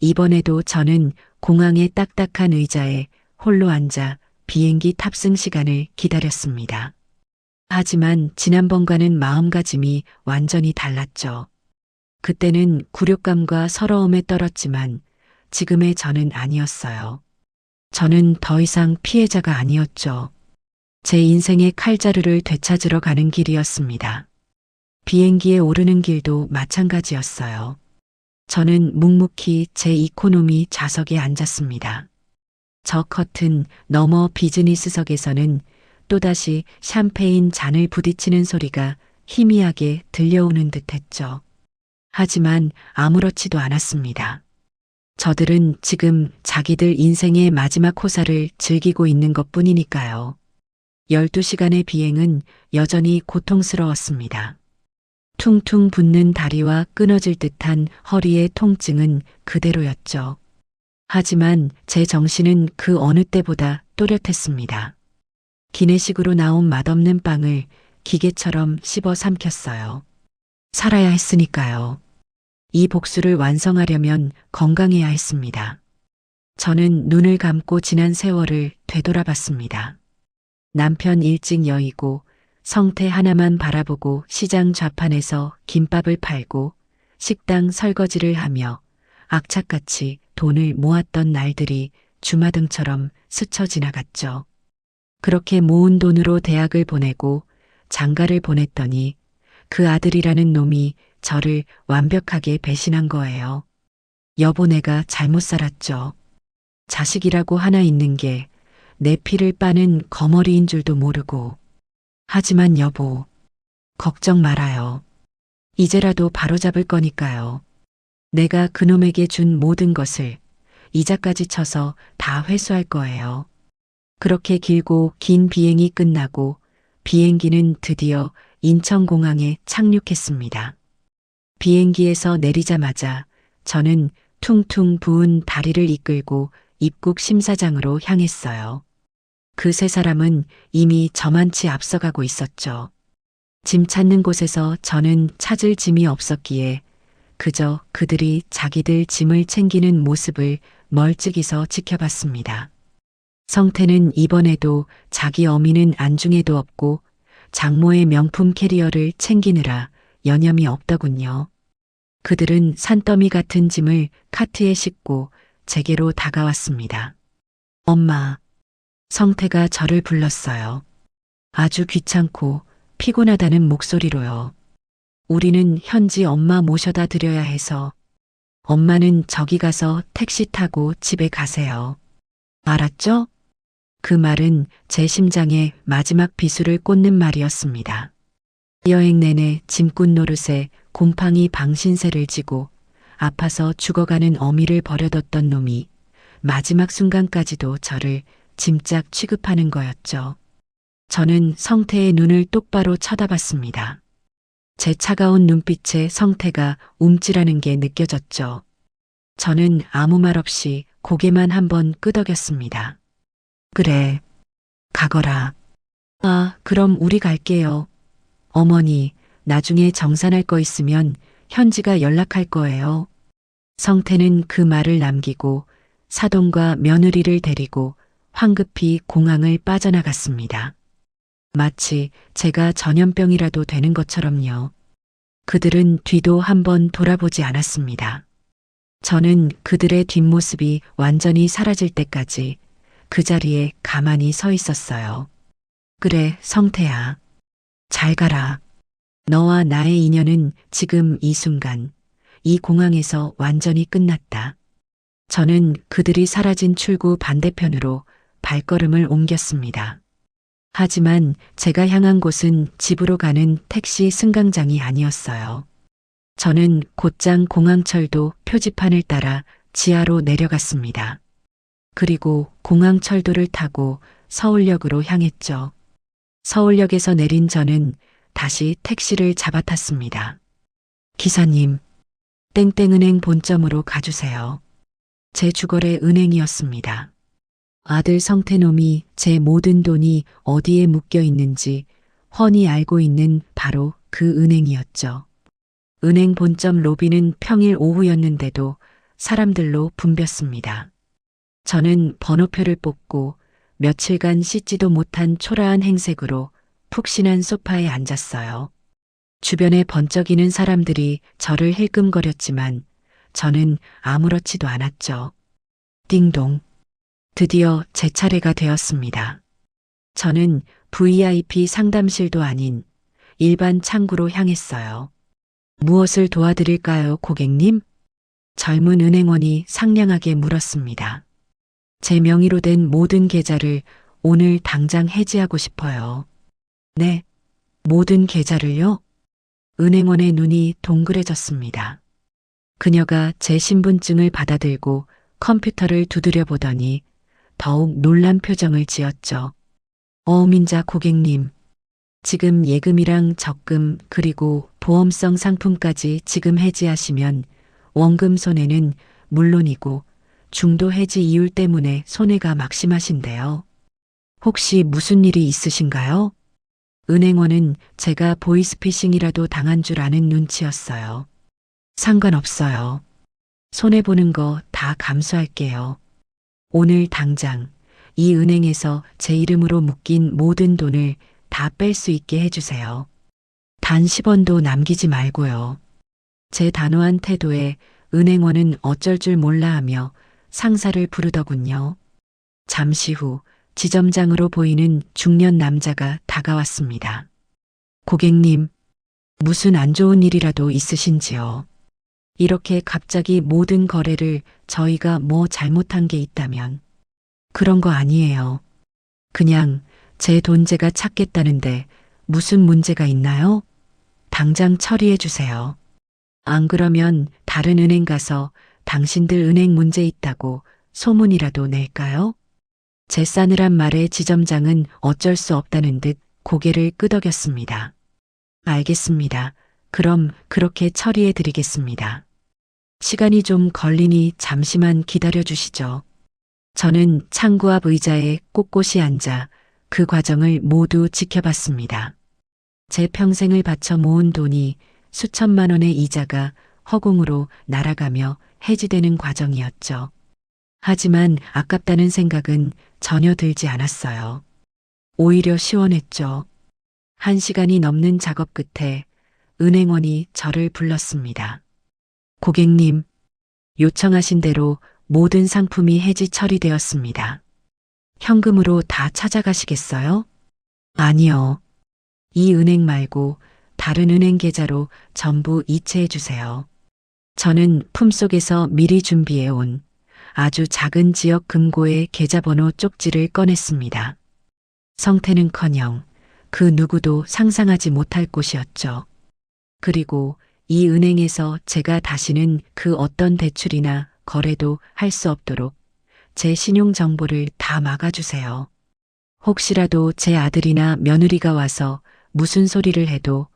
이번에도 저는 공항의 딱딱한 의자에 홀로 앉아 비행기 탑승 시간을 기다렸습니다. 하지만 지난번과는 마음가짐이 완전히 달랐죠. 그때는 굴욕감과 서러움에 떨었지만 지금의 저는 아니었어요. 저는 더 이상 피해자가 아니었죠. 제 인생의 칼자루를 되찾으러 가는 길이었습니다. 비행기에 오르는 길도 마찬가지였어요. 저는 묵묵히 제 이코노미 좌석에 앉았습니다. 저 커튼 너머 비즈니스석에서는 또다시 샴페인 잔을 부딪히는 소리가 희미하게 들려오는 듯했죠. 하지만 아무렇지도 않았습니다. 저들은 지금 자기들 인생의 마지막 호사를 즐기고 있는 것뿐이니까요. 12시간의 비행은 여전히 고통스러웠습니다. 퉁퉁 붓는 다리와 끊어질 듯한 허리의 통증은 그대로였죠. 하지만 제 정신은 그 어느 때보다 또렷했습니다. 기내식으로 나온 맛없는 빵을 기계처럼 씹어 삼켰어요. 살아야 했으니까요. 이 복수를 완성하려면 건강해야 했습니다. 저는 눈을 감고 지난 세월을 되돌아봤습니다. 남편 일찍 여의고 성태 하나만 바라보고 시장 좌판에서 김밥을 팔고 식당 설거지를 하며 악착같이 돈을 모았던 날들이 주마등처럼 스쳐 지나갔죠. 그렇게 모은 돈으로 대학을 보내고 장가를 보냈더니 그 아들이라는 놈이 저를 완벽하게 배신한 거예요. 여보, 내가 잘못 살았죠. 자식이라고 하나 있는 게 내 피를 빠는 거머리인 줄도 모르고. 하지만 여보, 걱정 말아요. 이제라도 바로잡을 거니까요. 내가 그놈에게 준 모든 것을 이자까지 쳐서 다 회수할 거예요. 그렇게 길고 긴 비행이 끝나고 비행기는 드디어 인천공항에 착륙했습니다. 비행기에서 내리자마자 저는 퉁퉁 부은 다리를 이끌고 입국 심사장으로 향했어요. 그 세 사람은 이미 저만치 앞서가고 있었죠. 짐 찾는 곳에서 저는 찾을 짐이 없었기에 그저 그들이 자기들 짐을 챙기는 모습을 멀찍이서 지켜봤습니다. 성태는 이번에도 자기 어미는 안중에도 없고 장모의 명품 캐리어를 챙기느라 여념이 없더군요. 그들은 산더미 같은 짐을 카트에 싣고 제게로 다가왔습니다. 엄마, 성태가 저를 불렀어요. 아주 귀찮고 피곤하다는 목소리로요. 우리는 현지 엄마 모셔다 드려야 해서. 엄마는 저기 가서 택시 타고 집에 가세요. 알았죠? 그 말은 제 심장에 마지막 비수를 꽂는 말이었습니다. 여행 내내 짐꾼 노릇에 곰팡이 방신세를 지고 아파서 죽어가는 어미를 버려뒀던 놈이 마지막 순간까지도 저를 짐짝 취급하는 거였죠. 저는 성태의 눈을 똑바로 쳐다봤습니다. 제 차가운 눈빛에 성태가 움찔하는 게 느껴졌죠. 저는 아무 말 없이 고개만 한번 끄덕였습니다. 그래, 가거라. 아, 그럼 우리 갈게요. 어머니, 나중에 정산할 거 있으면 현지가 연락할 거예요. 성태는 그 말을 남기고 사돈과 며느리를 데리고 황급히 공항을 빠져나갔습니다. 마치 제가 전염병이라도 되는 것처럼요. 그들은 뒤도 한번 돌아보지 않았습니다. 저는 그들의 뒷모습이 완전히 사라질 때까지 그 자리에 가만히 서 있었어요. 그래, 성태야. 잘 가라. 너와 나의 인연은 지금 이 순간, 이 공항에서 완전히 끝났다. 저는 그들이 사라진 출구 반대편으로 발걸음을 옮겼습니다. 하지만 제가 향한 곳은 집으로 가는 택시 승강장이 아니었어요. 저는 곧장 공항철도 표지판을 따라 지하로 내려갔습니다. 그리고 공항철도를 타고 서울역으로 향했죠. 서울역에서 내린 저는 다시 택시를 잡아탔습니다. 기사님, 땡땡은행 본점으로 가주세요. 제 주거래 은행이었습니다. 아들 성태놈이 제 모든 돈이 어디에 묶여 있는지 훤히 알고 있는 바로 그 은행이었죠. 은행 본점 로비는 평일 오후였는데도 사람들로 붐볐습니다. 저는 번호표를 뽑고 며칠간 씻지도 못한 초라한 행색으로 푹신한 소파에 앉았어요. 주변에 번쩍이는 사람들이 저를 힐끔거렸지만 저는 아무렇지도 않았죠. 띵동. 드디어 제 차례가 되었습니다. 저는 VIP 상담실도 아닌 일반 창구로 향했어요. 무엇을 도와드릴까요, 고객님? 젊은 은행원이 상냥하게 물었습니다. 제 명의로 된 모든 계좌를 오늘 당장 해지하고 싶어요. 네, 모든 계좌를요? 은행원의 눈이 동그래졌습니다. 그녀가 제 신분증을 받아들고 컴퓨터를 두드려 보더니 더욱 놀란 표정을 지었죠. 어민자 고객님, 지금 예금이랑 적금 그리고 보험성 상품까지 지금 해지하시면 원금 손해는 물론이고 중도 해지 이율 때문에 손해가 막심하신데요. 혹시 무슨 일이 있으신가요? 은행원은 제가 보이스피싱이라도 당한 줄 아는 눈치였어요. 상관없어요. 손해보는 거 다 감수할게요. 오늘 당장 이 은행에서 제 이름으로 묶인 모든 돈을 다 뺄 수 있게 해주세요. 단 10원도 남기지 말고요. 제 단호한 태도에 은행원은 어쩔 줄 몰라 하며 상사를 부르더군요. 잠시 후 지점장으로 보이는 중년 남자가 다가왔습니다. 고객님, 무슨 안 좋은 일이라도 있으신지요? 이렇게 갑자기 모든 거래를 저희가 뭐 잘못한 게 있다면 그런 거 아니에요. 그냥 제 돈 제가 찾겠다는데 무슨 문제가 있나요? 당장 처리해 주세요. 안 그러면 다른 은행 가서 당신들 은행 문제 있다고 소문이라도 낼까요? 제 싸늘한 말에 지점장은 어쩔 수 없다는 듯 고개를 끄덕였습니다. 알겠습니다. 그럼 그렇게 처리해 드리겠습니다. 시간이 좀 걸리니 잠시만 기다려 주시죠. 저는 창구 앞 의자에 꼿꼿이 앉아 그 과정을 모두 지켜봤습니다. 제 평생을 바쳐 모은 돈이 수천만 원의 이자가 허공으로 날아가며 해지되는 과정이었죠. 하지만 아깝다는 생각은 전혀 들지 않았어요. 오히려 시원했죠. 1시간이 넘는 작업 끝에 은행원이 저를 불렀습니다. 고객님, 요청하신 대로 모든 상품이 해지 처리되었습니다. 현금으로 다 찾아가시겠어요? 아니요. 이 은행 말고 다른 은행 계좌로 전부 이체해 주세요. 저는 품속에서 미리 준비해 온 아주 작은 지역 금고의 계좌번호 쪽지를 꺼냈습니다. 성태는커녕 그 누구도 상상하지 못할 곳이었죠. 그리고 이 은행에서 제가 다시는 그 어떤 대출이나 거래도 할 수 없도록 제 신용 정보를 다 막아주세요. 혹시라도 제 아들이나 며느리가 와서 무슨 소리를 해도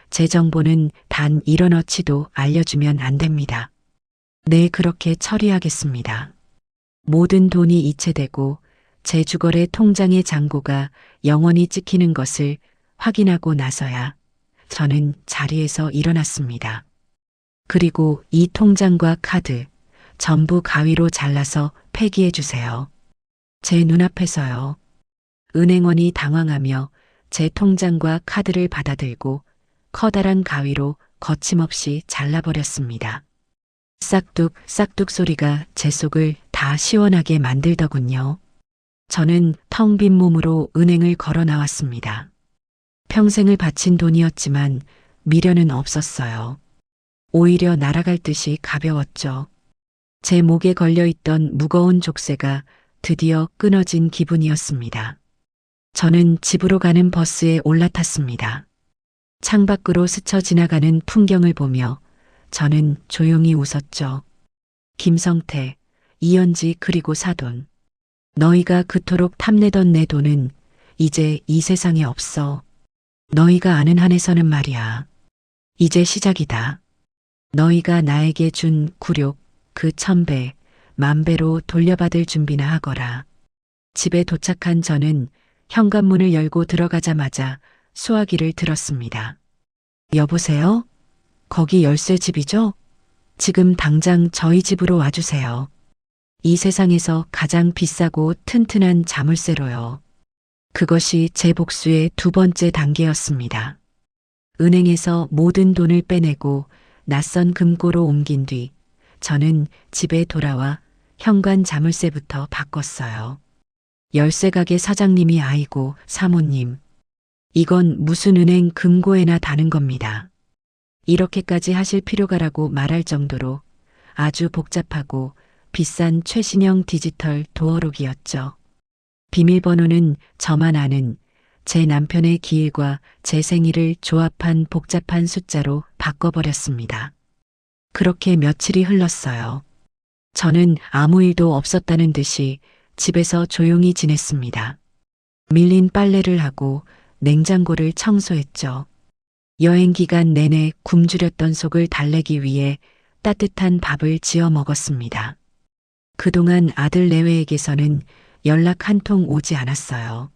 제 정보는 단 1원어치도 알려주면 안 됩니다. 네, 그렇게 처리하겠습니다. 모든 돈이 이체되고 제 주거래 통장의 잔고가 영원히 찍히는 것을 확인하고 나서야 저는 자리에서 일어났습니다. 그리고 이 통장과 카드 전부 가위로 잘라서 폐기해 주세요. 제 눈앞에서요. 은행원이 당황하며 제 통장과 카드를 받아들고 커다란 가위로 거침없이 잘라버렸습니다. 싹둑 싹둑 소리가 제 속을 다 시원하게 만들더군요. 저는 텅 빈 몸으로 은행을 걸어 나왔습니다. 평생을 바친 돈이었지만 미련은 없었어요. 오히려 날아갈 듯이 가벼웠죠. 제 목에 걸려있던 무거운 족쇄가 드디어 끊어진 기분이었습니다. 저는 집으로 가는 버스에 올라탔습니다. 창밖으로 스쳐 지나가는 풍경을 보며 저는 조용히 웃었죠. 김성태, 이현지 그리고 사돈. 너희가 그토록 탐내던 내 돈은 이제 이 세상에 없어. 너희가 아는 한에서는 말이야. 이제 시작이다. 너희가 나에게 준 굴욕 그 1000배, 10,000배로 돌려받을 준비나 하거라. 집에 도착한 저는 현관문을 열고 들어가자마자 수화기를 들었습니다. 여보세요? 거기 열쇠집이죠? 지금 당장 저희 집으로 와주세요. 이 세상에서 가장 비싸고 튼튼한 자물쇠로요. 그것이 제 복수의 두 번째 단계였습니다. 은행에서 모든 돈을 빼내고 낯선 금고로 옮긴 뒤 저는 집에 돌아와 현관 자물쇠부터 바꿨어요. 열쇠 가게 사장님이 아이고 사모님. 이건 무슨 은행 금고에나 다는 겁니다. 이렇게까지 하실 필요가라고 말할 정도로 아주 복잡하고 비싼 최신형 디지털 도어록이었죠. 비밀번호는 저만 아는 제 남편의 기일과 제 생일을 조합한 복잡한 숫자로 바꿔버렸습니다. 그렇게 며칠이 흘렀어요. 저는 아무 일도 없었다는 듯이 집에서 조용히 지냈습니다. 밀린 빨래를 하고 냉장고를 청소했죠. 여행 기간 내내 굶주렸던 속을 달래기 위해 따뜻한 밥을 지어 먹었습니다. 그동안 아들 내외에게서는 연락 한 통 오지 않았어요.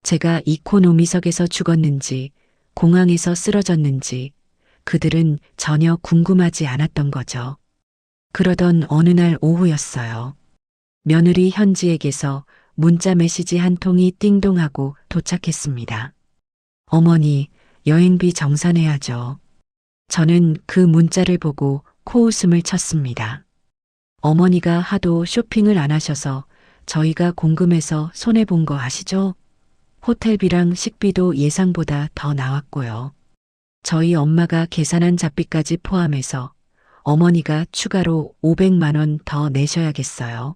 제가 이코노미석에서 죽었는지 공항에서 쓰러졌는지 그들은 전혀 궁금하지 않았던 거죠. 그러던 어느 날 오후였어요. 며느리 현지에게서 문자 메시지 한 통이 띵동하고 도착했습니다. 어머니, 여행비 정산해야죠. 저는 그 문자를 보고 코웃음을 쳤습니다. 어머니가 하도 쇼핑을 안 하셔서 저희가 궁금해서 손해본 거 아시죠? 호텔비랑 식비도 예상보다 더 나왔고요. 저희 엄마가 계산한 잡비까지 포함해서 어머니가 추가로 500만 원 더 내셔야겠어요.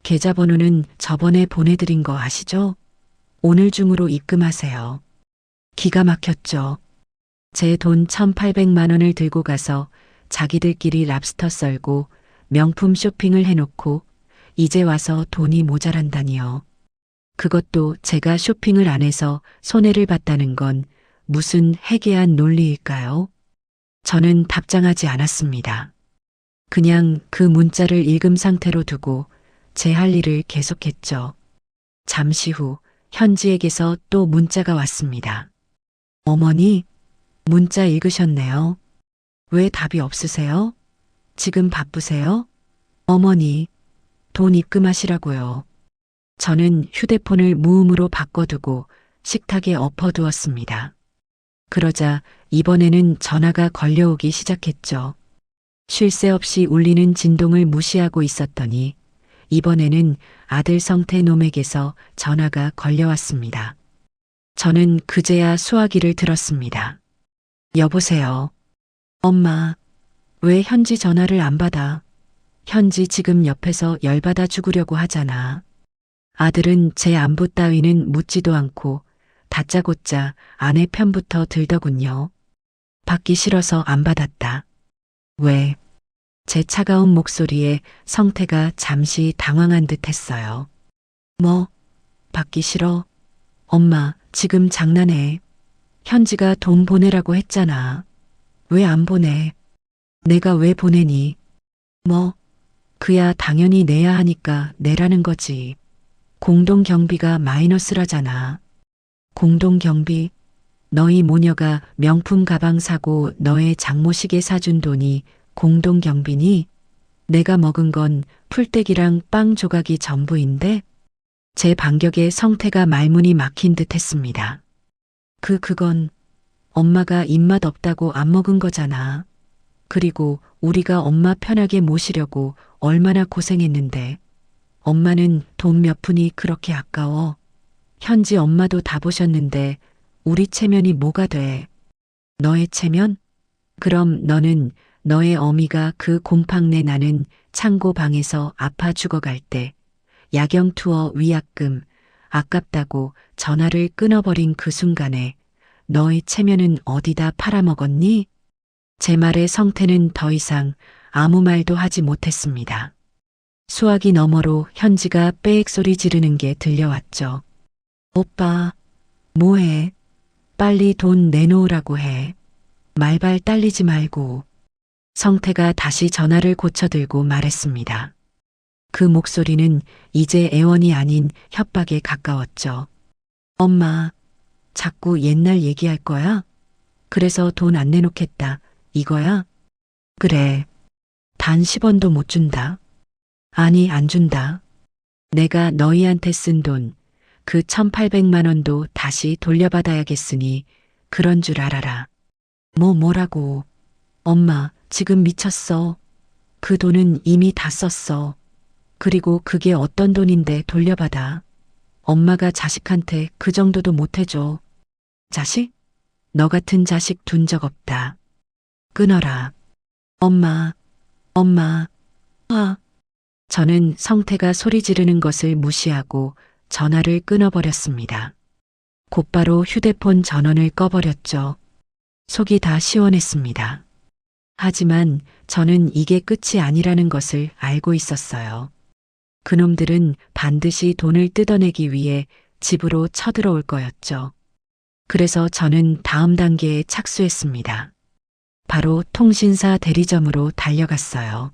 계좌번호는 저번에 보내드린 거 아시죠? 오늘 중으로 입금하세요. 기가 막혔죠. 제 돈 1,800만 원을 들고 가서 자기들끼리 랍스터 썰고 명품 쇼핑을 해놓고 이제 와서 돈이 모자란다니요. 그것도 제가 쇼핑을 안 해서 손해를 봤다는 건 무슨 해괴한 논리일까요? 저는 답장하지 않았습니다. 그냥 그 문자를 읽음 상태로 두고 제 할 일을 계속했죠. 잠시 후 현지에게서 또 문자가 왔습니다. 어머니, 문자 읽으셨네요. 왜 답이 없으세요? 지금 바쁘세요? 어머니, 돈 입금하시라고요. 저는 휴대폰을 무음으로 바꿔두고 식탁에 엎어두었습니다. 그러자 이번에는 전화가 걸려오기 시작했죠. 쉴 새 없이 울리는 진동을 무시하고 있었더니 이번에는 아들 성태놈에게서 전화가 걸려왔습니다. 저는 그제야 수화기를 들었습니다. 여보세요. 엄마, 왜 현지 전화를 안 받아? 현지 지금 옆에서 열받아 죽으려고 하잖아. 아들은 제 안부 따위는 묻지도 않고 다짜고짜 아내 편부터 들더군요. 받기 싫어서 안 받았다. 왜? 제 차가운 목소리에 성태가 잠시 당황한 듯 했어요. 뭐? 받기 싫어? 엄마, 지금 장난해. 현지가 돈 보내라고 했잖아. 왜 안 보내? 내가 왜 보내니? 뭐? 그야 당연히 내야 하니까 내라는 거지. 공동경비가 마이너스라잖아. 공동경비? 너희 모녀가 명품 가방 사고 너의 장모 시계 사준 돈이 공동경비니? 내가 먹은 건 풀떼기랑 빵 조각이 전부인데? 제 반격에 성태가 말문이 막힌 듯 했습니다. 그건 엄마가 입맛 없다고 안 먹은 거잖아. 그리고 우리가 엄마 편하게 모시려고 얼마나 고생했는데. 엄마는 돈 몇 푼이 그렇게 아까워. 현지 엄마도 다 보셨는데 우리 체면이 뭐가 돼? 너의 체면? 그럼 너는 너의 어미가 그 곰팡내 나는 창고 방에서 아파 죽어갈 때 야경 투어 위약금 아깝다고 전화를 끊어버린 그 순간에 너의 체면은 어디다 팔아먹었니? 제 말에 성태는 더 이상 아무 말도 하지 못했습니다. 수화기 너머로 현지가 빽 소리 지르는 게 들려왔죠. 오빠, 뭐해? 빨리 돈 내놓으라고 해. 말발 딸리지 말고. 성태가 다시 전화를 고쳐들고 말했습니다. 그 목소리는 이제 애원이 아닌 협박에 가까웠죠. 엄마, 자꾸 옛날 얘기할 거야? 그래서 돈 안 내놓겠다, 이거야? 그래. 단 10원도 못 준다. 아니, 안 준다. 내가 너희한테 쓴 돈, 그 1,800만 원도 다시 돌려받아야겠으니 그런 줄 알아라. 뭐라고. 엄마, 지금 미쳤어. 그 돈은 이미 다 썼어. 그리고 그게 어떤 돈인데 돌려받아. 엄마가 자식한테 그 정도도 못 해줘. 자식? 너 같은 자식 둔 적 없다. 끊어라. 엄마. 저는 성태가 소리 지르는 것을 무시하고 전화를 끊어버렸습니다. 곧바로 휴대폰 전원을 꺼버렸죠. 속이 다 시원했습니다. 하지만 저는 이게 끝이 아니라는 것을 알고 있었어요. 그놈들은 반드시 돈을 뜯어내기 위해 집으로 쳐들어올 거였죠. 그래서 저는 다음 단계에 착수했습니다. 바로 통신사 대리점으로 달려갔어요.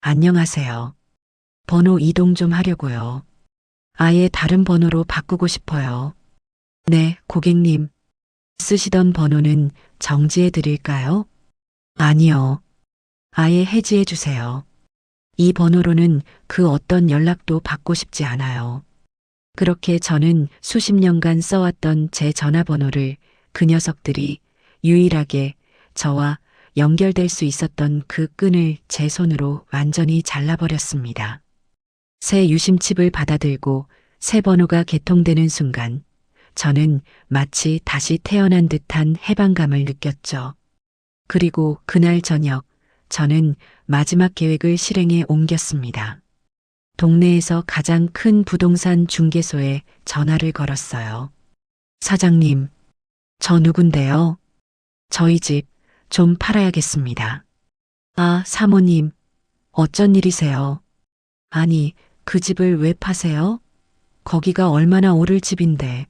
안녕하세요. 번호 이동 좀 하려고요. 아예 다른 번호로 바꾸고 싶어요. 네, 고객님. 쓰시던 번호는 정지해 드릴까요? 아니요. 아예 해지해 주세요. 이 번호로는 그 어떤 연락도 받고 싶지 않아요. 그렇게 저는 수십 년간 써왔던 제 전화번호를 그 녀석들이 유일하게 저와 연결될 수 있었던 그 끈을 제 손으로 완전히 잘라버렸습니다. 새 유심칩을 받아들고 새 번호가 개통되는 순간 저는 마치 다시 태어난 듯한 해방감을 느꼈죠. 그리고 그날 저녁 저는 마지막 계획을 실행에 옮겼습니다. 동네에서 가장 큰 부동산 중개소에 전화를 걸었어요. 사장님, 저 누군데요? 저희 집 좀 팔아야겠습니다. 아, 사모님, 어쩐 일이세요? 아니, 그 집을 왜 파세요? 거기가 얼마나 오를 집인데.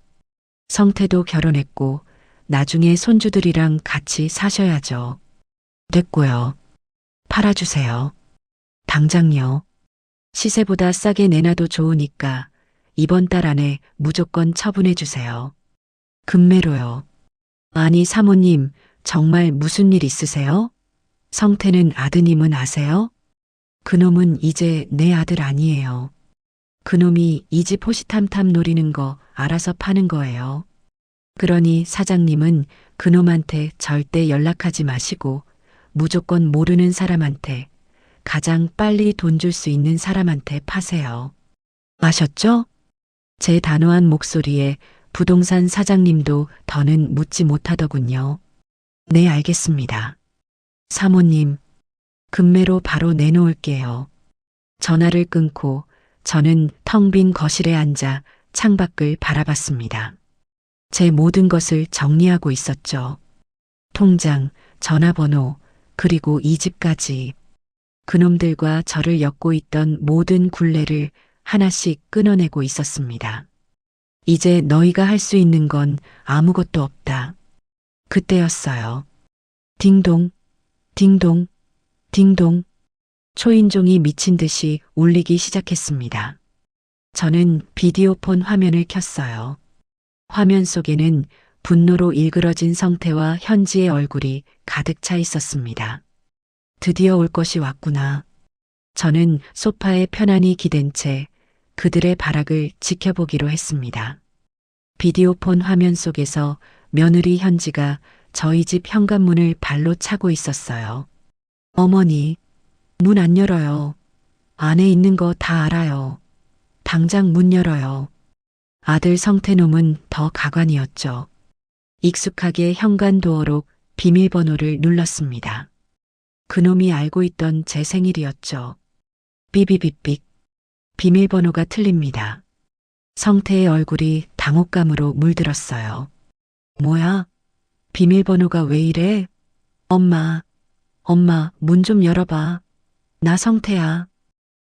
성태도 결혼했고 나중에 손주들이랑 같이 사셔야죠. 됐고요. 팔아주세요. 당장요. 시세보다 싸게 내놔도 좋으니까 이번 달 안에 무조건 처분해 주세요. 금매로요. 아니 사모님, 정말 무슨 일 있으세요? 성태는 아드님은 아세요? 그놈은 이제 내 아들 아니에요. 그놈이 이 집 호시탐탐 노리는 거 알아서 파는 거예요. 그러니 사장님은 그놈한테 절대 연락하지 마시고 무조건 모르는 사람한테 가장 빨리 돈 줄 수 있는 사람한테 파세요. 아셨죠? 제 단호한 목소리에 부동산 사장님도 더는 묻지 못하더군요. 네, 알겠습니다. 사모님, 금매로 바로 내놓을게요. 전화를 끊고 저는 텅 빈 거실에 앉아 창밖을 바라봤습니다. 제 모든 것을 정리하고 있었죠. 통장, 전화번호, 그리고 이 집까지. 그놈들과 저를 엮고 있던 모든 굴레를 하나씩 끊어내고 있었습니다. 이제 너희가 할 수 있는 건 아무것도 없다. 그때였어요. 딩동, 딩동, 딩동. 초인종이 미친 듯이 울리기 시작했습니다. 저는 비디오폰 화면을 켰어요. 화면 속에는 분노로 일그러진 성태와 현지의 얼굴이 가득 차 있었습니다. 드디어 올 것이 왔구나. 저는 소파에 편안히 기댄 채 그들의 발악을 지켜보기로 했습니다. 비디오폰 화면 속에서 며느리 현지가 저희 집 현관문을 발로 차고 있었어요. 어머니, 문 안 열어요. 안에 있는 거 다 알아요. 당장 문 열어요. 아들 성태놈은 더 가관이었죠. 익숙하게 현관 도어록 비밀번호를 눌렀습니다. 그놈이 알고 있던 제 생일이었죠. 삐비비빅. 비밀번호가 틀립니다. 성태의 얼굴이 당혹감으로 물들었어요. 뭐야? 비밀번호가 왜 이래? 엄마, 문 좀 열어봐. 나 성태야.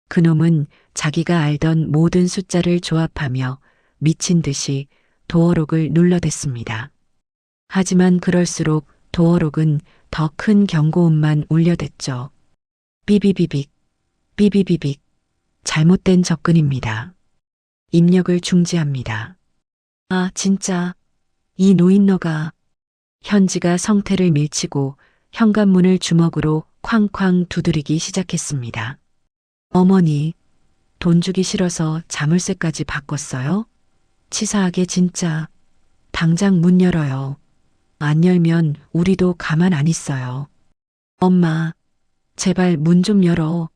그놈은 자기가 알던 모든 숫자를 조합하며 미친 듯이 도어록을 눌러댔습니다. 하지만 그럴수록 도어록은 더 큰 경고음만 울려댔죠. 삐비비빅, 삐비비빅. 잘못된 접근입니다. 입력을 중지합니다. 아, 진짜. 이 노인너가. 현지가 성태를 밀치고 현관문을 주먹으로 쾅쾅 두드리기 시작했습니다. 어머니, 돈 주기 싫어서 자물쇠까지 바꿨어요? 치사하게 진짜. 당장 문 열어요. 안 열면 우리도 가만 안 있어요. 엄마, 제발 문 좀 열어.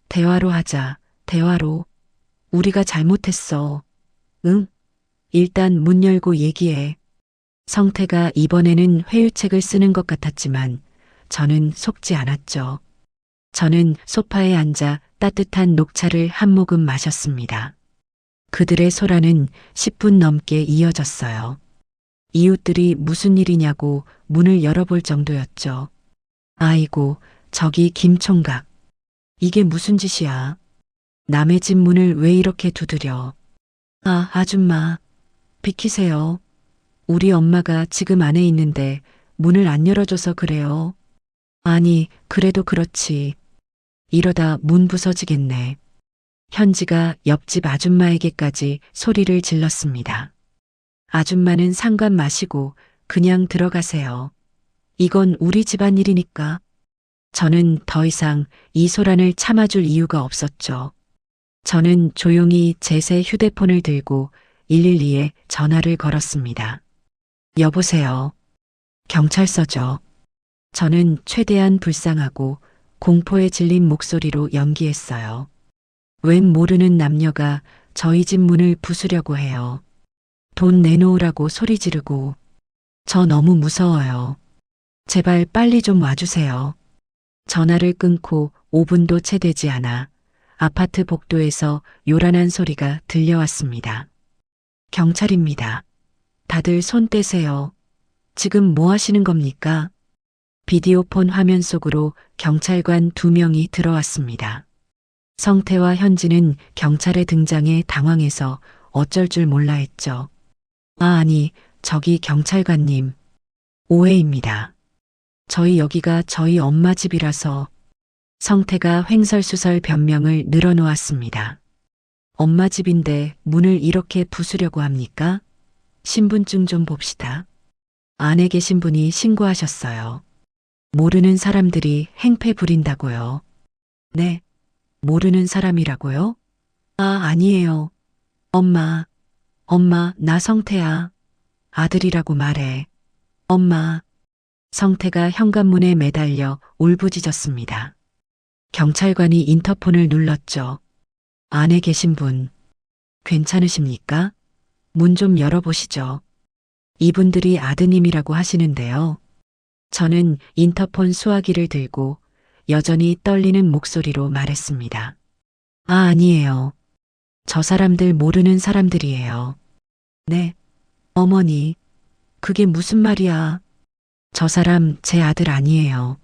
대화로 하자, 대화로. 우리가 잘못했어. 응? 일단 문 열고 얘기해. 성태가 이번에는 회유책을 쓰는 것 같았지만 저는 속지 않았죠. 저는 소파에 앉아 따뜻한 녹차를 한 모금 마셨습니다. 그들의 소란은 10분 넘게 이어졌어요. 이웃들이 무슨 일이냐고 문을 열어볼 정도였죠. 아이고, 저기 김 총각. 이게 무슨 짓이야? 남의 집 문을 왜 이렇게 두드려? 아, 아줌마. 비키세요. 우리 엄마가 지금 안에 있는데 문을 안 열어줘서 그래요. 아니, 그래도 그렇지. 이러다 문 부서지겠네. 현지가 옆집 아줌마에게까지 소리를 질렀습니다. 아줌마는 상관 마시고 그냥 들어가세요. 이건 우리 집안일이니까. 저는 더 이상 이 소란을 참아줄 이유가 없었죠. 저는 조용히 제 새 휴대폰을 들고 112에 전화를 걸었습니다. 여보세요. 경찰서죠. 저는 최대한 불쌍하고 공포에 질린 목소리로 연기했어요. 웬 모르는 남녀가 저희 집 문을 부수려고 해요. 돈 내놓으라고 소리 지르고. 저 너무 무서워요. 제발 빨리 좀 와주세요. 전화를 끊고 5분도 채 되지 않아 아파트 복도에서 요란한 소리가 들려왔습니다. 경찰입니다. 다들 손 떼세요. 지금 뭐 하시는 겁니까? 비디오폰 화면 속으로 경찰관 2명이 들어왔습니다. 성태와 현지는 경찰의 등장에 당황해서 어쩔 줄 몰라 했죠. 아니, 저기 경찰관님. 오해입니다. 저희 여기가 저희 엄마 집이라서. 성태가 횡설수설 변명을 늘어놓았습니다. 엄마 집인데 문을 이렇게 부수려고 합니까? 신분증 좀 봅시다. 안에 계신 분이 신고하셨어요. 모르는 사람들이 행패 부린다고요. 네, 모르는 사람이라고요? 아, 아니에요. 엄마, 나 성태야. 아들이라고 말해. 엄마. 성태가 현관문에 매달려 울부짖었습니다. 경찰관이 인터폰을 눌렀죠. 안에 계신 분, 괜찮으십니까? 문 좀 열어보시죠. 이분들이 아드님이라고 하시는데요. 저는 인터폰 수화기를 들고 여전히 떨리는 목소리로 말했습니다. 아니에요. 저 사람들 모르는 사람들이에요. 네, 어머니, 그게 무슨 말이야? 저 사람 제 아들 아니에요.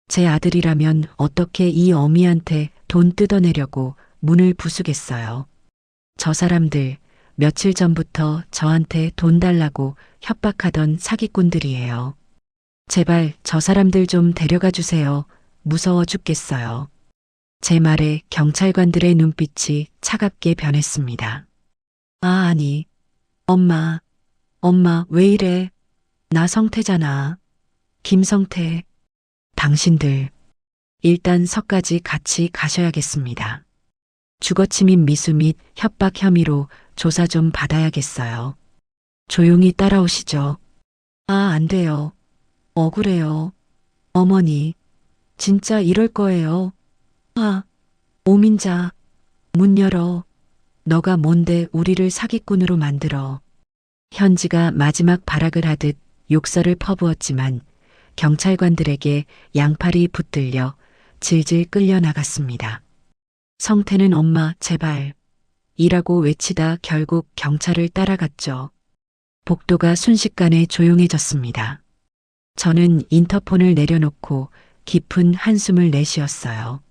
제 아들이라면 어떻게 이 어미한테 돈 뜯어내려고 문을 부수겠어요. 저 사람들 며칠 전부터 저한테 돈 달라고 협박하던 사기꾼들이에요. 제발 저 사람들 좀 데려가 주세요. 무서워 죽겠어요. 제 말에 경찰관들의 눈빛이 차갑게 변했습니다. 아니, 엄마, 엄마 왜 이래? 나 성태잖아. 김성태. 당신들 일단 서까지 같이 가셔야겠습니다. 주거침입 미수 및 협박 혐의로 조사 좀 받아야겠어요. 조용히 따라오시죠. 안 돼요. 억울해요. 어머니, 진짜 이럴 거예요. 오민자, 문 열어. 너가 뭔데 우리를 사기꾼으로 만들어. 현지가 마지막 발악을 하듯 욕설을 퍼부었지만 경찰관들에게 양팔이 붙들려 질질 끌려 나갔습니다. 성태는 엄마 제발 이라고 외치다 결국 경찰을 따라갔죠. 복도가 순식간에 조용해졌습니다. 저는 인터폰을 내려놓고 깊은 한숨을 내쉬었어요.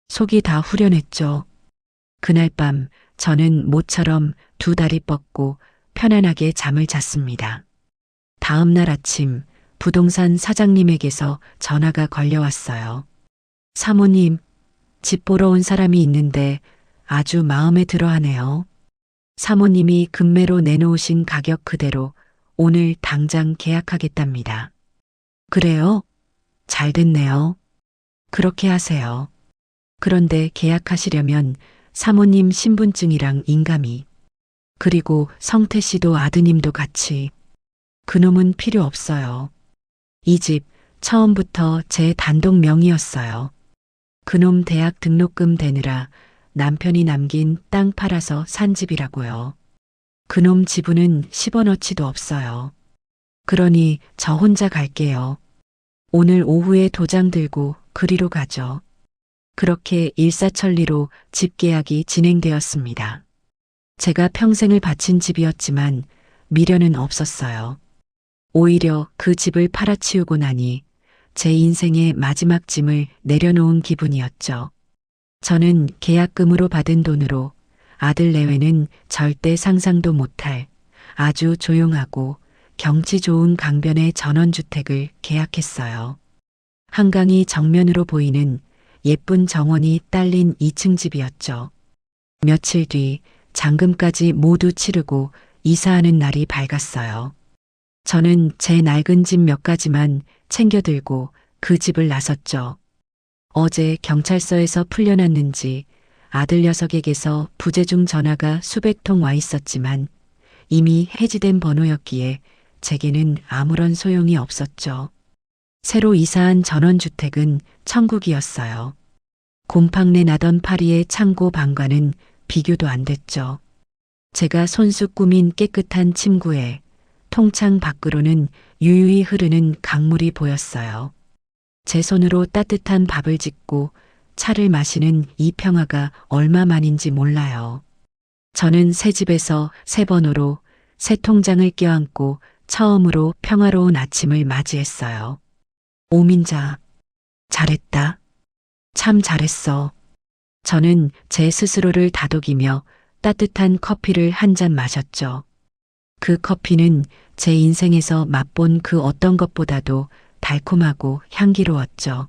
속이 다 후련했죠. 그날 밤 저는 모처럼 두 다리 뻗고 편안하게 잠을 잤습니다. 다음 날 아침 부동산 사장님에게서 전화가 걸려왔어요. 사모님, 집 보러 온 사람이 있는데 아주 마음에 들어 하네요. 사모님이 금매로 내놓으신 가격 그대로 오늘 당장 계약하겠답니다. 그래요? 잘 됐네요. 그렇게 하세요. 그런데 계약하시려면 사모님 신분증이랑 인감이 그리고 성태 씨도 아드님도 같이 그놈은 필요 없어요. 이 집 처음부터 제 단독 명의였어요. 그놈 대학 등록금 대느라 남편이 남긴 땅 팔아서 산 집이라고요. 그놈 지분은 10원어치도 없어요. 그러니 저 혼자 갈게요. 오늘 오후에 도장 들고 그리로 가죠. 그렇게 일사천리로 집 계약이 진행되었습니다. 제가 평생을 바친 집이었지만 미련은 없었어요. 오히려 그 집을 팔아치우고 나니 제 인생의 마지막 짐을 내려놓은 기분이었죠. 저는 계약금으로 받은 돈으로 아들 내외는 절대 상상도 못할 아주 조용하고 경치 좋은 강변의 전원주택을 계약했어요. 한강이 정면으로 보이는 예쁜 정원이 딸린 2층 집이었죠. 며칠 뒤 잔금까지 모두 치르고 이사하는 날이 밝았어요. 저는 제 낡은 집 몇 가지만 챙겨 들고 그 집을 나섰죠. 어제 경찰서에서 풀려났는지 아들 녀석에게서 부재중 전화가 수백 통 와 있었지만 이미 해지된 번호였기에 제게는 아무런 소용이 없었죠. 새로 이사한 전원주택은 천국이었어요. 곰팡내 나던 파리의 창고 방과는 비교도 안 됐죠. 제가 손수 꾸민 깨끗한 침구에 통창 밖으로는 유유히 흐르는 강물이 보였어요. 제 손으로 따뜻한 밥을 짓고 차를 마시는 이 평화가 얼마만인지 몰라요. 저는 새 집에서 새 번호로 새 통장을 껴안고 처음으로 평화로운 아침을 맞이했어요. 오민자, 잘했다. 참 잘했어. 저는 제 스스로를 다독이며 따뜻한 커피를 한 잔 마셨죠. 그 커피는 제 인생에서 맛본 그 어떤 것보다도 달콤하고 향기로웠죠.